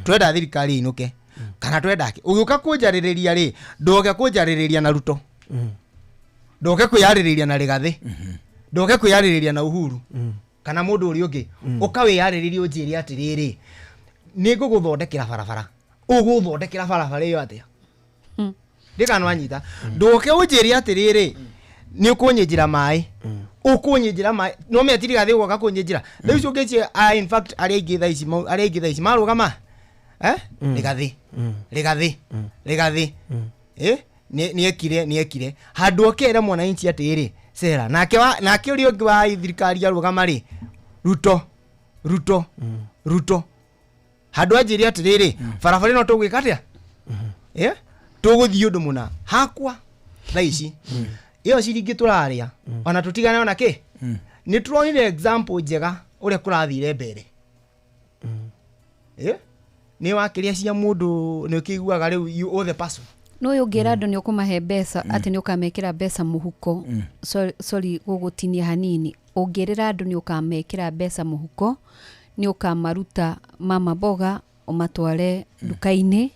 twenda thirikari inuke kana twenda ki ugioka kunjaririria ri ndoke kunjaririria na Ruto ndoke kwiyaririria na Rigathi ndoke kwiyaririria na Uhuru kana mundu uri ungi ukawiyaririria unjiri atiriri ni nguguthondekera barabara uguthondekera barabara iyo atia ndikano anyita ndoke unjiri atiriri ni ukunyinjira mai ukunyinjira mai no me atiri gathi goka kunyinjira thaici ungicie in fact ari ingi thaici marugama Rigathi ni ekire handu okere mwana inchi atiri sera nake uri ungi wa thirikari arugama ri Ruto handu anjiri atiriri barabara no tugwika atia tuguthii undu muna hakwa thaici iyo ciringi turaria ona tutigane ona ki ni turonire example njega uria kurathire mbere ni wakiria cia mundu ni ukiguaga riu you the person no yongira andu ni ukumahe mbeca ati ni ukamekira mbeca muhuko sorry gugutinia hanini ongerera andu ni ukamekira mbeca muhuko ni ukamaruta mama boga umatware dukaini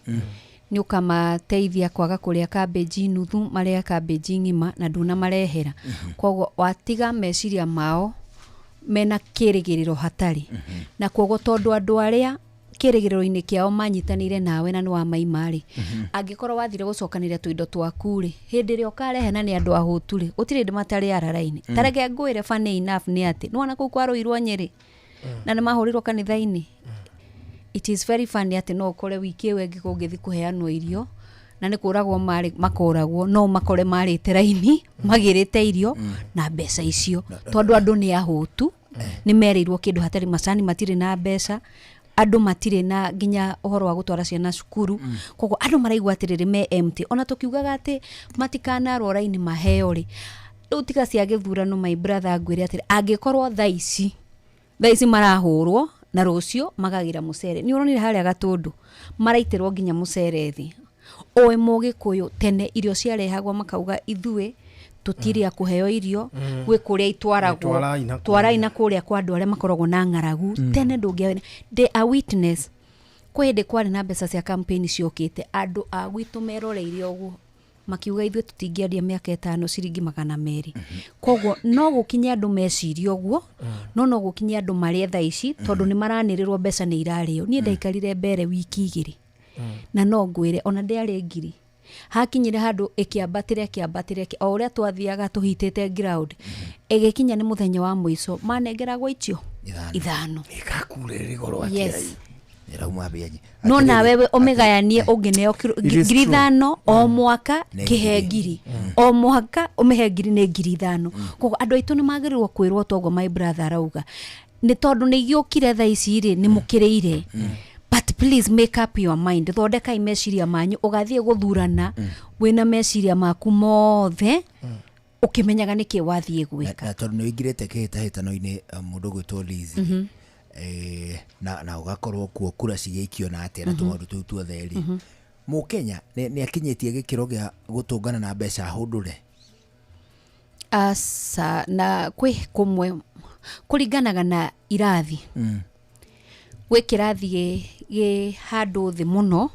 ni ukamateithia kwaga kuria cabbage nuthu maria cabbage ngima na nduna marehera koguo watiga meciria mao mena kĩrĩgĩrĩro hatari na koguo tondu andu aria kĩrĩgĩrĩro-inĩ kĩao manyitanĩire nawe na nĩwa maimari angĩkorwo wathire gũcokanĩria tũindo twaku rĩ hĩndĩ ĩrĩa ũkarehe na nĩ andũ ahũtu rĩ ũtirĩ ndĩ matarĩ arara-inĩ tareke ngwĩre funny enough nĩ atĩ nĩwona kũu kwarũirwo Nyeri na nĩmahũrirwo kanitha-inĩ. It is very funny atĩ no ũkore wiki ĩyo ĩngĩ kũngĩthi kũheanwo irio na nĩ kũragwo makoragwo no makore marĩte raini magĩrĩte irio na mbeca icio tondũ andũ nĩ ahũtu nĩ merĩirwo kĩndũ hatarĩ macani matirĩ na mbeca andũ matirĩ na nginya ũhoro wa gũtwara ciana cukuru koguo andũ maraigua atĩrĩrĩ me empty ona tũkiugaga atĩ matikanarwo raini maheo rĩ rĩu tiga cia gĩthurano my brother ngwĩre atĩrĩ angĩkorwo thaa ici marahũrwo na rũcio magagira mũcere nĩ ũronire harĩa Gatũndũ maraitĩrwo nginya mũcere thĩ oe Mũgĩkũyũ tene irio ciarehagwo makauga ithuĩ tutiria kuheo irio gwe kuria itwaragwo twaraina kuria kwa andu aria makoragwo na ng'aragu tene ndungia they are witness kwende kwari na mbeca cia campaign ciokite andu a gwitu meroreire uguo makiuga ithuĩ tutingiaria miaka 5 ciringi 200 koguo no gukinye andu meciria uguo no gukinye andu maria thaa ici tondu ni maranĩrĩrwo mbeca nĩ irario nie ndaikarire mbere wiki 2 na no ngwire ona ndĩarĩ ngiri hakinyire handu ikiambatire o uria twathiaga tuhitite ground igikinya ni muthenya wa muico manengeragwo icio 5 ikakurĩrĩ goro atĩa yes irauma biaji no na wewe omegayanie ungineo ngiri 5 o mwaka kihe ngiri o mwaka umehe ngiri ne ngiri 5 koguo andu aitu ni magirirwo kwirwo togo my brother arauga ni tondu ni giukire thaa ici ri ni mukiriire but please make up your mind thondeka meciria manyu ugathie guthurana wina meciria maku mothe ukimenyaga niki wathie gwika na tondu ni ingirete kihitahitano-ini mundu gwitwo Liz na ugakorwo kuo kura cigeikio na atĩa na tumaundu tuu tuothe ri Mũkenya ni akinyitie gikiro gia gutungana na mbeca hũndũre asa na kwi kumwe kuringanaga na irathi gwe kirathi ge handu thi muno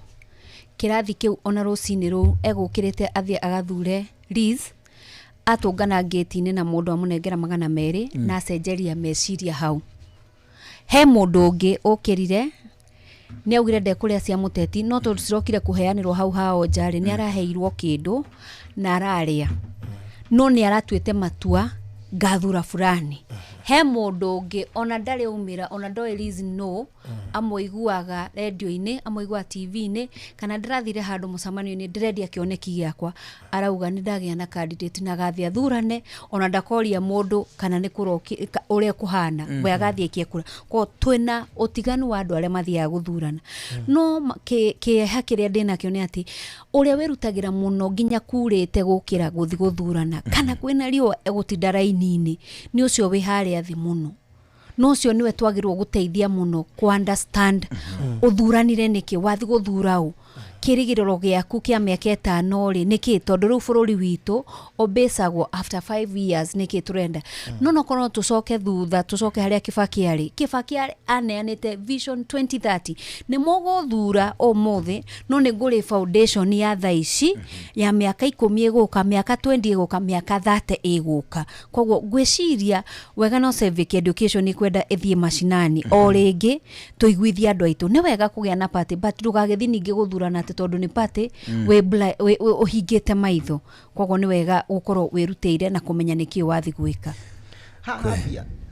kirathi kiu ona rucini ru egukirite athie agathure Liz atungana gate-ini na mundu amunengera 200 na acenjeria meciria hau he mundu ungi ukirire ni augire ndekuria cia muteti no tondu cirokire kuheanirwo hau hao njari ni araheirwo kindu na araria no ni aratuite matua gathura fulani he mundu ungi ona ndari umira ona ndoe Liz no amoiguaga radio-ini amoigua TV-ini kana ndirathire handu mucamanio-ini ndirendia kioneki giakwa arauga ni ndagia na candidate na gathia thurane ona ndakoria mundu kana ni kuroki uria kuhana we agathie kiekura ko twina utiganu wa andu aria mathia guthurana no ke hakiria ndina kio ni ati uria wirutagira muno nginya kurite gukira guthi guthurana kana kwina rio egutinda raini-ini ni ucio wi haria thi muno no cio niwe twagirwo guteithia muno ku understand uthuranire niki wathi guthurau kirigiriro giaku kia miaka 5 ri niki tondu riu bururi witu obesagwo after 5 years niki turenda no kono tucoke thutha tucoke haria Kibaki ari aneanite vision 2030 ni muguthura o mothe no ni nguri foundation ya thaici ya miaka 10 iguka miaka 20 iguka miaka 30 iguka koguo ngwiciria wega no civic education ni kwenda ithie mashinani o ringi tuiguithia andu aitu ni wega kugia na party but ndugagethi ningi guthurana tondu ni party we uhingite maitho koguo ni wega gukorwo wirutĩire na kumenya niki wathi gwika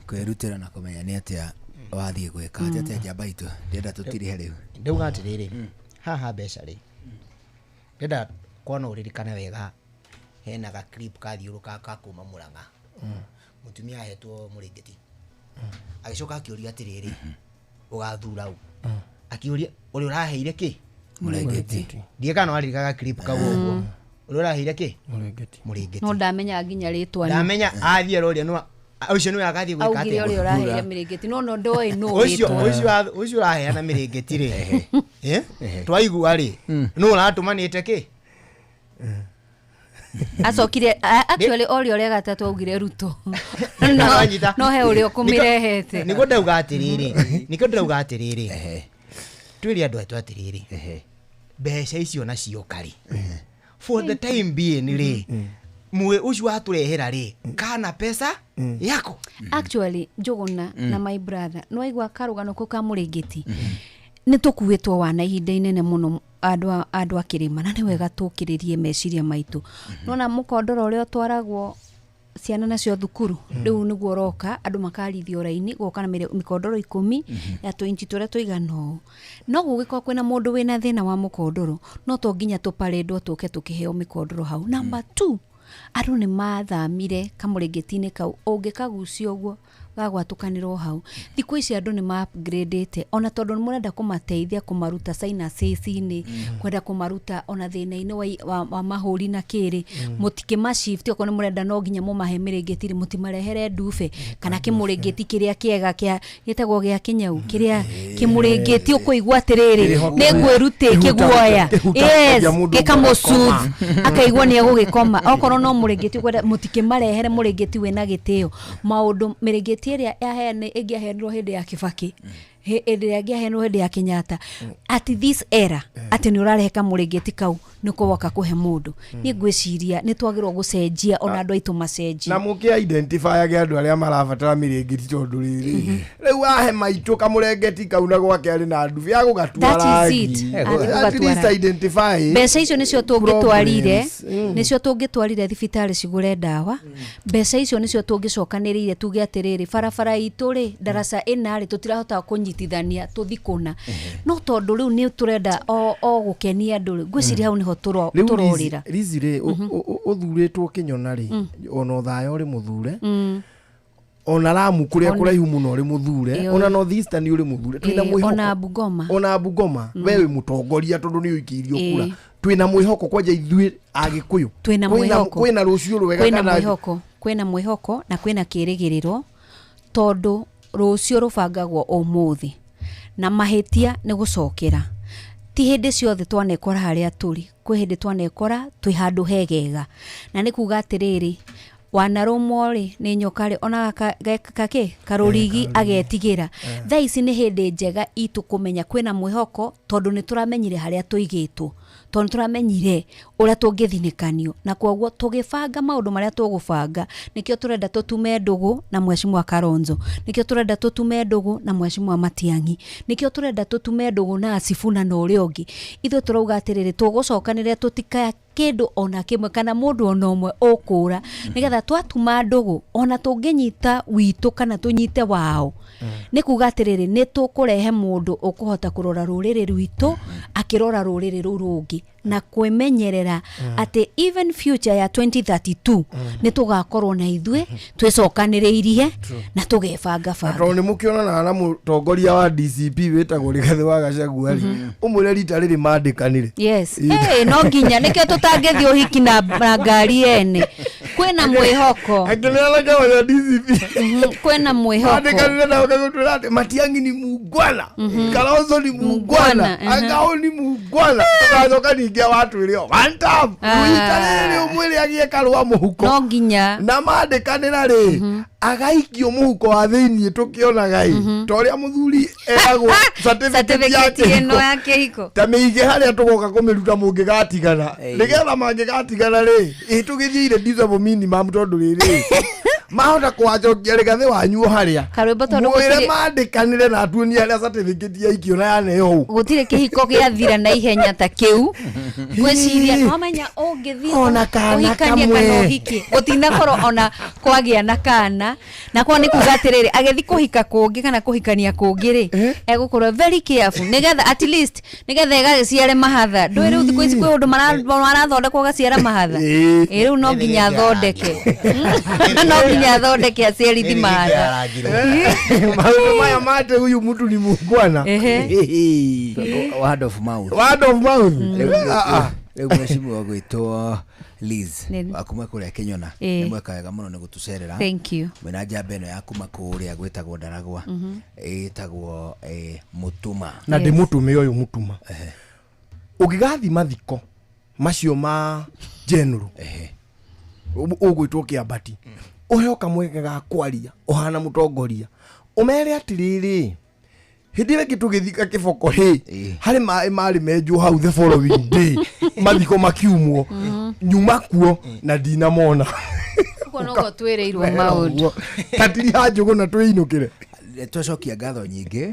kwirutĩra na kumenya ni atia wathi gwika atia njamba itu ndenda tutirihe riu ndauga atiriri haha mbeca ri ndenda kuona uririkana wega hena ga clip kathiuruka kakuma Murang'a mutumia ahetwo Mũrĩngĩti agicoka akiuria atiriri ugathura u akiuria uri uraheire ki Mũrĩngĩti ndieka no arikaga clip kau uguo uri uraheire ki Mũrĩngĩti no ndamenya nginya ritwa ndamenya athie roria no ucio niwe agathie gwika augire uri uraheire Mũrĩngĩti no ndoi no ritwa ucio uraheana Mũrĩngĩti ri twaigua ri no uratumanite ki acokire actually ori ore gatatu augire Ruto no he uri okumirehete niko ndauga atiriri twiri andu aitu atiriri mbeca icio nacio kari for the time being ri mwe ucio waturehera ri kana pesa yako. Actually Njuguna na my brother no igwa karugano ko ka Mũrĩngĩti ni tukuitwo wana ihinda inene muno andu akirima na ni wega tukiririe meciria maitu. Nona mũkondoro uria twaragwo ciana nacio thukuru riu niguo roka andu makarithio raini goka na mikondoro 10 ya 20 turia tuigano no gugikwa kwina mundu wina thina wa mũkondoro no to nginya tuparendwo tuke tukiheo mikondoro hau. Number 2 andu ni mathamire Kamũrĩngĩti-inĩ kau ungikagucio guo gagwatukanirwo hau. Thikũ ici andu ni ma upgrade ona tondu murenda kumateithia kumaruta sinuses-ini kwenda kumaruta ona thina-ini wa mahuri na kiri mutike ma shift okone murenda no nginya mumahe Mũrĩngĩti mutimarehere ndufe kana Kĩmũrĩngĩti kiria kiega kia gitagwo gia Kinyau kiria Kĩmũrĩngĩti ukuigwa atiriri ni ngwiruti kiguoya yes gikamusuth akaigwa ni agugikoma okorwo no Mũrĩngĩti kwenda mutike marehere Mũrĩngĩti wena gitio maundu Mũrĩngĩti iria yahene ingiahenirwo hindi ya Kibaki hindi yangiahenirwo hindi ya Kenyatta at this era ati ni urarehe Kamũrĩngĩti kau niko woka kuhe mundu ni ngwiciria ni twagirwo gucenjia ona andu aitu macenjia na muki identify age andu aria marabatara Mũrĩngĩti tondu riri riu ahe maitu Kamũrĩngĩti kau na gwake ari na ndubi ya gugatwara that is it at least identify mbeca icio nicio tungitwarire thibitari cigure ndawa mbeca icio nicio tungicokanirire tuge atiriri barabara itu ri daraca ina ri tutirahota kunyitithania tuthikuna no tondu riu ni turenda o gukenia andu ngwiciria hau niho turorira rizire uthuritwo Kinyona ri ona thayo ri muthure ona Lamu kuria kuraihu muno ri muthure ona North Eastern uri muthure twina mwihoko ona Bungoma wewe mutongoria tondu ni uikirio kura twina mwihoko kwanja ithui Agikuyu twina mwihoko kwina rucio rwega kana kwina mwihoko na kwina kirigiriro tondu rucio rubangagwo umuthi na mahitia ni gucokera ti hindi ciothe twanekora haria turi kwi hindi twanekora twi handu hegega na ni kuga atiriri wanarumori ni nyokari ona karurigi agetigira thaa ici ni hindi njega itu kumenya kwina mwihoko tondu ni turamenyire haria tuigitwo tondu turamenyire uria tungithinikanio na kwoguo tugibanga maundu maria tugubanga nikio turenda tutume ndugu na Mheshimiwa Kalonzo nikio turenda tutume ndugu na Mheshimiwa Matiang'i nikio turenda tutume ndugu na Sifuna na uria ungi ithu turauga atiriri tugucokanire tutikaya kindu ona kimwe kana mundu ona umwe ukura nigetha twatuma ndugu ona tunginyita witu kana tunyite wao ni kuga atiriri ni tukurehe mundu ukuhota kurora ruriri rwitu akirora ruriri rungi na kwemenyerera ati even future ya 2032 ni tugakorwo na ithwe twicokaniriirie na tugebanga banga tondu ni mukiona na mutongoria wa DCP wetagwo Rigathi wa Gachagua umwire rita riri mandikanire yes no nginya nikio tutangithi uhiki na ngari ene kwina mwihoko akinela kawa ya DCP kwina mwihoko mandikanire na ukagutwira Matiang'i ni mungwana Kalonzo ni mungwana Agao ni mungwana tugacoka ningia watu irio one time uitariri umwire agie karwa muhuko no nginya na mandikanira ri agaikio muhuko wa thiini tukiona gai toria muthuri egagwo certificate no yake hiko tamige haria tugoka kumiruta mungigatigana nigetha mangigatigana ri tugithire diesel minimum tondu riri mahota kwajokia Rigathi wanyu haria karwimbo tondu gutire mandikanire na atuonia haria certificate ya ikio na yaneho gutire kihiko giathira na ihenya ta kiu gweciria no menya ungithi ona kana kamwe kana uhiki gutina koro ona kwagia na kana na kwa ni kuga atiriri agethi kuhika kungi kana kuhikania kungi ri egukorwo very careful nigetha at least nigetha gaciciare mahatha ndwiri thikũ ici kwi undu marathondekwo gaciara mahatha riu no nginya thondeke no nginya thondeke aciarithi mahatha maundu maya mate huyu mtu ni mungwana word of mouth Leo Mheshimiwa gwitwo Liz akuma kuria Kinyona ni mweka wega muno ni gutucerera thank you mwina njamba ino ya kuma kuria gwitagwo Ndaragwa itagwo Mutuma na ndi mutume uyu mutuma ugigathi mathiko macio ma general ugwitwo Kiambati uheo kamweke ga kwaria uhana mutongoria umere atiriri hidire kitu githika kiboko hari mai mari menju hau the following day mathiko makiumwo nyuma kuo na ndinamona Kuko nogo twereirwo maundu tatiri hanjugu na twinukire twacokia ngatho nyingĩ